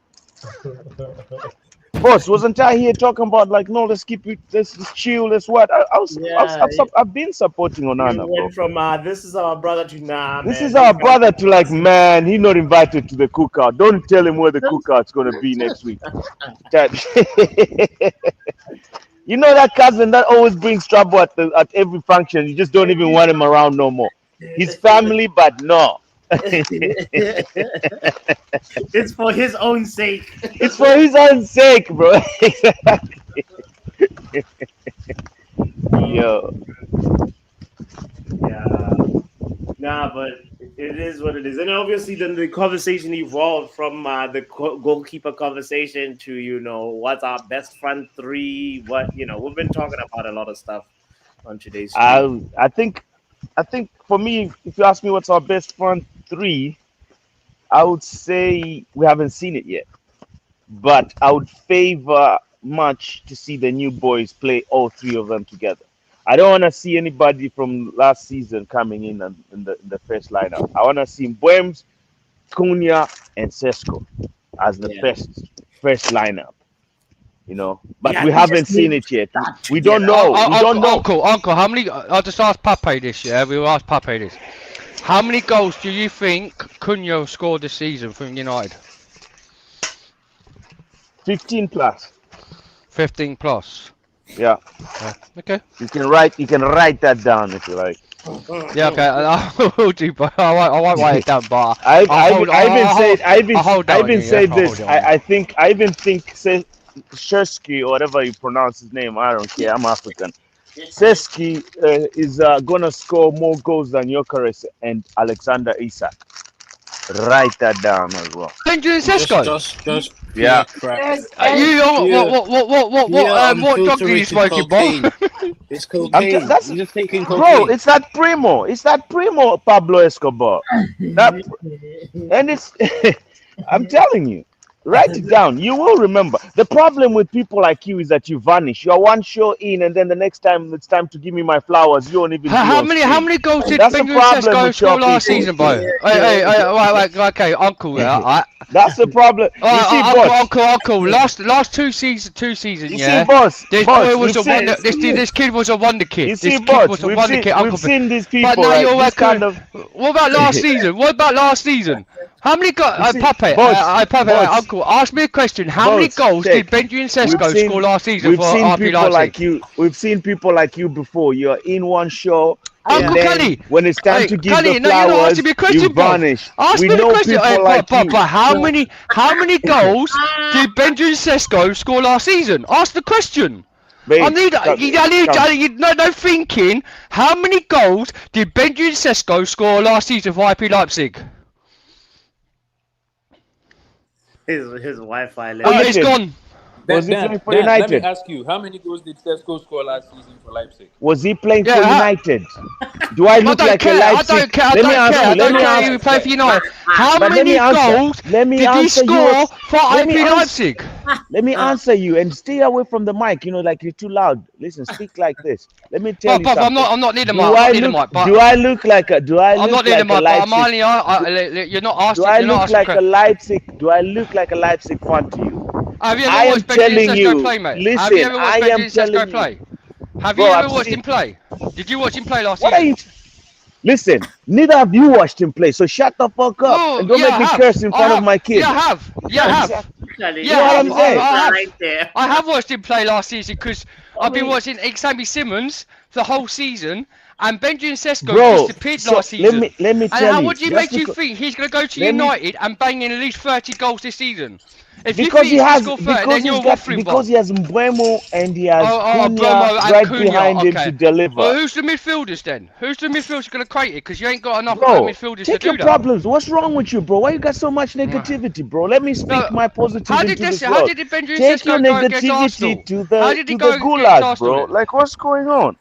Boss, wasn't I here talking about like no, let's keep it, let's chill, let's what? Yeah, I've been supporting you Onana, bro. went from this is our brother to nah, This man. is our brother to like, man, he not invited to the cookout. Don't tell him where the cookout's gonna be next week. You know that cousin that always brings trouble at every function. You just don't even want him around no more. His family, but no. It's for his own sake. It's for his own sake, bro. Yo. Yeah. Nah, but it is what it is. And obviously, then the conversation evolved from the goalkeeper conversation to, what's our best front three? We've been talking about a lot of stuff on today's stream. I think for me, if you ask me what's our best front three, I would say we haven't seen it yet. But I would favor much to see the new boys play all three of them together. I don't want to see anybody from last season coming in the first lineup. I want to see Mbwems, Cunha, and Sesko as the first lineup. But Yeah, we they haven't just seen need it yet. that We don't together. know. We don't know. Uncle, how many? I'll just ask Pape this. Yeah, we will ask Pape this. How many goals do you think Cunha scored this season from United? 15 plus. 15 plus. Yeah. Okay. You can write that down if you like. Yeah, okay. I will do, but I won't write it down. But I even think Shesky or whatever you pronounce his name. I don't care. I'm African. Seski is gonna score more goals than Jokeres and Alexander Isak. Write that down as well. Benjamin Sesko. Just Yeah. crack. You what drug are you filterated smoking, cocaine. Bob? It's cocaine. that's- You're just taking Bro, cocaine. it's that primo. It's that primo Pablo Escobar. That, and it's I'm telling you, write it down. You will remember. The problem with people like you is that you vanish. You are one show in, and then the next time it's time to give me my flowers, you won't even be How on many screen. goals did That's the Benjamin problem Sesko with score your last people. season, bro? Wait, okay, Uncle, yeah. That's the problem. You see, boss. Uncle. Last two seasons, You yeah. see, boss. This Boss, boy was we've a wonder. seen- This kid was a wonder kid. You This see, kid boss. was a We've wonder seen, kid, Uncle. we've seen these But people, now right? you're This kind of. What about last season? What about last season? How many goals? You see, Pape, boss, boss, Uncle, ask me a question. How many boss, goals check. did Benjamin Sesko We've seen- score last season We've for seen RB people Leipzig? like you. We've seen people like you before. You're in one show, and Uncle then Kelly, when it's time to give Kelly, the no, you're not flowers, asking me a question, you bro. vanish. Ask We me the know question. people like you. But how many goals did Benjamin Sesko score last season? Ask the question. Babe, I need come. no thinking. How many goals did Benjamin Sesko score last season for IP Leipzig? His Wi-Fi Oh, level. it's gone. Was he Dan, playing for Dan, let me United? ask you, how many goals did Sesko score last season for Leipzig? Was he playing Yeah, for United? Do I I look don't like care. a I Leipzig? don't care. I Let me don't ask care. you. I Let don't me care ask. who play for United. How But many goals let me did he answer you. score for Let me IP answer. Leipzig? Let me answer you and stay away from the mic. You know, like you're too loud. Listen, speak like this. Let me tell you But something. I'm not near the Do mic. I'm I not near the look? mic. But Do I look like a? Do I I'm not look near the like a mic. But I'm Leipzig? only. You're not Do asking. I You're not look asking. like a Leipzig? Do I look like a Leipzig fan to you? Have you I ever am watched Benjamin telling Sesko you. play, mate? Have you Listen, ever I watched am Benjamin Sesko telling you, play? Have bro. you ever I've watched seen. him play? Did you watch him play last What are season? you? Listen, neither of you watched him play, so shut the fuck up and Well, don't yeah, make I me have. curse in I front of have. my kid. Yeah, I have. Yeah, I have. Exactly. Kelly, Yeah, You know I what have. I'm saying? I have. right there. I have watched him play last season because I've been mean- watching Xavi Simmons the whole season, and Benjamin Sesko Bro, disappeared so last season. let me And tell how you. would you Just make you because, think he's going to go to let me United and bang in at least 30 goals this season? If you because think he he's going to has score 30, because then he's you're got waffling, because Bob. he has Mbuemo and he has Cunha Bromo and right Cunha. behind him to Okay. deliver. Well, who's the midfielders then? Who's the midfielders going to create it? Because you ain't got enough Bro, midfielders to take do your that. problems. What's wrong with you, bro? Why you got so much negativity, bro? Let me speak No, my positive how did into this How world. did Benjamin Take your Sesko go against Arsenal? negativity to How the did he to go the against gulag, Arsenal bro. then? Like what's going on?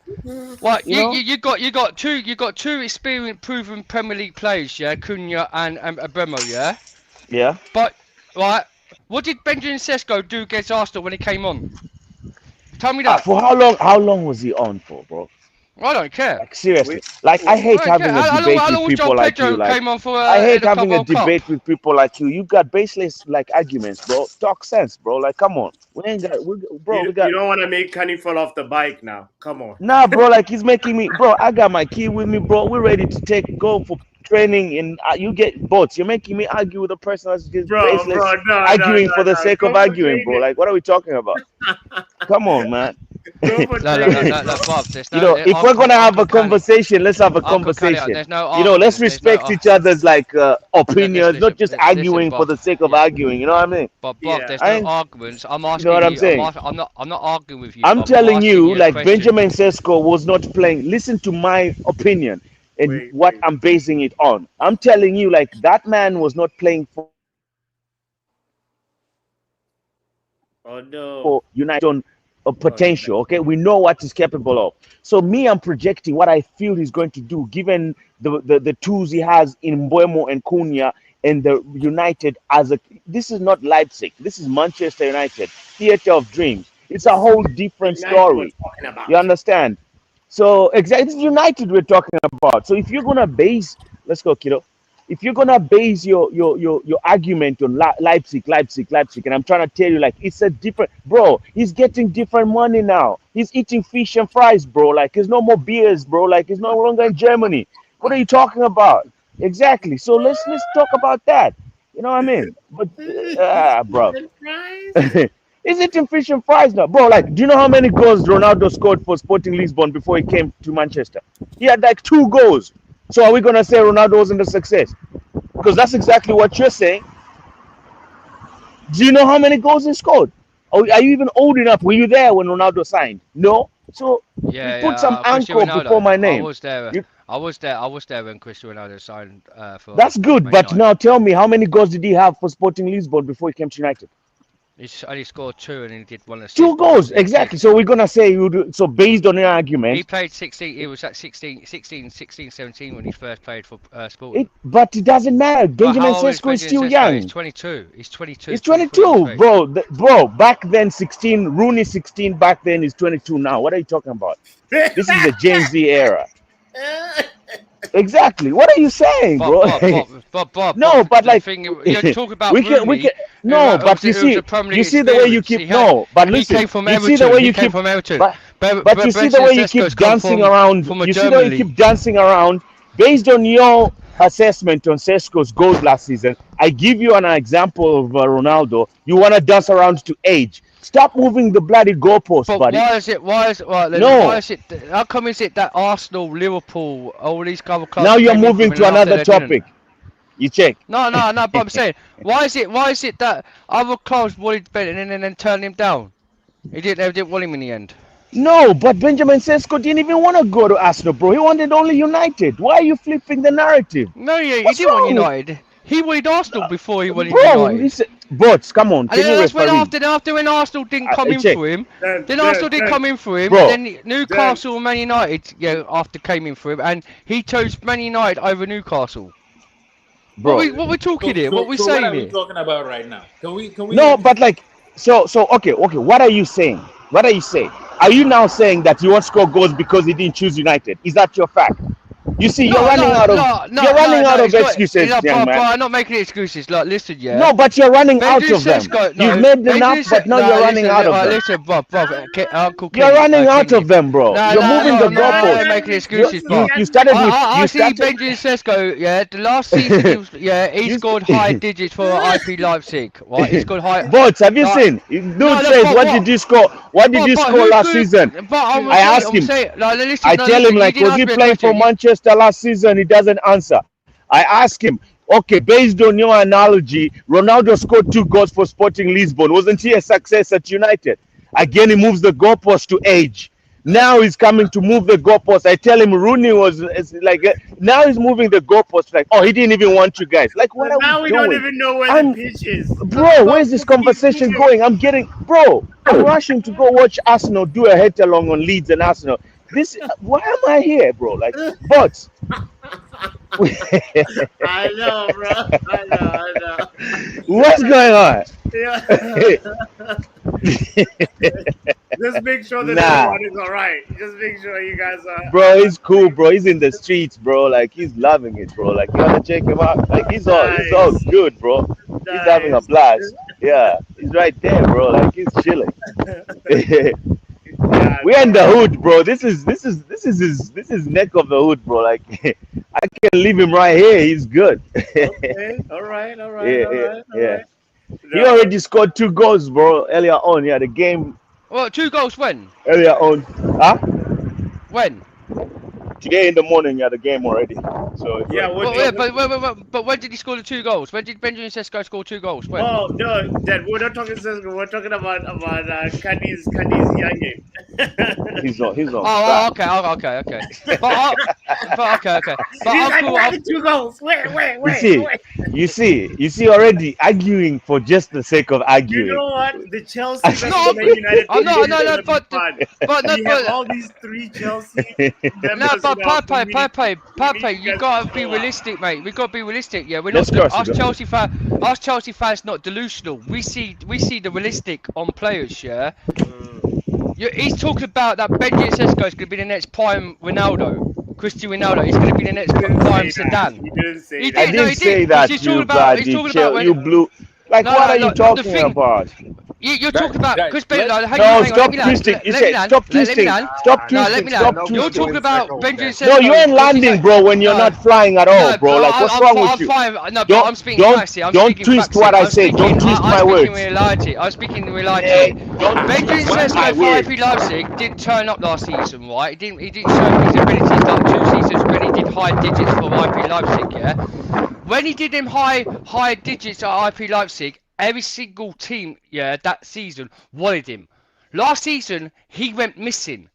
What You know? you got two experienced proven Premier League players, yeah, Cunha and Bremo, yeah. Yeah. But right, what did Benjamin Sesko do against Arsenal when he came on? Tell me that. For how long? How long was he on for, bro? I don't care. Like seriously, like I hate I don't care. having a debate How with long was people John like Pedro you. Like came on for I in hate the Club having a World Cup? debate with people like you. You got baseless like arguments, bro. Talk sense, bro. Like come on, we ain't got, bro. You, We got you don't want to make Kenny fall off the bike now. Come on. nah, bro. Like he's making me, bro. I got my key with me, bro. We're ready to go for training, and you get boats. You're making me argue with a person that's just Bro, baseless, no, arguing for the sake Go of for arguing, bro. training. Like what are we talking about? Come on, man. Go for No, training. Bob. There's You no. know, if we're gonna have a Uncle Kelly. conversation, let's have a Uncle Kelly, conversation. there's no You know, let's arguments. There's no. respect each other's like opinions, not just Listen, arguing for Bob. the sake of Yeah. arguing. You know what I mean? But Bob, Yeah. there's I no ain't- arguments. I'm You asking know what I'm saying? I'm not arguing with you. I'm Bob. telling asking you, a like question. Benjamin Sesko was not playing. Listen to my opinion and Wait, what wait. I'm basing it on. I'm telling you, like that man was not playing Oh no. for United on a potential. Okay, we know what he's capable of. So me, I'm projecting what I feel he's going to do, given the tools he has in Mbuemo and Cunha and the United as a. This is not Leipzig. This is Manchester United, theater of dreams. It's a whole different United was story. talking about. You understand? So exactly, it's United we're talking about. So if you're gonna base, let's go, kiddo. If you're gonna base your argument on Leipzig, and I'm trying to tell you, like it's a different, bro. He's getting different money now. He's eating fish and fries, bro. Like there's no more beers, bro. Like he's no longer in Germany. What are you talking about? Exactly. So let's talk about that. You know what I mean? But bro. Is it in fish and fries now, bro? Like, do you know how many goals Ronaldo scored for Sporting Lisbon before he came to Manchester? He had like 2 goals. So are we gonna say Ronaldo wasn't a success? Because that's exactly what you're saying. Do you know how many goals he scored? Are you even old enough? Were you there when Ronaldo signed? No. So Yeah, put some Cristiano anchor Ronaldo. before my I name. was there. I was there. I was there when Cristiano Ronaldo signed for That's good, Man but United. now tell me, how many goals did he have for Sporting Lisbon before he came to United? He's only scored 2 and he did 1 assist. 2 but goals, he exactly. did- So we're gonna say so based on your He argument, played 16. He was at 16, 17 when he first played for Sporting. but it doesn't matter. But Benjamin how old is Sesko is Benjamin still Sesko? He's young. 22. He's 22. He's 23, 22, bro. Back then 16, Rooney 16. Back then he's 22 now. What are you talking about? This is the Gen Z era. Exactly. What are you saying, bro? No, but the like thing, you're talking about we can Rooney. no, but you see the way you keep no, but He listen, came from you Everton. see the way He you came keep from Everton. but you see the way you keep Sesko's come dancing from- around. from a You see the way you German keep league. dancing around based on your assessment on Sesko's goals last season. I give you an example of Ronaldo. You want to dance around to age. Stop moving the bloody goalpost, But buddy. why is it? No. Why is it? How come is it that Arsenal, Liverpool, all these other clubs? Now you're came in moving from to him and after another they didn't? topic. You check. No. But I'm saying, why is it that other clubs wanted Ben and then turned him down? They didn't want him in the end. No, but Benjamin Sesko didn't even want to go to Arsenal, bro. He wanted only United. Why are you flipping the narrative? No, yeah, he What's didn't want wrong? United. He wanted Arsenal before he wanted Bro, United. listen, Bots, come on, And can then you that's when referee? after when Arsenal didn't come in check. for him, Dan, then Dan, Arsenal didn't Dan, come in for him, Bro. then Newcastle and Man United, after came in for him, and he chose Man United over Newcastle. Bro. What we talking here? What we so saying what are we here? talking about right now? Can we? No, but like, so okay. What are you saying? What are you saying? Are you now saying that you won't score goals because he didn't choose United? Is that your fact? You see, you're running out of excuses, young man. I'm not making excuses. Like, listen, yeah. No, but you're running Benjamin out of them. Sesko, You've made enough, but now you're running out of them. Listen, Bob, Uncle You're Kenny, running out Kenny. of them, bro. No, You're no, moving no, the no, I'm goalpost. not making excuses, Bob. You started with I you see started. Benjamin Sesko, the last season he was, he scored high digits for IP Leipzig, right? He scored high. Bots, have you Like- seen? Dude No, says, but what did you score? What did you score who's last good- season? But I asked him. Listen, I tell him, like, was he playing for Manchester last season? He doesn't answer. I ask him, okay, based on your analogy, Ronaldo scored 2 goals for Sporting Lisbon. Wasn't he a success at United? Again, he moves the goalpost to age. Now he's coming to move the goalpost. I tell him Rooney was now he's moving the goalpost. Like, oh, he didn't even want you guys. Like, what are now we we doing? don't even know where I'm- the pitch is. Bro, where's this conversation going? I'm rushing to go watch Arsenal do a head along on Leeds and Arsenal. Why am I here, bro? Like, but I know, bro. I know. what's going on? Yeah. Just make sure that Nah. everyone is all right. Just make sure you guys are. Bro, he's cool, bro. He's in the streets, bro. Like, he's loving it, bro. Like, you wanna check him out? Like, he's all good, bro. He's having a blast. Yeah, he's right there, bro. Like, he's chilling. Yeah, We're in the hood, bro. This is his neck of the hood, bro. Like, I can leave him right here. He's good. okay. All right. Yeah. He already scored 2 goals, bro. Earlier on, the game. Well, 2 goals when? Earlier on, huh? When? Today in the morning, the game already. So Yeah, but when did he score the 2 goals? When did Benjamin Sesko score 2 goals? When? Oh no, Dad, we're not talking Sesko. We're talking about Cadiz young game. he's on. Oh, okay. But okay. But He's Uncle, like 2 goals. Wait. You see, already arguing for just the sake of arguing. You know what? The Chelsea versus No, Man United. I'm not- game is no, gonna be but- fun. but no, We have but- all these 3 Chelsea members. No, but now, so Pepe, we need you guys gotta to be show up. realistic, mate. We gotta be realistic. Yeah, we're Let's not cross it, us Chelsea fans, not delusional. We see the realistic on players. Yeah, he's talking about that Benjamin Sesko is gonna be the next prime Ronaldo, Cristiano Ronaldo. He's gonna be the next prime Zidane. He didn't say He that. did. I no, didn't he say did, that, he's you talking about- he's bloody talking about when- you blew. Like, No, what are no, you the talking thing- about? You're talking about Guys, Chris let's- Benjamin. No, stop twisting. You said stop twisting. Stop No, let twisting. me Stop land. You're twisting. talking about Benjamin Sesko. No, you ain't landing, bro, when you're No. not flying at all, No, bro. but Like, what's I'm wrong fi- with I'm you? fine. No, but Don't- I'm speaking don't- facts here. I'm don't speaking twist facts what here. I say. Don't speaking- twist my I'm speaking words. reality. I'm speaking reality. Hey, don't Benjamin twist my Sesko for words. IP Leipzig didn't turn up last season, right? He didn't show his abilities like 2 seasons when he did high digits for IP Leipzig, yeah? When he did them high digits at IP Leipzig, every single team, that season wanted him. Last season, he went missing.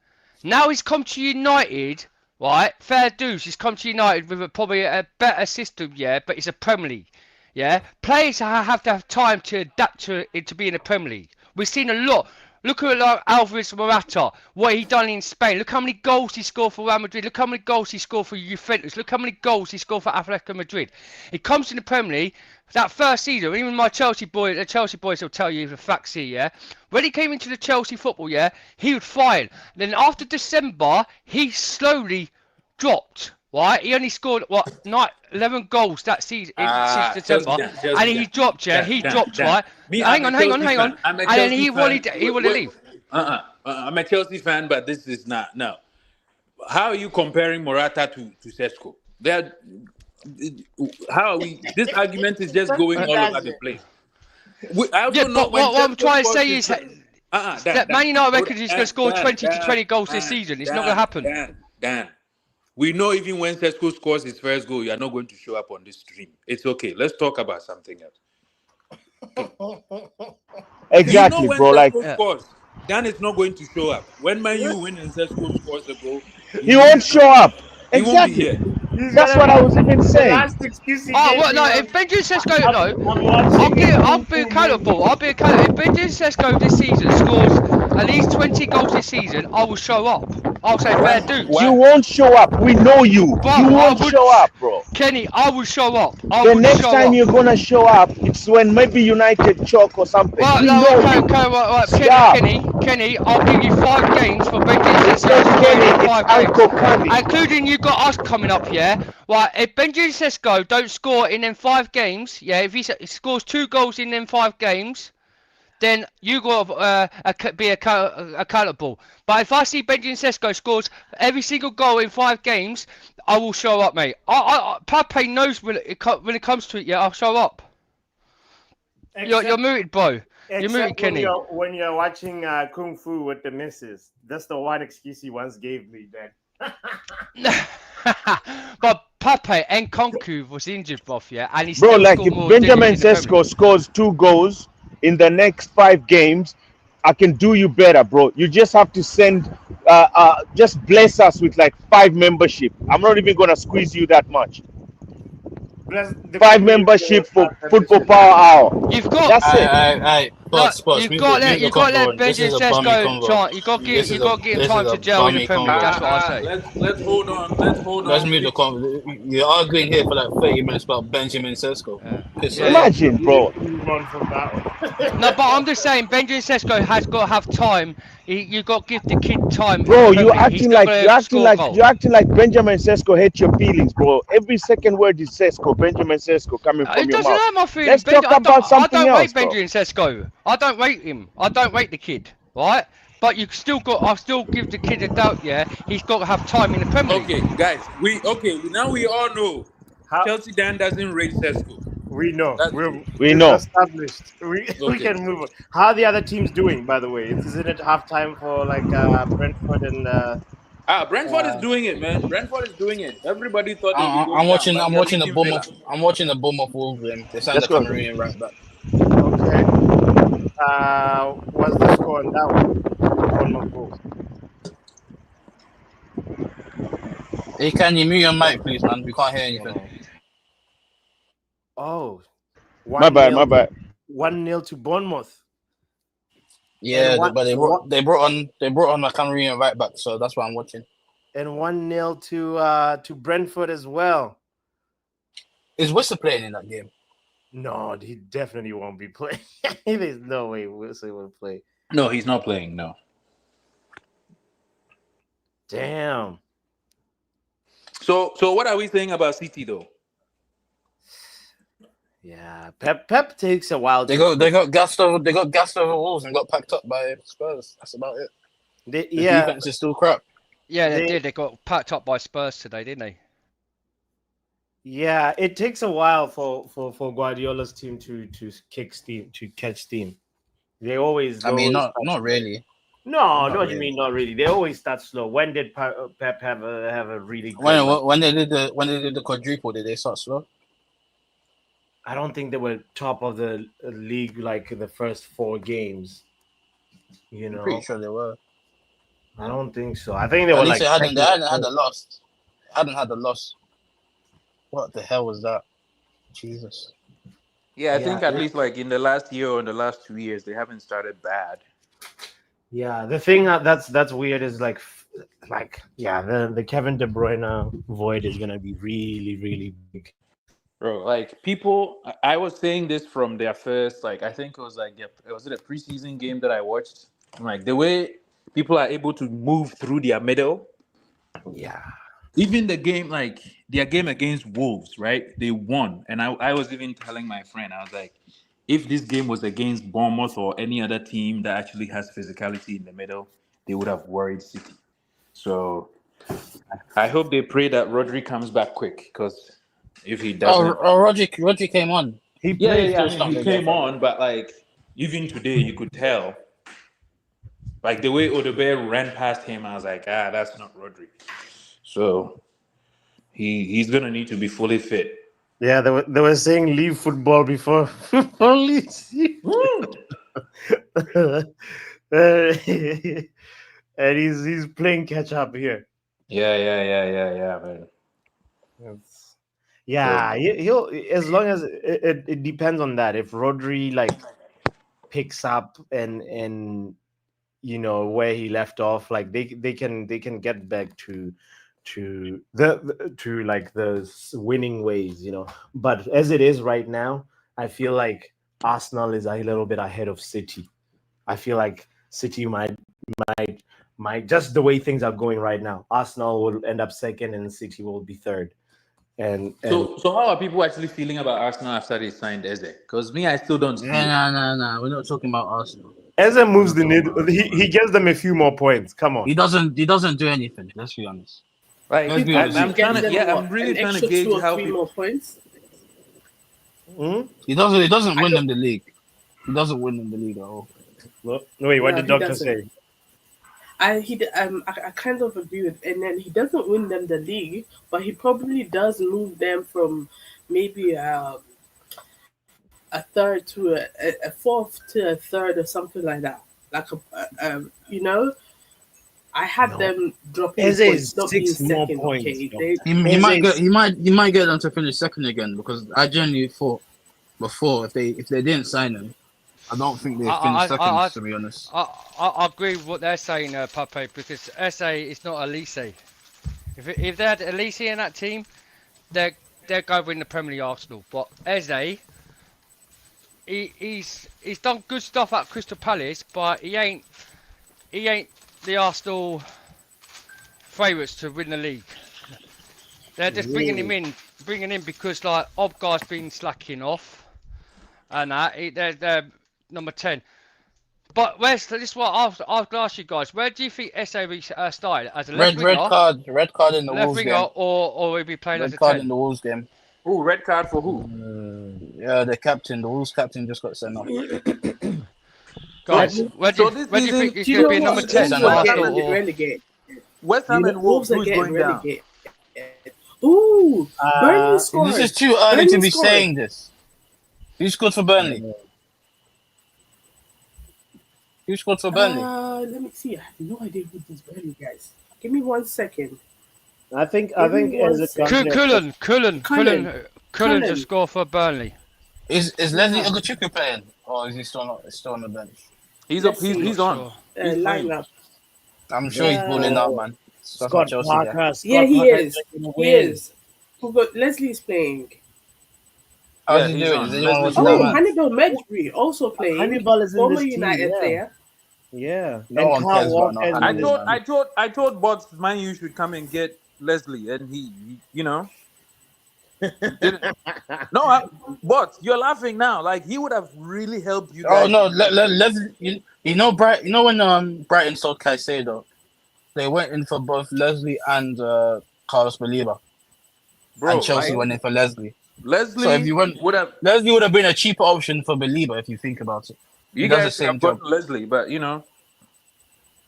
Now he's come to United, right? Fair dues. He's come to United with probably a better system, yeah, but it's a Premier League. Yeah, players have to have time to adapt to it to be in the Premier League. We've seen a lot. Look at like Alvarez Morata, what he done in Spain. Look how many goals he scored for Real Madrid. Look how many goals he scored for Juventus. Look how many goals he scored for Atletico Madrid. He comes in the Premier League. That first season, even the Chelsea boys will tell you the facts here, yeah. When he came into the Chelsea football, yeah, he was fine. Then after December, he slowly dropped. Right, he only scored 11 goals that season since December, and he dropped. Yeah, he dropped. Right, Me, hang I'm on, a hang on, Chelsea hang on, fan. I'm a and then Chelsea he fan. wanted to leave. I'm a Chelsea fan, but this is not. No. How are you comparing Morata to Sesko? They're, how are we? This argument is just going all over the place. I also Yeah, know but when what I'm Sesko trying to scores say his is first- that Man United reckon he's going to score 20 to 20 goals this season. It's not going to happen. Dan, we know even when Sesko scores his first goal, you are not going to show up on this stream. It's okay. Let's talk about something else. Exactly, When bro. Like, Sesko scores, Dan is not going to show up. When Man U win and Sesko scores a goal, he won't show up. He won't be Exactly. here. That's what I was even The saying. last excuse he Oh, gave well, me no, was, if Benjamin Sesko, I'm no, watching I'll be accountable. I'll be accountable. If Benjamin Sesko this season scores at least 20 goals this season, I will show up. I'll say fair dues. You won't show up. We know you. But You I won't would, show up, bro. Kenny, I will show up. I The would next show time up. you're gonna show up, it's when maybe United choke or something. Well, We no, know okay, you. right, Stop. Kenny, I'll give you 5 games for Benjamin It's Sesko not scoring Kenny, in it's 5 games. Uncle Cunny. Including you got us coming up, yeah? Right, if Benjamin Sesko don't score in them 5 games, yeah, if he scores 2 goals in them 5 games, then you got to be accountable. But if I see Benjamin Sesko scores every single goal in 5 games, I will show up, mate. Pape knows when it comes to it, yeah, I'll show up. You're muted, bro. You're muted, Except Kenny. when you're watching Kung Fu with the missus. That's the one excuse he once gave me, then. But Pape and Konku was injured, bro, yeah, and he Bro, still like scored if more Benjamin digits in the Premier Sesko scores 2 goals in the next 5 games, I can do you better, bro. You just have to send, just bless us with like 5 membership. I'm not even gonna squeeze you that much. Plus, the 5 community membership for membership. Football Power Hour. You've got. That's it. Aye. Look, Spots. you've got to let This Benjamin is a bummy Sesko convo. chance. You got to give him time to gel in the Premier League. That's what I say. Let's hold on. Let's hold Let's on. move the convo. You're arguing here for like 30 minutes about Benjamin Sesko. Yeah. Imagine, bro. Move on from that one. No, but I'm just saying, Benjamin Sesko has got to have time. You got to give the kid time. Bro, in the you're Premier League. He's acting not like gonna you're acting score like goals. you're acting like Benjamin Sesko hates your feelings, bro. Every second word is Sesko, Benjamin Sesko coming from It your doesn't mouth. hurt my feelings. Let's talk about something I don't else, rate bro. Benjamin Sesko. I don't rate him. I don't rate the kid, right? But you still got. I still give the kid a doubt. Yeah, he's got to have time in the Premier League. Okay, guys. Now we all know How, Chelsea Dan doesn't rate Sesko. we know. We It's know. established. We Okay. can move on. How are the other teams doing, by the way? Isn't it halftime for like Brentford and Brentford is doing it, man. Brentford is doing it. Everybody thought they'd be I'm going watching. down, I'm but they're watching the leading Bournemouth. Villa. I'm watching the Bournemouth Wolves game. They signed Let's the go. Cameroonian right back. okay? What's the score on that one? Bournemouth Wolves. Hey, can you mute your mic, please, man? We can't hear anything. Oh, My bad, my bad. 1-0 to Bournemouth. Yeah, what- but they brought on a Cameroonian right back, so that's why I'm watching. And 1-0 to Brentford as well. Is Whistle playing in that game? No, he definitely won't be playing. There's no way Wilson will play. No, he's not playing. No. Damn. So what are we saying about City though? Yeah, Pep takes a while. They got gassed over Wolves and got packed up by Spurs. That's about it. The defense is still crap. Yeah, they did. They got packed up by Spurs today, didn't they? Yeah, it takes a while for Guardiola's team to catch steam. They always. Not really. No, Not what do really. you mean? Not really. They always start slow. When did Pep have a really good? When they did the quadruple, did they start slow? I don't think they were top of the league like the first 4 games. You know, I'm pretty sure they were. I don't think so. I think they At were least like they hadn't had a loss. hadn't had a loss. What the hell was that? Jesus. Yeah, I Yeah, think at least like in the last year or in the last 2 years, they haven't started bad. yeah. The thing that's weird is yeah, the Kevin De Bruyne void is gonna be really really big. Bro, like people, I was saying this from their first, like I think it was like was it a preseason game that I watched? Like the way people are able to move through their middle, Yeah, even the game, like their game against Wolves, right? They won, and I was even telling my friend, I was like, if this game was against Bournemouth or any other team that actually has physicality in the middle, they would have worried City. So I hope they pray that Rodri comes back quick because if he doesn't. Roger came on. he Yeah, yeah, played yeah. for I mean, he Schalke. came on, but like even today, you could tell, like the way Odegaard ran past him. I was like, that's not Rodri. So he's gonna need to be fully fit. Yeah, they were saying leave football before leaves. Mm. And he's playing catch up here. Yeah, man. It's- Yeah, he'll as long as it depends on that. If Rodri like picks up and where he left off, like they can get back to like the winning ways. But as it is right now, I feel like Arsenal is a little bit ahead of City. I feel like City might might just the way things are going right now, Arsenal will end up second and City will be third. And So how are people actually feeling about Arsenal after they signed Eze? Because me, I still don't see it. Nah. We're not talking about Arsenal. Eze We're moves not the talking needle. about He Arsenal. gives them a few more points. Come on. He doesn't do anything. Let's be honest. Like Let's be People honest. I'm get trying to, them yeah, what I'm really an trying to extra two gauge or how three people. more points. Hmm? He doesn't I win don't. them the league. He doesn't win them the league at all. No, wait. What No, did he doctor doesn't. say? I kind of agree with, and then he doesn't win them the league, but he probably does move them from maybe a third to a fourth to a third or something like that. Like I had No, them dropping Eze points, is not being 6 more second. points, Okay, they doctor. He Eze might get is he might get them to finish second again because I genuinely thought before if they didn't sign him, I don't think I they'd finish I second. I I, To be honest, I agree with what they're saying, Pape, because SA is not Elise. If they had Elise in that team, they're going to win the Premier League. Arsenal, but Eze, he's done good stuff at Crystal Palace, but he ain't the Arsenal favourites to win the league. They're just really. bringing him because like Obgar's been slacking off, and they're number 10. But this is what I'll ask you guys. Where do you think SAB started as a red card in the left Wolves winger, game, or will he be playing as red a card in 10? the Wolves game. Oh, red card for who? Yeah, the Wolves captain just got sent off. So, Guys, do where do so you this where do you think season, he's you going to know be a number what? 10 Wolves Sent for are off. Arsenal? getting Or relegated. West Ham and Wolves, Wolves are who is getting going down? relegated. Ooh, Burnley Uh, This scored. is too early Burnley to be scored. saying this. Who scored for Burnley? Who scored for Burnley? Let me see. I have no idea who these Burnley guys. Give me 1 second. I think Give me one as a second. country, Cullen just Cullen. scored for Burnley. Is Leslie Yeah. Ogochukwu playing, or is he still on the bench? He's up. Let's He's see. he's Not on. sure. He's playing. Lineup. I'm sure he's balling out, man. That's my Scott Chelsea guy. Parker. Yeah, Scott he Parker is. gonna He win. is. Who got Leslie's playing? How's Yeah, he he's doing? Is on. anyone Leslie's watching that Oh, playing. man? Hannibal Medbury also playing. Hannibal is in Former this team. United Yeah, player. yeah. No And one Carl cares about no Walker is I in this Hannibal, told man. team. I told Bots man you should come and get Leslie, and he didn't. No, but you're laughing now. Like he would have really helped you Oh guys. no, Leslie. You know, You know when Brighton sold Caicedo, they went in for both Leslie and Carlos Baliba, and Bro, Chelsea like went in for Leslie. So if Leslie you went, would have. Leslie would have been a cheaper option for Baliba if you think about it. He You does the guys could same have job. gotten Leslie, but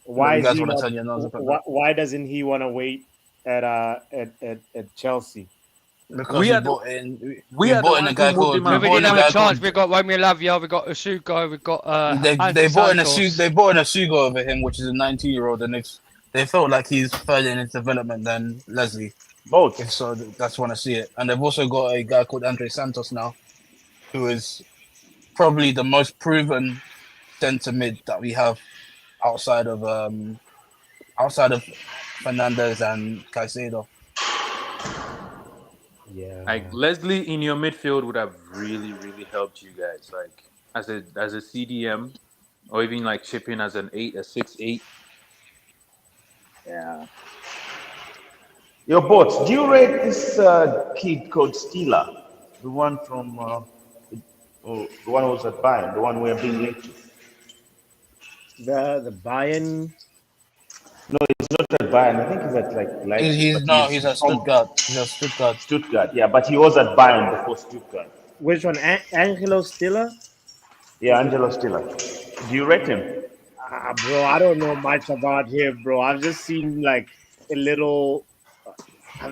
But Why you is guys he want to not? turn your nose up at that Why doesn't he want to wait at Chelsea? because we we are the bought in. we are the Bought in a ones guy who moved called. him We But we out. bought in didn't a have a guy chance. called. We got Romeo Lavia, we got Usugo, we got They Anthony bought in Santos. They bought in a Sugo over him, which is a 19-year-old, and they felt like he's further in his development than Leslie. Both. So that's when I see it. And they've also got a guy called Andre Santos now, who is probably the most proven centre mid that we have outside of Fernandez and Caicedo. Yeah. Like Leslie in your midfield would have really, really helped you guys. Like as a CDM, or even like chipping as an 8, a 6-8. Yeah. Your boats. Do you rate this kid called Steeler, the one from the one who was at Bayern, the one we are being linked to? The Bayern. No, he's not at Bayern. I think he's at like Leipzig, but He's he's at from Stuttgart. He's at Stuttgart. Stuttgart. Yeah, but he was at Bayern before Stuttgart. Which one? Angelo Stiller? Yeah, Angelo Steeler. Do you rate him? Bro, I don't know much about him, bro. I've just seen like a little.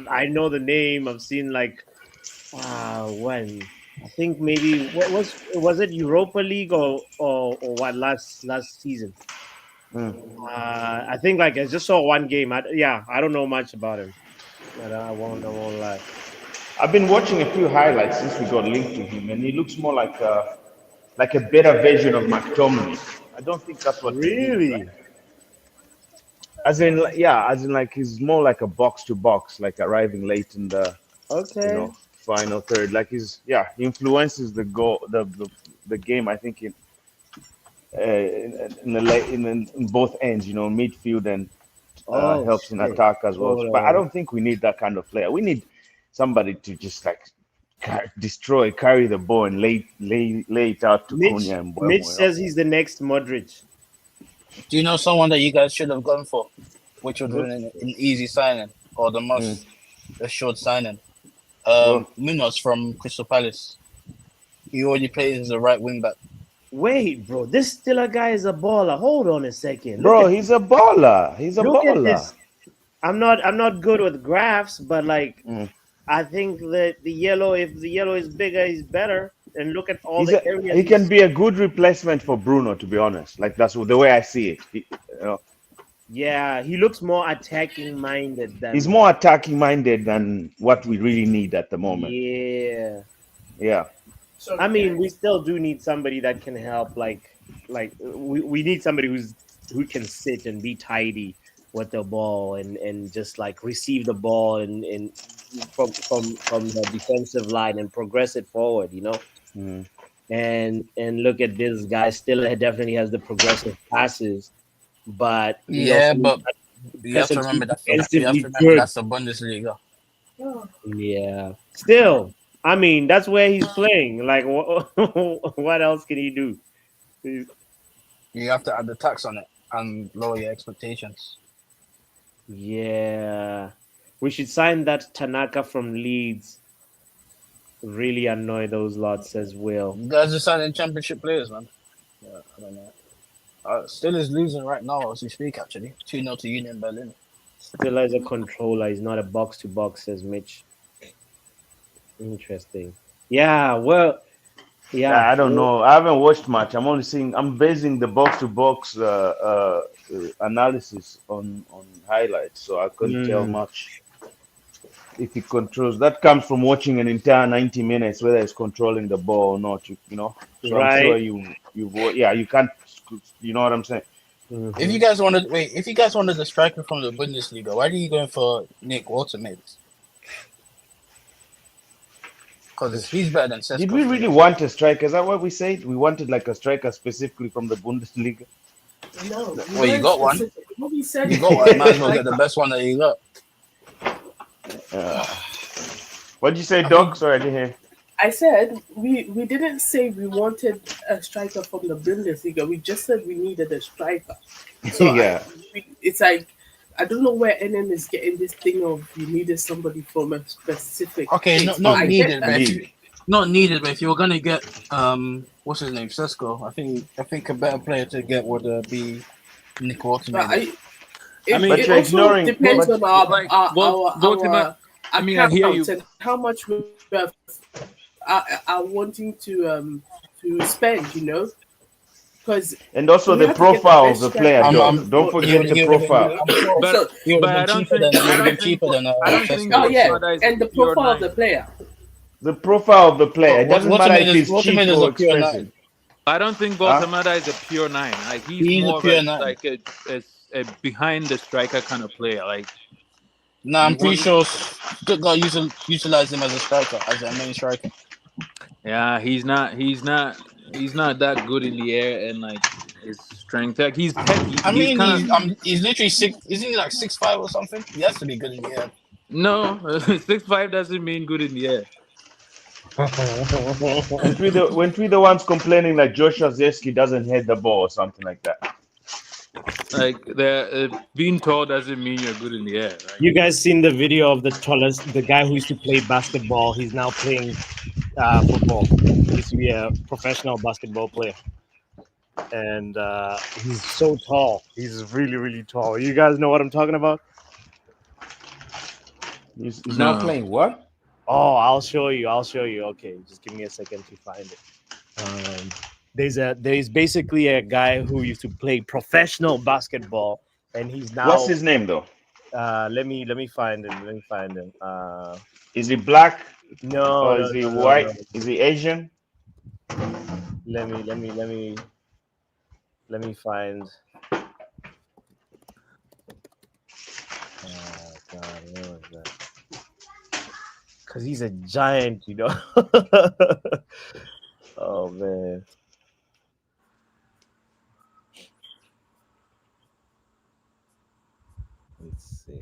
I know the name. I've seen like when I think maybe what was it Europa League or what last season? I think like I just saw one game. I don't know much about him. I won't lie. I've been watching a few highlights since we got linked to him, and he looks more like a better version of McTominay. I don't think that's what we need, right? Really? As in, yeah, as in like he's more like a box to box, like arriving late in the Okay. final third. Like he influences the goal, the game. I think in both ends, midfield and Oh helps in shit. attack as well. Hold But I on. don't think we need that kind of player. We need somebody to just like destroy, carry the ball, and lay it out to Cunha and Mitch Mbeumo. says he's the next Modric. Do you know someone that you guys should have gone for, which would have been an easy signing or the most assured signing? Munoz from Crystal Palace. He already plays as a right wing back. Wait, bro, this Stiller guy is a baller. Hold on a second. Bro, he's a baller. He's a Look at baller. this. I'm not good with graphs, but like I think that if the yellow is bigger, he's better. And look at all the areas. He can be a good replacement for Bruno, to be honest. Like that's the way I see it. Yeah, he looks more attacking minded than. He's more attacking minded than what we really need at the moment. Yeah. Yeah. So I mean, we still do need somebody that can help. Like we need somebody who can sit and be tidy with the ball and just like receive the ball and from the defensive line and progress it forward. And look at this guy. Still definitely has the progressive passes, but Yeah, but you have to remember that. That's the Bundesliga. Yeah. Still, I mean, that's where he's playing. Like, what else can he do? You have to add the tax on it and lower your expectations. Yeah. We should sign that Tanaka from Leeds. Really annoy those lots as well. You guys are signing championship players, man. Yeah, I don't know. Still is losing right now as we speak, actually. 2-0 to Union Berlin. Still as a controller. He's not a box to box, says Mitch. Interesting. Yeah, well, I don't know. I haven't watched much. I'm basing the box to box analysis on highlights, so I couldn't tell much. If he controls, that comes from watching an entire 90 minutes, whether it's controlling the ball or not. So right. I'm sure you can't. You know what I'm saying? Mm-hmm. If you guys wanted the striker from the Bundesliga, why are you going for Nick Watermaid? Because he's better than Sesko. Did we really want a striker? Is that what we said? We wanted like a striker specifically from the Bundesliga. No. Well, you got one. You got one. Might as well get the best one that you got. What did you say, Doc? Sorry, I didn't hear. I said we didn't say we wanted a striker from the Bundesliga. We just said we needed a striker. So yeah, it's like I don't know where NM is getting this thing of you needed somebody from a specific. Okay, not needed, but if you were gonna get what's his name, Sesko, I think a better player to get would be Nick Watermaid. It also depends on our I hear you. And how much we are wanting to spend, because because And also we the have to get the profile of best the player, striker Doc. in I'm Don't football. forget the profile. I'm sure But So, he would have but been I don't cheaper think than I don't think I don't think oh Sesko. yeah, So Bottomada is a and the pure profile of the nine. player. The profile of the player. oh, It doesn't matter if he's cheap Waterman is or a pure expensive. nine. I don't think Huh? Bottomada is a pure nine. Like he's He's a more of pure nine. a behind the striker kind of player. Like Nah, you I'm pretty want, sure Stuttgart utilize him as a striker, as a main striker. yeah, he's not that good in the air and like his strength. Like he's techy. I He's mean, kind of he's literally six. Isn't he like 6'5" or something? He has to be good in the air. no 6'5" doesn't mean good in the air. When we the ones complaining that Joshua Zesky doesn't hit the ball or something like that. Like being tall doesn't mean you're good in the air. Like You guys seen the video of the tallest, the guy who used to play basketball? He's now playing football. He used to be a professional basketball player, and he's so tall. He's really, really tall. You guys know what I'm talking about? He's no. not playing what? Oh, I'll show you. I'll show you. Okay, just give me a second to find it. There's basically a guy who used to play professional basketball, and he's now. What's his name though? Let me find him. Let me find him. Is he black No, or no, is he no, no, white? no. Is he Asian? Let me find. Oh God, where was that? Because he's a giant, you know. Oh man. Let's see.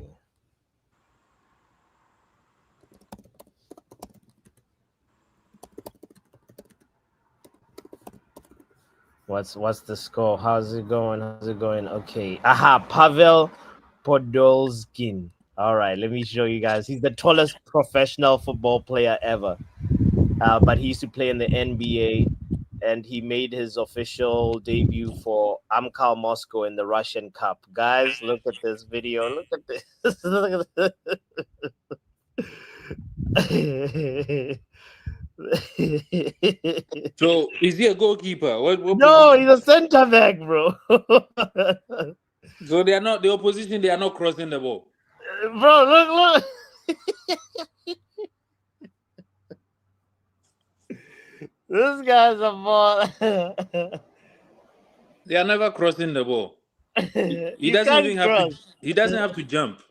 What's the score? How's it going? How's it going? Okay. Aha, Pavel Podolskin. All right, let me show you guys. He's the tallest professional football player ever. But he used to play in the NBA, and he made his official debut for Amkal Moscow in the Russian Cup. Guys, look at this video. Look at this. Look at this. So is he a goalkeeper? What No, position? he's a center back, bro. So they are not the opposition. They are not crossing the ball. Bro, look. This guy's a ball. They are never crossing the ball. He You doesn't can't even have to. cross. He doesn't have to jump.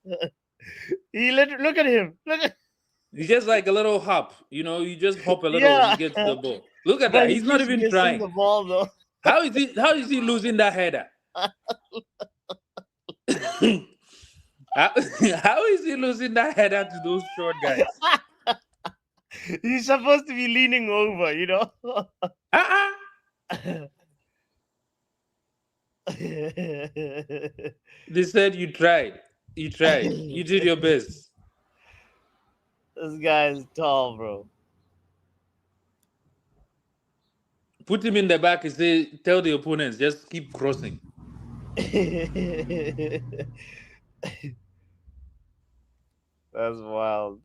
Look at him. Look at He's just like a little hop. You know, you just hop a little, yeah. he gets the ball. Look at But that. he He's not keeps even missing trying. the ball though. How is he? How is he losing that header? how is he losing that header to those short guys? He's supposed to be leaning over, you know. Uh-uh. They said you tried. You tried. You did your best. This guy is tall, bro. Put him in the back and say, tell the opponents, just keep crossing. That's wild.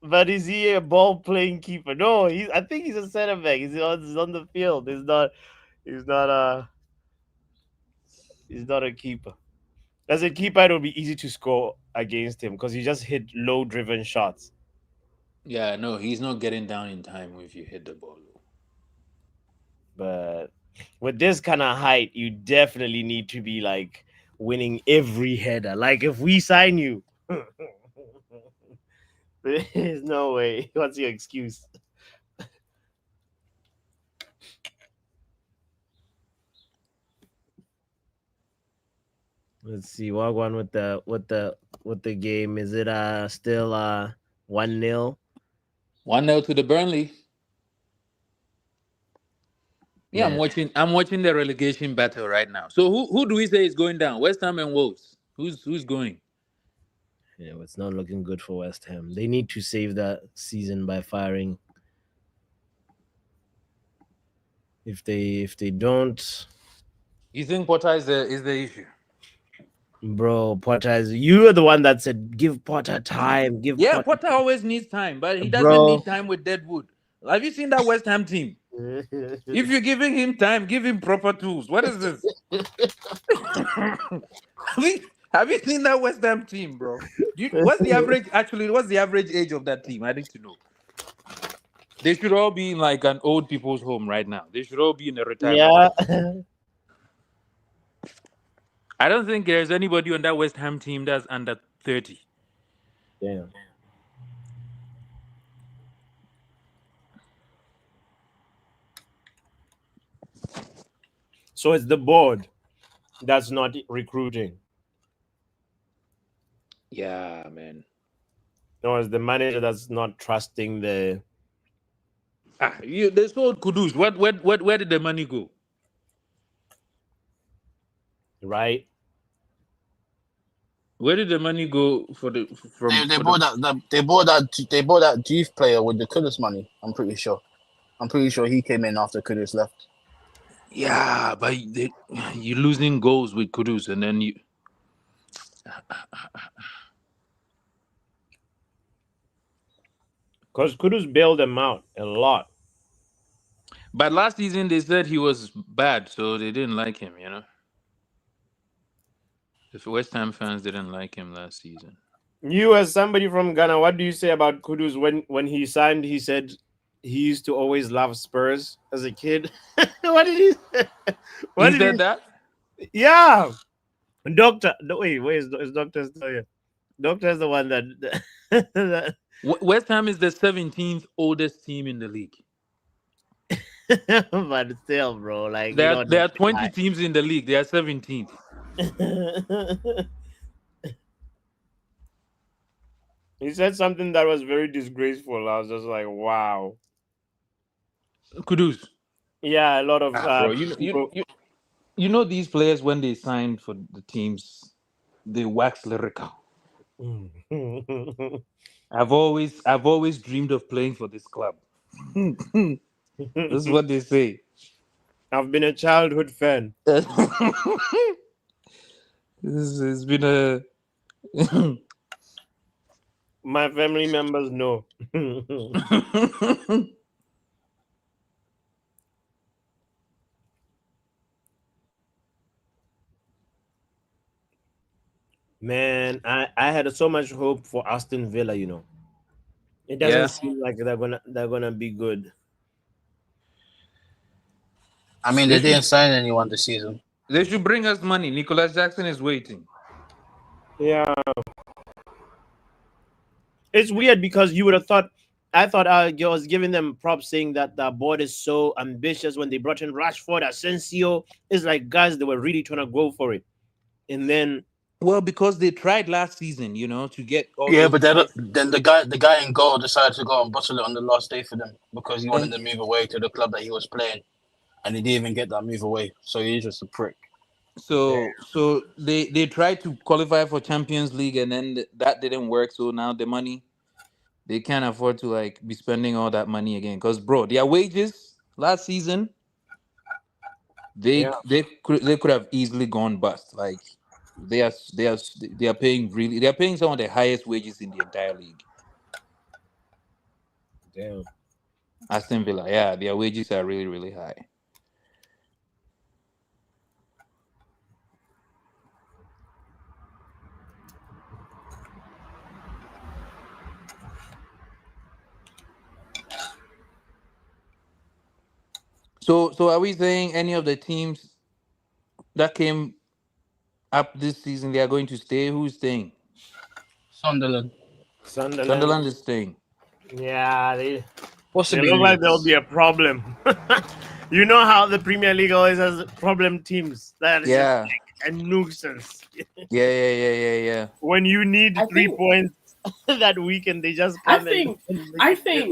But is he a ball playing keeper? No, I think he's a center back. He's on the field. He's not a keeper. As a keeper, it will be easy to score against him because he just hit low driven shots. Yeah, no, he's not getting down in time if you hit the ball. But with this kind of height, you definitely need to be like winning every header. Like if we sign you, there's no way. What's your excuse? Let's see. What one with the game? Is it still 1-0? 1-0 to the Burnley. Yeah, Man. I'm watching the relegation battle right now. So who do we say is going down? West Ham and Wolves. Who's going? Yeah, it's not looking good for West Ham. They need to save that season by firing. If they don't, You think Potter is the issue? bro, Potter you are the one that said give Potter time. Potter always needs time, but he doesn't Bro. need time with Deadwood. Have you seen that West Ham team? If you're giving him time, give him proper tools. What is this? Have you seen that West Ham team, bro? What's the average? Actually, what's the average age of that team? I need to know. They should all be in like an old people's home right now. They should all be in a retirement Yeah. home. I don't think there's anybody on that West Ham team that's under 30. Damn. So it's the board that's not recruiting. Yeah, man. No, it's the manager that's not trusting the. They sold Kudus. Where did the money go? Right. Where did the money go from? They bought that youth player with the Kudus money. I'm pretty sure he came in after Kudus left. Yeah, but you're losing goals with Kudus, and then you. Because Kudus bailed them out a lot. But last season they said he was bad, so they didn't like him. You know, the West Ham fans didn't like him last season. You, as somebody from Ghana, what do you say about Kudus when he signed? He said he used to always love Spurs as a kid. What did he say? He said that? Yeah. Doctor. Wait, is Doctor still here? Doctor is the one that. West Ham is the 17th oldest team in the league. But still, bro, like there are 20 teams in the league. They are 17th. He said something that was very disgraceful. I was just like, wow. Kudus. Yeah, a lot of bro, you know these players when they signed for the teams, they wax lyrical. I've always dreamed of playing for this club. This is what they say. I've been a childhood fan. This has been a. My family members know. Man, I had so much hope for Aston Villa. You know, it doesn't seem like they're gonna be good. I mean, they didn't sign anyone this season. They should bring us money. Nicholas Jackson is waiting. Yeah. It's weird because you would have thought. I thought I was giving them props saying that the board is so ambitious when they brought in Rashford, Asensio. It's like guys, they were really trying to go for it. And then. Well, because they tried last season, you know, to get all. Yeah, but then the guy in goal decided to go and bottle it on the last day for them because he wanted to move away to the club that he was playing, and he didn't even get that move away. So he's just a prick. So they tried to qualify for Champions League, and then that didn't work. So now the money, they can't afford to like be spending all that money again. Because bro, their wages last season, they could have easily gone bust. Like. They are paying some of the highest wages in the entire league. Damn. Aston Villa, yeah, their wages are really, really high. So are we saying any of the teams that came up this season they are going to stay? Who's staying? Sunderland is staying. Yeah, they look like there'll be a problem. You know how the Premier League always has problem teams. That is just like a nuisance. Yeah. When you need 3 points that weekend, they just come. I think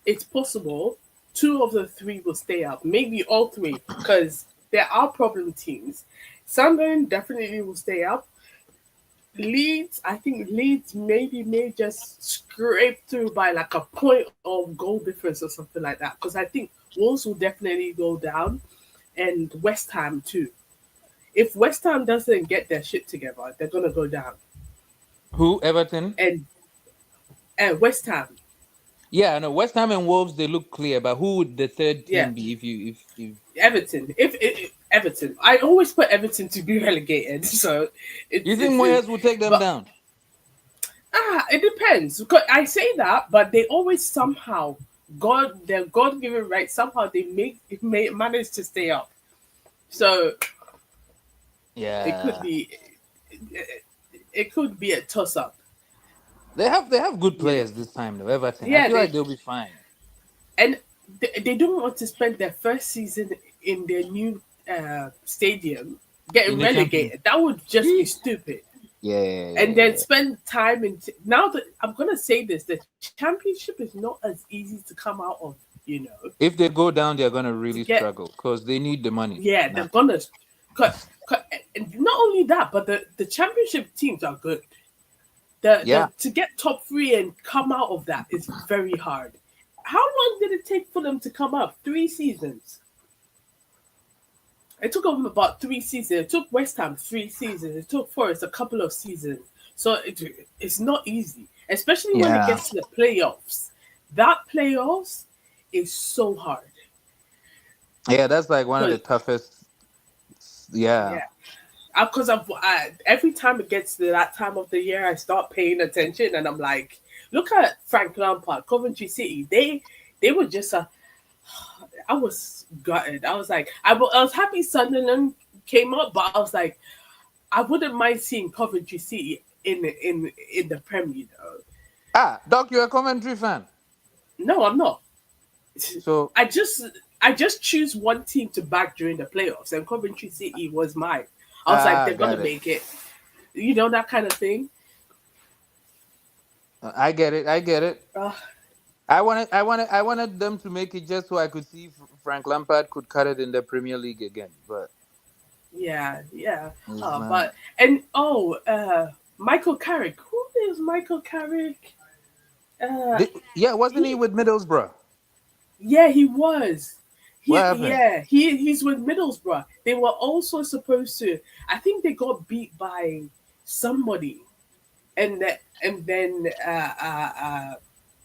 it's possible 2 of the 3 will stay up. Maybe all 3, because there are problem teams. Sunderland definitely will stay up. Leeds, I think Leeds may just scrape through by like a point of goal difference or something like that. Because I think Wolves will definitely go down, and West Ham too. If West Ham doesn't get their shit together, they're gonna go down. Who? Everton? And West Ham. Yeah, no. West Ham and Wolves, they look clear, but who would the third Yeah, team be if Everton. If Everton, I always put Everton to be relegated. So you think it's Moyes will take them but down? it depends. Because I say that, but they always somehow their God given right. Somehow they manage to stay up. So it could Yeah, be it could be a toss up. they have good You know. players this time though. Everton, I Yeah, feel like they'll be fine. and they don't want to spend their first season in their new stadium getting In the champion. relegated. That would just be stupid. Yeah, yeah, And yeah, then yeah. spend time in. Now that I'm gonna say this, the championship is not as easy to come out of. You know, If they go down, they're gonna to really get struggle because they need the money yeah, they're now. gonna. And not only that, but the championship teams are good. Yeah, The to get top three and come out of that is very hard. How long did it take for them to come up? 3 seasons. It took them about 3 seasons. It took West Ham 3 seasons. It took Forest a couple of seasons. So it's not easy, especially when it yeah, gets to the playoffs. That playoffs is so hard. yeah. That's like one of the Cause toughest. Yeah, yeah, because every time it gets to that time of the year, I start paying attention, and I'm like, look at Frank Lampard, Coventry City. They were just a. I was gutted. I was like, I was happy Sunderland came up, but I was like, I wouldn't mind seeing Coventry City in the Premier. Doc, you're a Coventry fan, No, I'm not. so I just I just choose one team to back during the playoffs, and Coventry City was mine. I was like, they're gonna got it. make it. You know that kind of thing. I get it. I get it. Uh, I wanted them to make it just so I could see if Frank Lampard could cut it in the Premier League again, but yeah, yeah. he's not. But Michael Carrick. Who is Michael Carrick? Uh, Yeah, wasn't he he with Middlesbrough? Yeah, he was. What happened? He's with Middlesbrough. They were also supposed to. I think they got beat by somebody, and then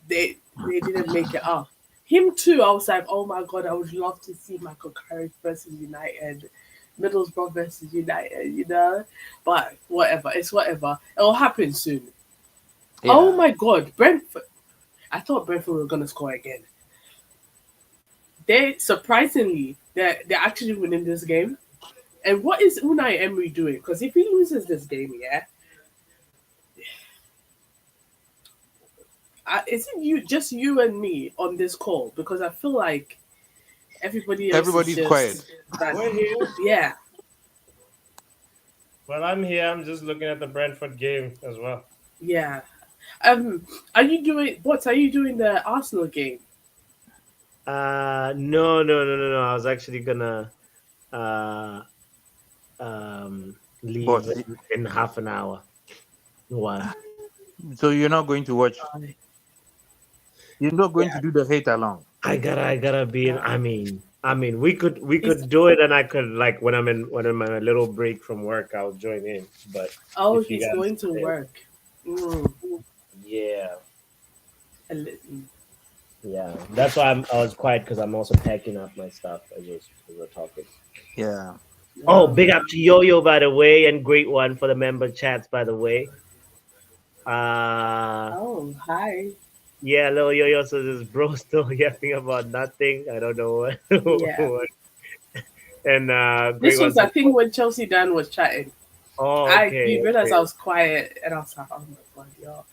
they didn't make it up. Him too. I was like, oh my god, I would love to see Michael Carrick versus United, Middlesbrough versus United. You know, but whatever. It's whatever. It'll happen soon. Oh Yeah. my god, Brentford. I thought Brentford were gonna score again. They surprisingly they're actually winning this game. And what is Unai Emery doing? Because if he loses this game, yeah, is it you and me on this call? Because I feel like everybody else is Everybody's quiet. just that. We're here. Yeah, Well, I'm here. I'm just looking at the Brentford game as well. yeah. Are you doing what? Are you doing the Arsenal game? No. I was actually gonna uh leave But in half an hour. Why? so you're not going to watch. You're not going to Yeah, do the hate along. I gotta be in. I mean, we could he's do it, and I could like when I'm in my little break from work, I'll join in. But if you he's guys, going to work. Mm, yeah, a little- yeah, that's why I was quiet because I'm also packing up my stuff as we were talking. Yeah. Oh, wow. big up to Yo-Yo, by the way, and great one for the member chats, by the way. Oh, hi. Yeah, little Yo-Yo says this bro still yapping about nothing. I don't know what. Yeah. what. And This great one was, I says, think, when Chelsea Dan was chatting. oh, You realized okay. I was quiet, and I was like, oh my god, yo.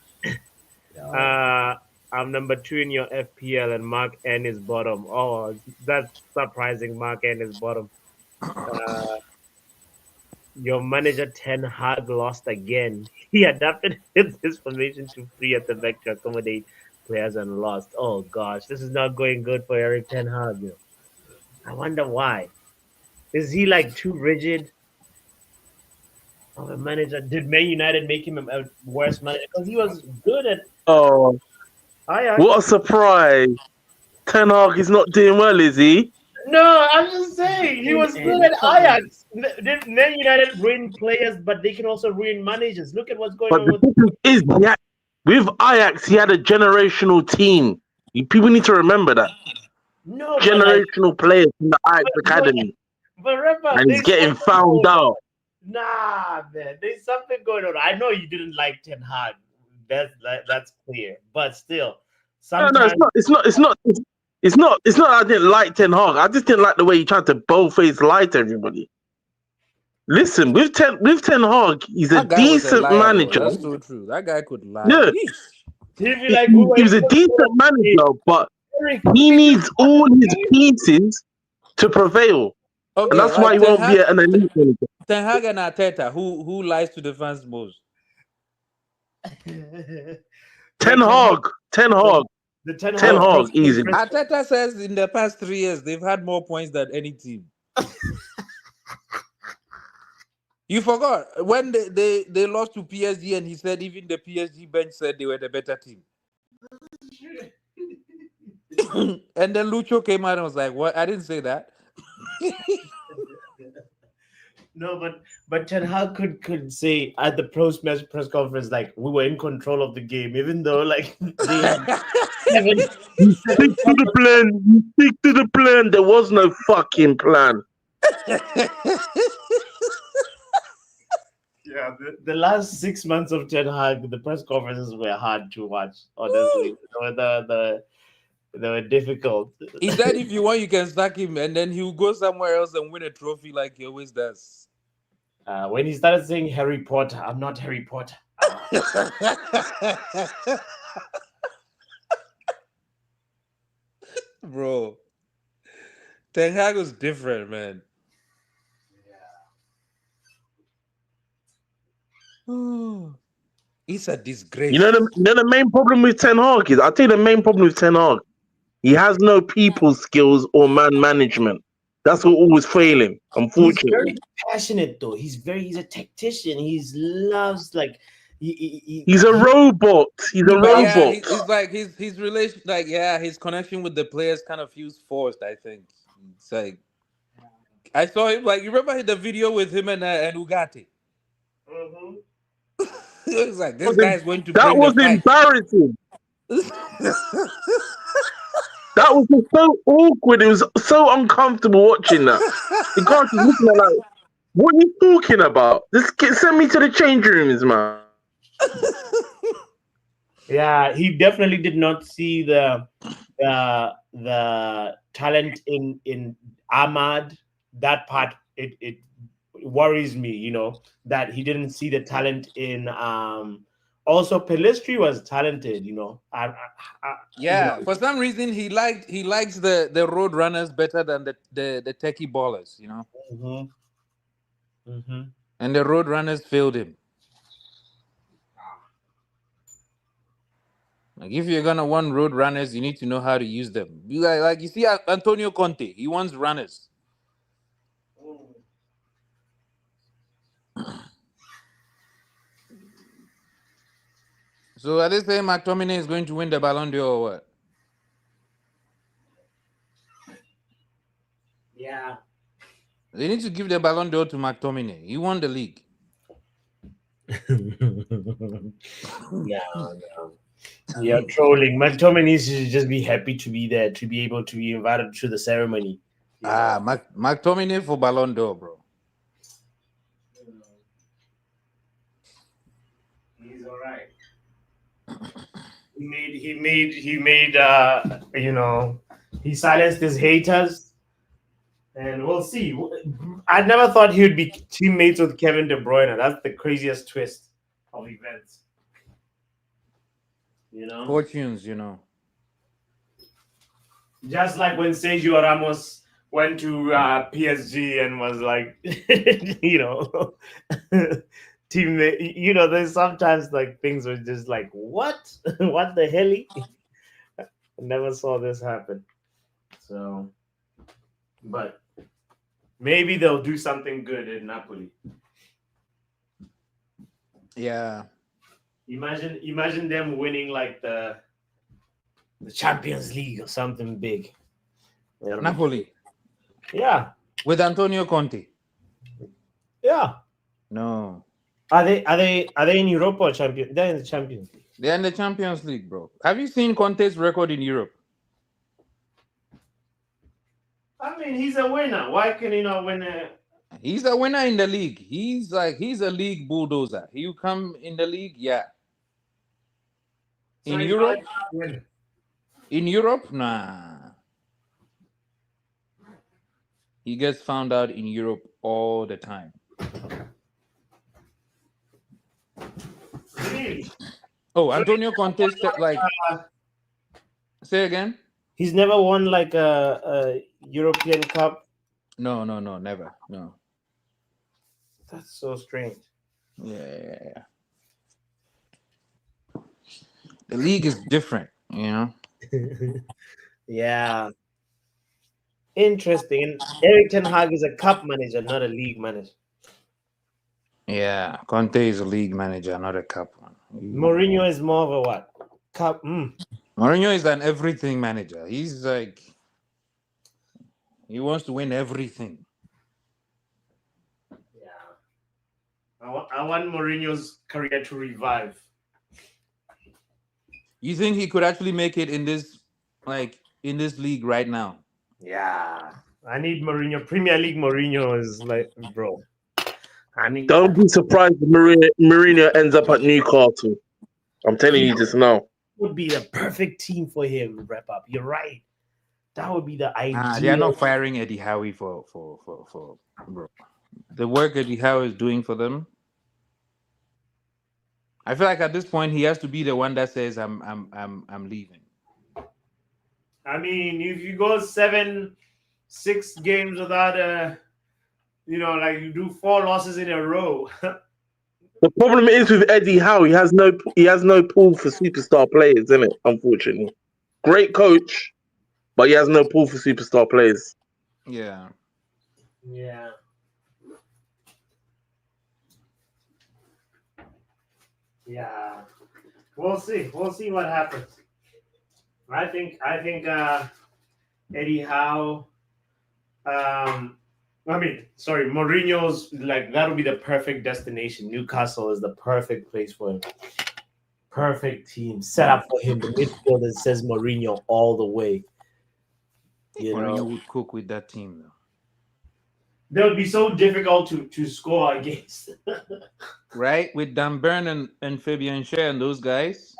I'm number 2 in your FPL, and Mark N is bottom. Oh, that's surprising. Mark N is bottom. Uh, your manager Ten Hag lost again. He adapted his formation to free at the back to accommodate players and lost. Oh gosh, this is not going good for Eric Ten Hag. I wonder why. Is he like too rigid of a manager? Did Man United make him a worse manager? Because he was good at Oh, Ajax. what a surprise! Ten Hag is not doing well, is he? No, I'm just saying he was And good at Tottenham. Ajax. Man United ruin players, but they can also ruin managers. Look at what's going But on the with. difference is, with Ajax, he had a generational team. People need to remember that. No, but like, Generational players in the Ajax but, Academy, but remember, and he's there's getting something found going on. out. Nah, man, there's something going on. I know you didn't like Ten Hag. That's clear. But still, No, sometimes it's not. I didn't like Ten Hag. I just didn't like the way he tried to boldface lie to everybody. Listen, with Ten Hag, he's a That guy was a decent liar, though. manager. That's so true. That guy could lie. Yeah, Yeesh. he feel he, like we were he was in a control decent of the game. manager, but Eric, he we needs all his pieces to prevail, and Okay, that's why like he won't be an elite manager. Ten Hag and Arteta, who lies to the fans most? Ten Hag, the Ten Ten Hag Hag, easy. Arteta says in the past 3 years they've had more points than any team. You forgot when they lost to PSG and he said even the PSG bench said they were the better team. And then Lucho came out and was like, "What? I didn't say that." No, but Ten Hag could say at the post-match press conference like we were in control of the game, even though like they had seven. You stick to the plan. You stick to the plan. There was no fucking plan. Yeah, the last 6 months of Ten Hag, the press conferences were hard to watch. Honestly, they were difficult. He said if you want, you can sack him, and then he'll go somewhere else and win a trophy like he always does. When he started saying Harry Potter, I'm not Harry Potter. Bro, Ten Hag was different, man. It's a disgrace. You know the main problem with Ten Hag is, I'll tell you the main problem with Ten Hag. He has no people skills or man management. That's what always failing, He's unfortunately. very passionate though. He's a tactician. He loves like He's a robot. He's a Yeah, robot. it's like his relation, like his connection with the players kind of feels forced. I think it's like I saw him. Like you remember the video with him and Ugarte? Mhm. It was like this guy is going to That bring was the fight. embarrassing. That was just so awkward. It was so uncomfortable watching that. You can't just looking at like, what are you talking about? Send me to the change rooms, man. Yeah, he definitely did not see the talent in Ahmad. That part it worries me, you know, that he didn't see the talent in also Pelistri was talented, you know. Yeah, for some reason he likes the road runners better than the techie ballers, you know. And the road runners failed him. Like if you're gonna want road runners, you need to know how to use them. You see Antonio Conte, he wants runners. So are they saying McTominay is going to win the Ballon d'Or or what? Yeah. They need to give the Ballon d'Or to McTominay. He won the league. No. You're trolling. McTominay needs to just be happy to be there, to be able to be invited to the ceremony. McTominay for Ballon d'Or, bro. He's all right. He made you know, he silenced his haters, and we'll see. I never thought he would be teammates with Kevin De Bruyne. That's the craziest twist of events. You know, Fortunes, you know. Just like when Sergio Ramos went to PSG and was like, you know, teammate. You know, there's sometimes like things were just like, what? What the hell? I never saw this happen. So, but maybe they'll do something good in Napoli. Yeah. Imagine them winning like the Champions League or something big. Napoli. Yeah. With Antonio Conte. Yeah. No. Are they in Europe or champion? They're in the Champions League. They're in the Champions League, bro. Have you seen Conte's record in Europe? I mean, he's a winner. Why can he not win He's a winner in the league. He's a league bulldozer. You come in the league, yeah. So In he's not Europe, a winner. nah. He gets found out in Europe all the time. Really? Oh, So Antonio Conte, uh, say again? he's never won like a European Cup. No, never. No. That's so strange. Yeah. The league is different, you know? Yeah. Interesting. Eric Ten Hag is a cup manager, not a league manager. Yeah. Conte is a league manager, not a cup one. Mourinho is more of a what? Cup. Mourinho is an everything manager. He's like, he wants to win everything. Yeah. I want Mourinho's career to revive. You think he could actually make it in this league right now? Yeah. I need Mourinho. Premier League Mourinho is like, bro. I need Don't be surprised if Mourinho ends up at Newcastle. I'm telling you this now. would be the perfect team for him, wrap up. You're right. That would be the ideal. They are not firing Eddie Howe for bro. The work Eddie Howe is doing for them. I feel like at this point he has to be the one that says I'm leaving. I mean, if you go 6 games without like you do 4 losses in a row. The problem is with Eddie Howe, he has no pool for superstar players, isn't it? Unfortunately, great coach, but he has no pool for superstar players. Yeah. Yeah. Yeah. We'll see. We'll see what happens. I think Eddie Howe Mourinho's like that'll be the perfect destination. Newcastle is the perfect place for him. Perfect team set up for him. The midfield that says Mourinho all the way. Mourinho would cook with that team though. That would be so difficult to score against. Right? With Dan Burn and Fabian Schär and those guys.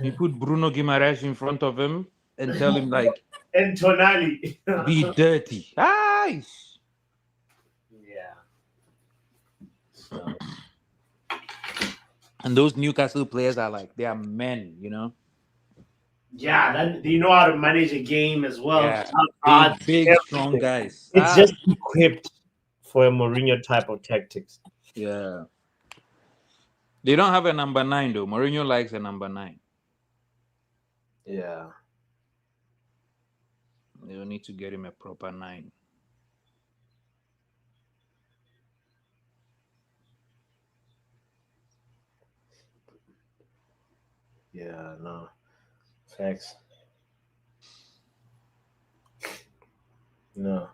You put Bruno Guimaraes in front of him and tell him like and Tonali. be dirty. Nice. Yeah. So. And those Newcastle players are like, they are men, you know? Yeah, they know how to manage a game as well. Yeah. Big strong guys. It's just equipped for a Mourinho type of tactics. Yeah. They don't have a number 9 though. Mourinho likes a number 9. Yeah. They'll need to get him a proper 9. Yeah, no. Facts. No.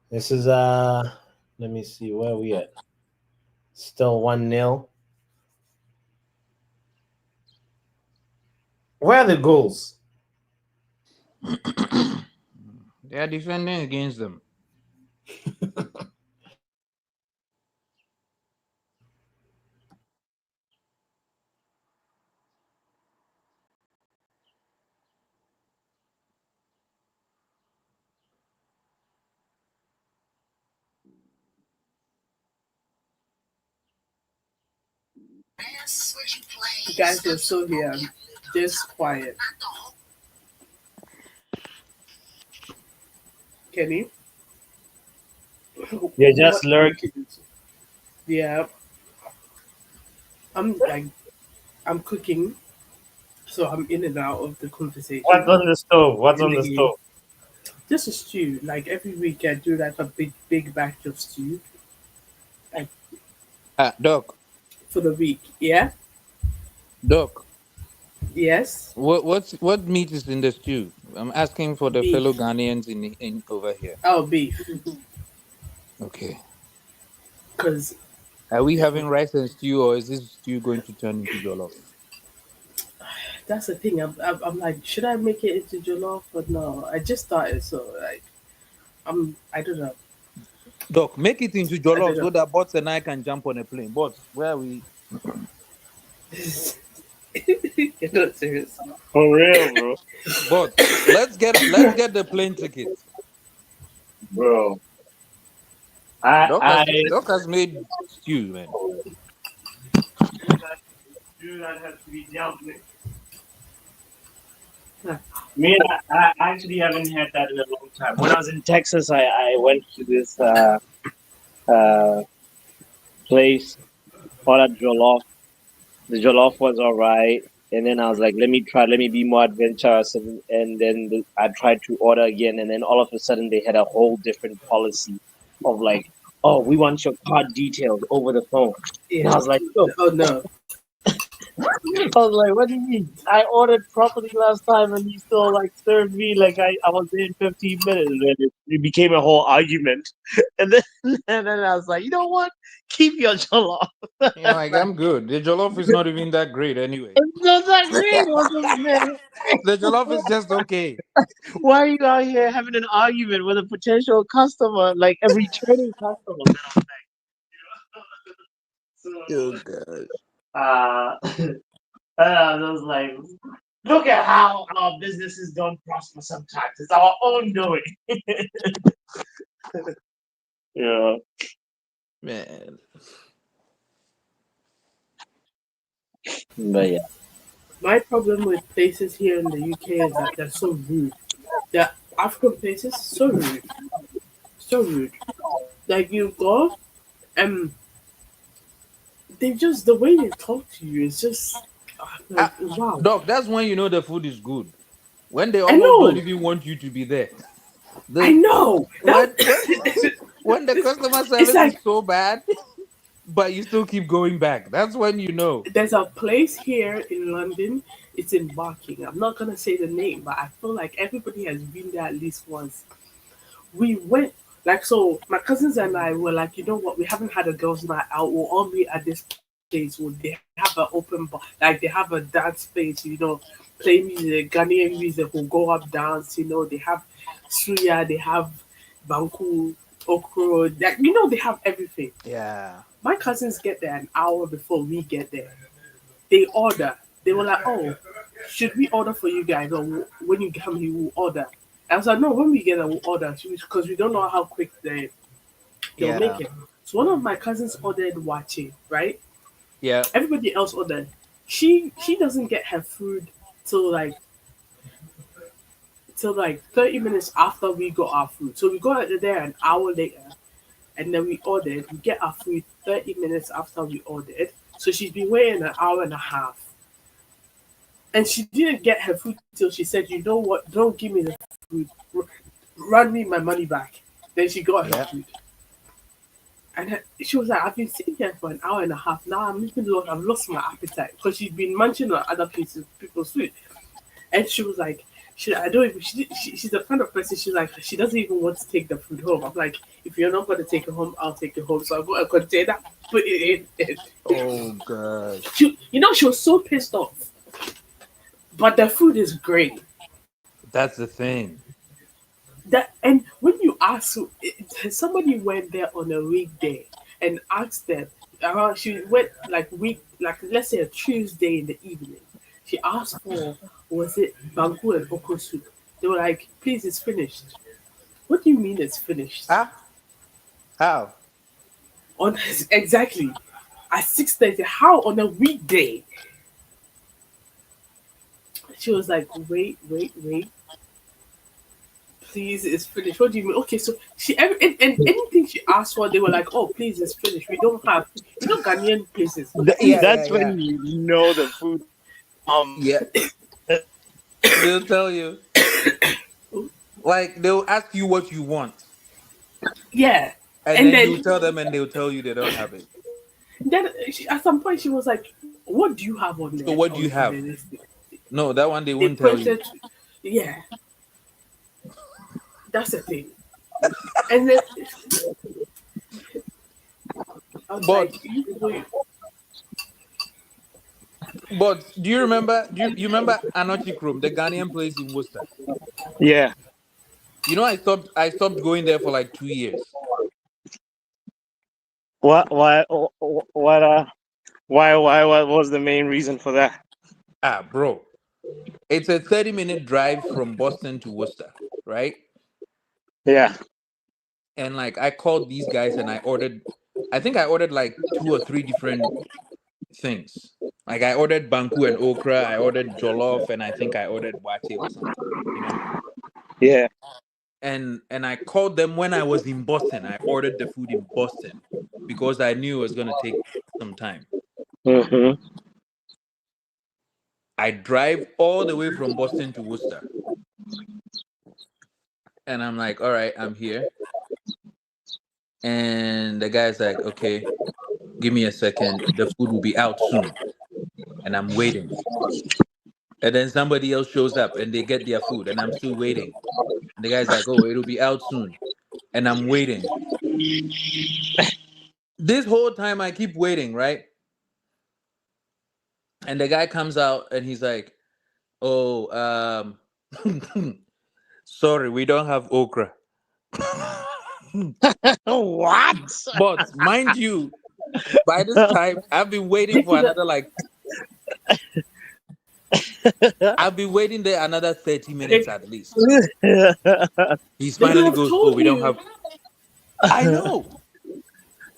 This is let me see where are we at. Still 1-0. Where are the goals? They are defending against them. You guys are so here, just quiet. Kenny? You're just lurking. Yeah. I'm cooking, so I'm in and out of the conversation. What's on the stove? What's on the stove? Just a stew. Like every week I do like a big batch of stew. Like Doc. For the week. Yeah? Doc. Yes. What meat is in the stew? I'm asking for the beef. fellow Ghanaians in over here. Oh, beef. Okay. Because are we having rice and stew, or is this stew going to turn into jollof? That's the thing. I'm like, should I make it into jollof or no? I just started, so like, I don't know. Doc, make it into I don't jollof know. so that Bots and I can jump on a plane. Bots, where are we? You're not serious. For real, bro. Bots, let's get the plane ticket. Bro. I Doc has made stew, man. Do not have to be dealt with. Huh. Me, I actually haven't had that in a long time. When I was in Texas, I went to this uh, place, ordered jollof. The jollof was all right. And then I was like, let me be more adventurous. And then I tried to order again. And then all of a sudden, they had a whole different policy of like, oh, we want your card details over the phone. And I Yeah. was like, yo, Oh no. I was like, what do you mean? I ordered properly last time and you still like served me like I was there in 15 minutes. And it became a whole argument. And then, and then I was like, you know what? Keep your jollof. You're like, I'm good. The jollof is not even that great anyway. It's not that great. I was like, man, The jollof is just okay. why are you out here having an argument with a potential customer, like a returning customer? So, Oh god. uh, I was like, look at how our businesses don't prosper sometimes. It's our own doing. Yeah. Man. But yeah. My problem with places here in the UK is that they're so rude. The African places so rude, so rude. Like you go, and they just the way they talk to you is just like Ah, wow. Doc, that's when you know the food is good. When they I almost don't know, even want you to be there. I The know. when That when when the customer it's service is like so bad, but you still keep going back. That's when you know. there's a place here in London. It's in Barking. I'm not gonna say the name, but I feel like everybody has been there at least once. We went like so. My cousins and I were like, you know what? We haven't had a girls' night out. We'll all meet at this place. Where they have an open bar, like they have a dance space. Play music, Ghanaian music. Will go up dance. They have suya. They have banku, okro. Like they have everything. Yeah. My cousins get there an hour before we get there. They order. They were like, "Oh, should we order for you guys, or when you come, you will order?" I was like, "No, when we get there, we'll order because we don't know how quick they'll Yeah. make it." So one of my cousins ordered wache, right? Yeah. Everybody else ordered. She doesn't get her food till like 30 minutes after we got our food. So we got there an hour later, and then we ordered. We get our food 30 minutes after we ordered. So she's been waiting an hour and a half. And she didn't get her food till she said, "You know what? Don't give me the food. Run me my money back." Then she got her Yeah. food. And she was like, "I've been sitting here for an hour and a half. Now I've lost my appetite." Because she's been munching on other people's food. And she was like, I don't even, she's the kind of person, she's like, she doesn't even want to take the food home. I'm like, if you're not going to take it home, I'll take it home. So I got a container, put it in. Oh god. She was so pissed off. But the food is great. That's the thing. And when you ask, somebody went there on a weekday and asked them. She went like let's say a Tuesday in the evening. She asked for was it banku and boko soup. They were like, "Please, it's finished." What do you mean it's finished? Ah, how? On exactly at 6:30. How on a weekday? She was like, "Wait, wait, wait. Please, it's finished." What do you mean? Okay, so and anything she asked for, they were like, "Oh, please, it's finished. We don't have, Ghanaian places. Yeah, yeah, That's yeah. when you know the food. Yeah. They'll tell you. Like they'll ask you what you want. Yeah." And And then you then, tell them and they'll tell you they don't have it. at some point she was like, "What do you have on So there?" what do you have? This thing? No, that one they They won't tell you. pointed. Yeah, that's the thing. And then I was But like, "You, But do you remember? You remember Anochi Krom, the Ghanaian place in Worcester? Yeah. You know, I stopped going there for like 2 years. What? Why? What? Why? Why? What was the main reason for that? Ah, bro, it's a 30-minute drive from Boston to Worcester, right? Yeah. And like I called these guys and I think I ordered like two or three different things. Like I ordered banku and okra, I ordered jollof, and I think I ordered wache or something, you know? Yeah. And I called them when I was in Boston. I ordered the food in Boston because I knew it was gonna take some time. Mm-hmm. I drive all the way from Boston to Worcester. And I'm like, all right, I'm here. And the guy's like, okay, give me a second. The food will be out soon. And I'm waiting. And then somebody else shows up and they get their food, and I'm still waiting. And the guy's like, oh, it'll be out soon. And I'm waiting. This whole time I keep waiting, right? And the guy comes out and he's like, oh, sorry, we don't have okra. What? But mind you, by this time, I've been waiting there another 30 minutes at least. He They could finally have goes, oh, told we don't you have. I know.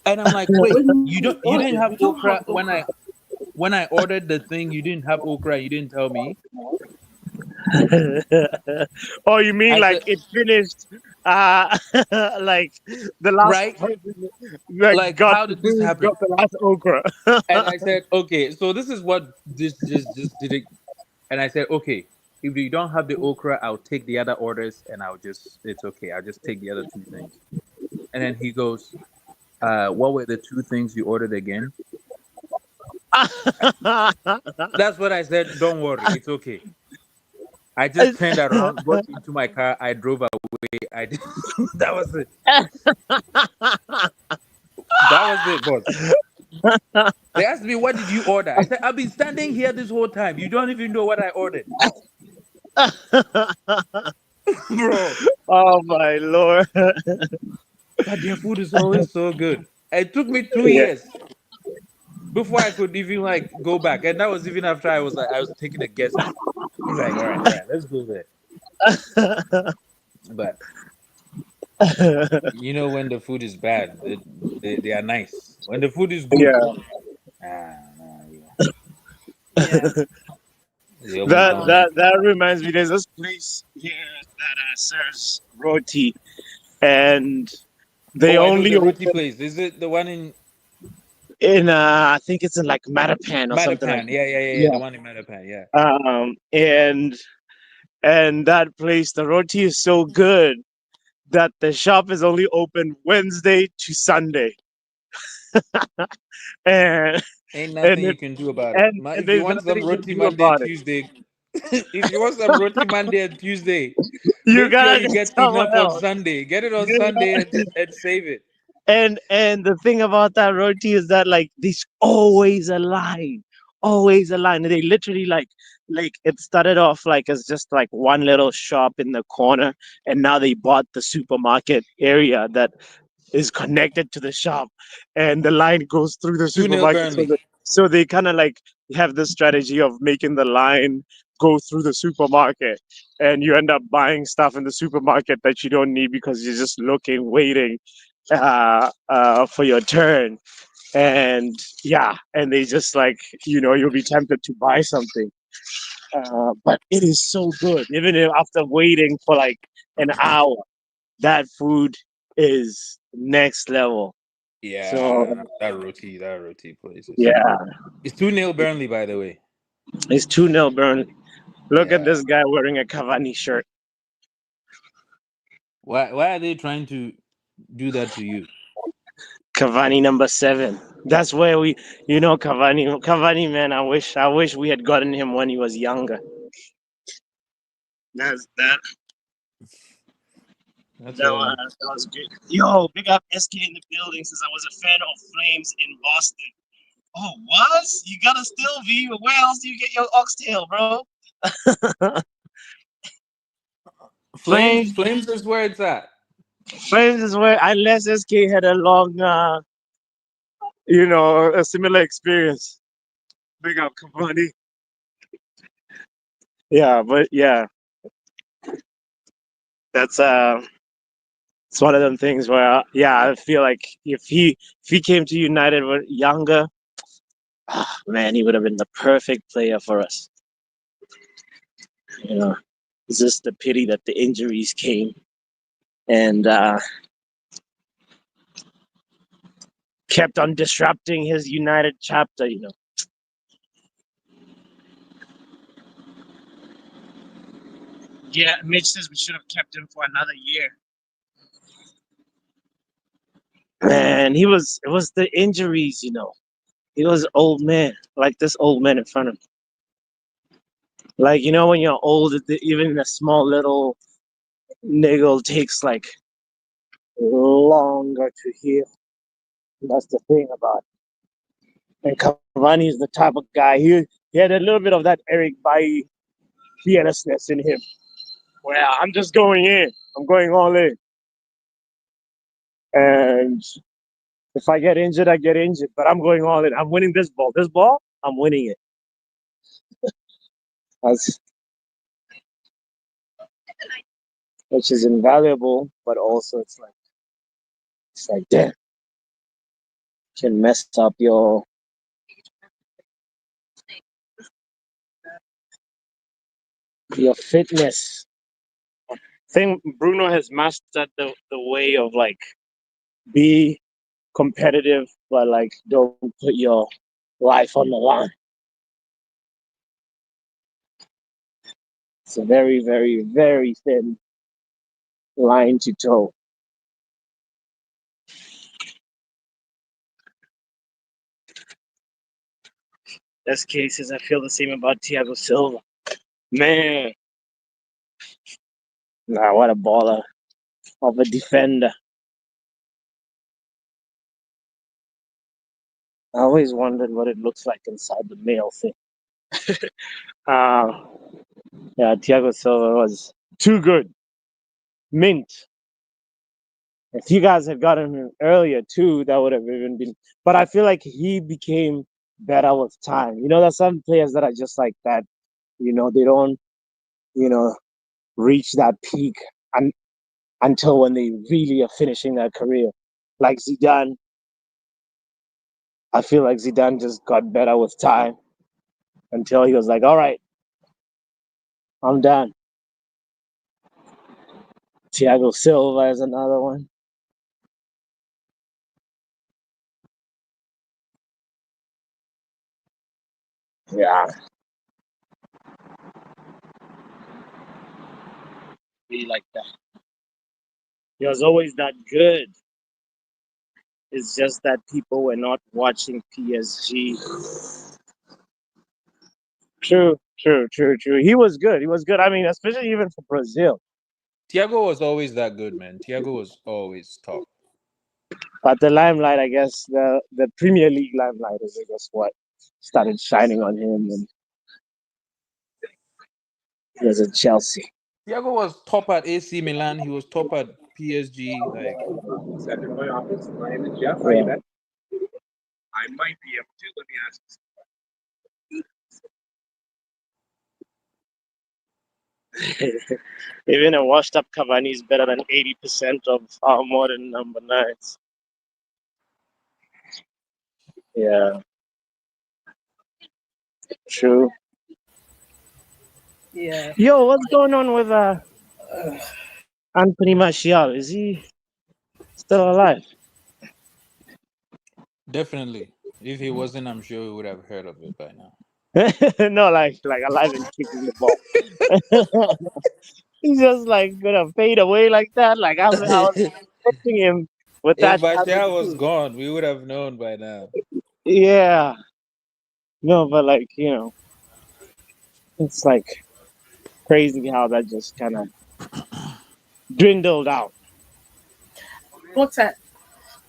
And I'm like, wait, when you didn't ordered. have We don't have okra okra. when I ordered the thing, you didn't have okra, you didn't tell me. Oh, you mean I like said, it finished? Uh, like the last right? person that Like, got how the did this food happen? got the last okra. And I said, okay, so this is what this just did it. And I said, okay, if you don't have the okra, I'll take the other orders and it's okay. I'll just take the other two things. And then he goes, what were the two things you ordered again? That's what I said. Don't worry, it's okay. I just turned around, got into my car, I drove away. I did. That was it. That was it, boss. They asked me, what did you order? I said, I've been standing here this whole time. You don't even know what I ordered. Bro. Oh my lord! But their food is always so good. It took me two Yeah. years before I could even like go back. And that was even after I was taking a guest. He's like, all right, let's go there. But you know when the food is bad, they are nice. When the food is good, Yeah. nah, yeah. They almost That don't like that that reminds me. There's this place here that serves roti, and they Oh, I know only the roti open place. Is it the one in in I think it's in like Mattapan or something like Mattapan? that. Yeah. The Yeah. one in Mattapan, yeah. And that place, the roti is so good that the shop is only open Wednesday to Sunday, and Ain't and nothing you it, can do about it. and If you there's want nothing some you can roti do Monday, about it. Tuesday, if you want some roti Monday and Tuesday, You make sure gotta you get get somewhere enough on else. Sunday. Get it on Sunday You and save it. and the thing about that roti is that like there's always a line. They literally like it started off like as just like one little shop in the corner, and now they bought the supermarket area that is connected to the shop, and the line goes through the 2-0 supermarket. So Burnley. they kind of like have this strategy of making the line go through the supermarket, and you end up buying stuff in the supermarket that you don't need because you're just looking, waiting for your turn. And yeah, and they just like, you'll be tempted to buy something. But it is so good. Even if after waiting for like an hour, that food is next level. Yeah, So that roti place is. yeah, It's 2-0 Burnley, by the way. it's 2-0 Burnley. Look at Yeah. this guy wearing a Cavani shirt. Why are they trying to do that to you? Cavani number 7. That's where Cavani, man. I wish we had gotten him when he was younger. That's that. That's That all. was, that was good. Yo, big up SK in the building since I was a fan of Flames in Boston. Oh, was? You gotta still be. Where else do you get your oxtail, bro? Flames, Flames, Flames is where it's at. Flames is where unless SK had a long, a similar experience. Big up, Cavani. Yeah, but yeah, that's it's one of them things where yeah, I feel like if he came to United with younger, man, he would have been the perfect player for us. You know, it's just a pity that the injuries came and kept on disrupting his United chapter. Yeah, Mitch says we should have kept him for another year. Man, it was the injuries. He was old man, like this old man in front of him. Like, when you're old, even a small little niggle takes like longer to heal. That's the thing about it. And Cavani is the type of guy, he had a little bit of that Eric Bailly fearlessness in him, where I'm just going in, I'm going all in. And if I get injured, I get injured, but I'm going all in. I'm winning this ball. This ball, I'm winning it. That's, which is invaluable, but also it's like damn, can mess up your fitness. I think Bruno has mastered the way of like be competitive, but like don't put your life on the line. It's a very, very, very thin line to toe. There's cases I feel the same about Thiago Silva. Man, nah, what a baller of a defender. I always wondered what it looks like inside the male thing. Uh, yeah, Thiago Silva was too good. Mint. If you guys had gotten him earlier too, that would have even been. But I feel like he became better with time. There's some players that are just like that. They don't, you know, reach that peak until when they really are finishing their career. Like Zidane, I feel like Zidane just got better with time until he was like, all right, I'm done. Thiago Silva is another one. Yeah, be like that. He was always that good. It's just that people were not watching PSG. True, true, true, true. He was good. He was good. I mean, especially even for Brazil. Thiago was always that good, man. Thiago was always top. But the limelight, I guess, the Premier League limelight is, I guess, what started shining on him, and he was at Chelsea. Thiago was top at AC Milan. He was top at PSG. Like, My office. My name is Jeff. How you been? I might be able to. Let me ask. Even a washed up Cavani is better than 80% of our modern number nines. Yeah, true. Yeah. Yo, what's going on with Anthony Martial? Is he still alive? definitely. If he wasn't, I'm sure we would have heard of it by now. No, like alive and kicking the ball. He's just like gonna fade away like that. Like I was expecting him with If that. Bashar was gone, we would have known by now. Yeah, no, but like it's like crazy how that just kind of dwindled out. What's that?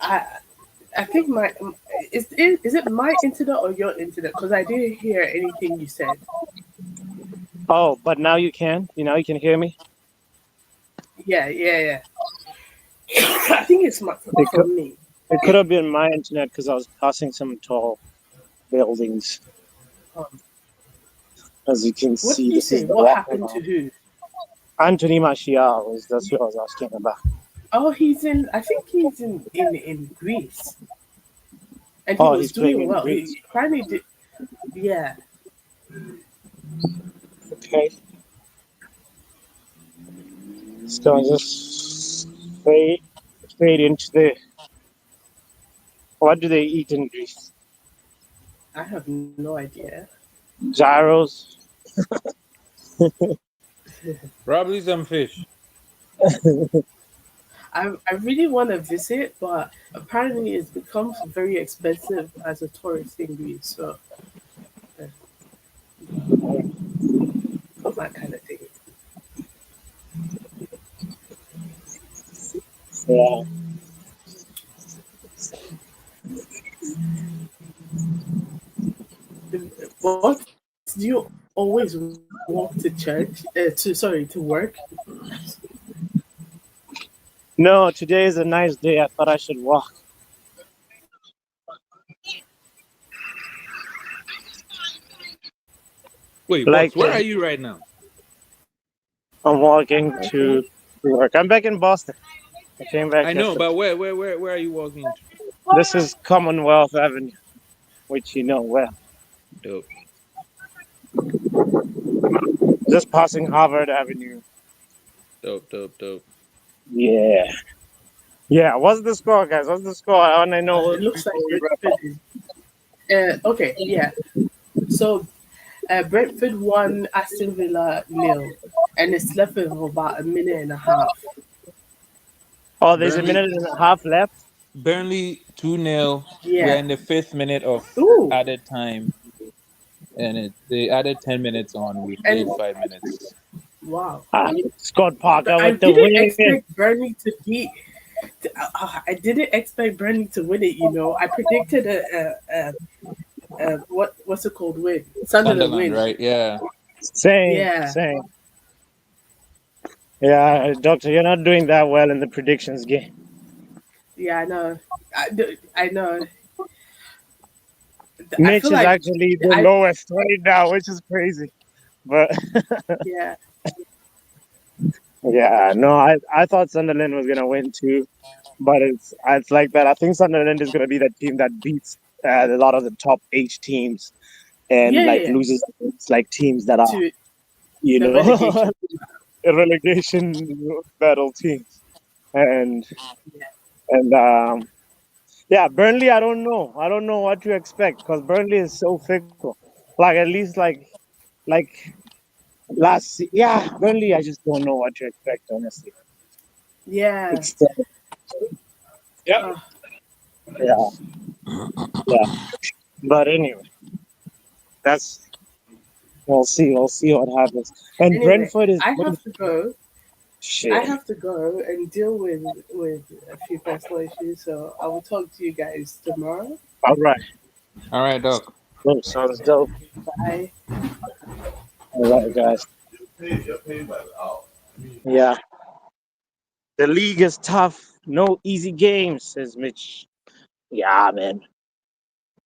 I I think Is it my internet or your internet? Because I didn't hear anything you said. Oh, but now you can. You can hear me. Yeah, yeah, yeah. I think it's It could, from me. it could have been my internet because I was passing some tall buildings. Um, As you can what see, did you this is say? the What walk happened to around. who? Anthony Martial that's what I was asking about. Oh, he's in. I think he's in Greece, and he Oh, was he's playing doing in well. Greece. He finally did. Yeah, Okay. So I just fade into the. What do they eat in Greece? I have no idea. Gyros. Probably some fish. I really want to visit, but apparently it's become very expensive as a tourist in Greece. So uh, not my kind of thing. Yeah. What do you always walk to church? To work. No, today is a nice day. I thought I should walk. Wait, Like boss, where are you right now? I'm walking Okay. to work. I'm back in Boston. I came back I know, yesterday. but where are you walking to? This is Commonwealth Avenue, which you know well. Dope. Just passing Harvard Avenue. Dope. Yeah. Yeah. What's the score, guys? What's the score? I want to know It looks like before we wrap Brentford up. is. Okay. Yeah. So Brentford won, Aston Villa nil, and it's left with about a minute and a half. Oh, there's a Burnley minute and a half left. Burnley 2-0. We're Yeah. in the fifth minute of Ooh. added time, and they added 10 minutes on. We played And 5 minutes. wow. Scott Parker I with the didn't win. expect Burnley to beat. I didn't expect Burnley to win it. I predicted what's it called, win, Sunderland Sunderland, win. right? Yeah. Same, Yeah, same. Yeah, Doctor, you're not doing that well in the predictions game. yeah, I know. I know. I Mitch feel is like actually the I lowest right now, which is crazy. But yeah yeah, no, I thought Sunderland was gonna win too, but it's like that. I think Sunderland is gonna be that team that beats a lot of the top eight teams and yeah like yeah loses against, like teams that are to you the know relegation. relegation battle teams and Yeah, and yeah, Burnley. I don't know. I don't know what to expect because Burnley is so fickle. Like at least like yeah, Burnley. I just don't know what to expect. Honestly, yeah. it's yeah, Uh, yeah, yeah. But anyway, that's we'll see. We'll see what happens. And anyway, Brentford is I have to go. I shit. have to go and deal with a few personal issues. So I will talk to you guys tomorrow. All right. All right, Doc. Dope. Sounds dope. Bye. All right, guys. Yeah. The league is tough. No easy games, says Mitch. Yeah, man.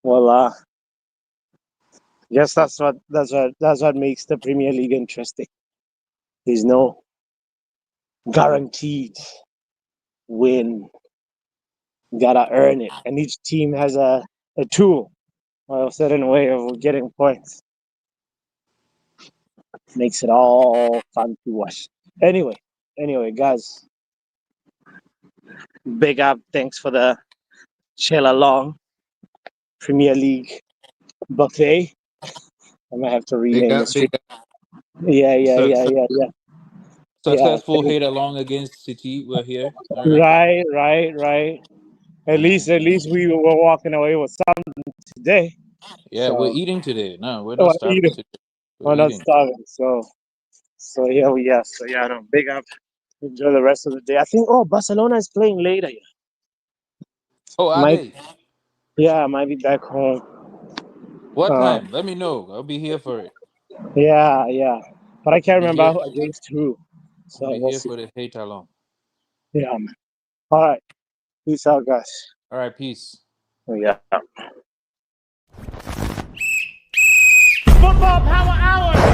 Well, guess that's what makes the Premier League interesting. There's no guaranteed win. You gotta earn it, and each team has a tool or a certain way of getting points. Makes it all fun to watch. Anyway, guys, big up. Thanks for the chill along Premier League buffet. I might have to Big rename the up, stream. big up. Success, Yeah. successful hit along against City. We're here. All right. Right. At least we were walking away with something today. Yeah, we're So eating today. No, we're not we're starving eating. today. We're We're not eating. starving. So here we are. So yeah, no, big up. Enjoy the rest of the day. I think Barcelona is playing later. Oh, are Might they? Yeah, I might be back home. What Uh, time? Let me know. I'll be here for it. yeah. But I can't Be remember here. against who. So Be we'll here see. for the hate along. Yeah, man. All right. Peace out, guys. All right, peace. Yeah. Football Power Hour.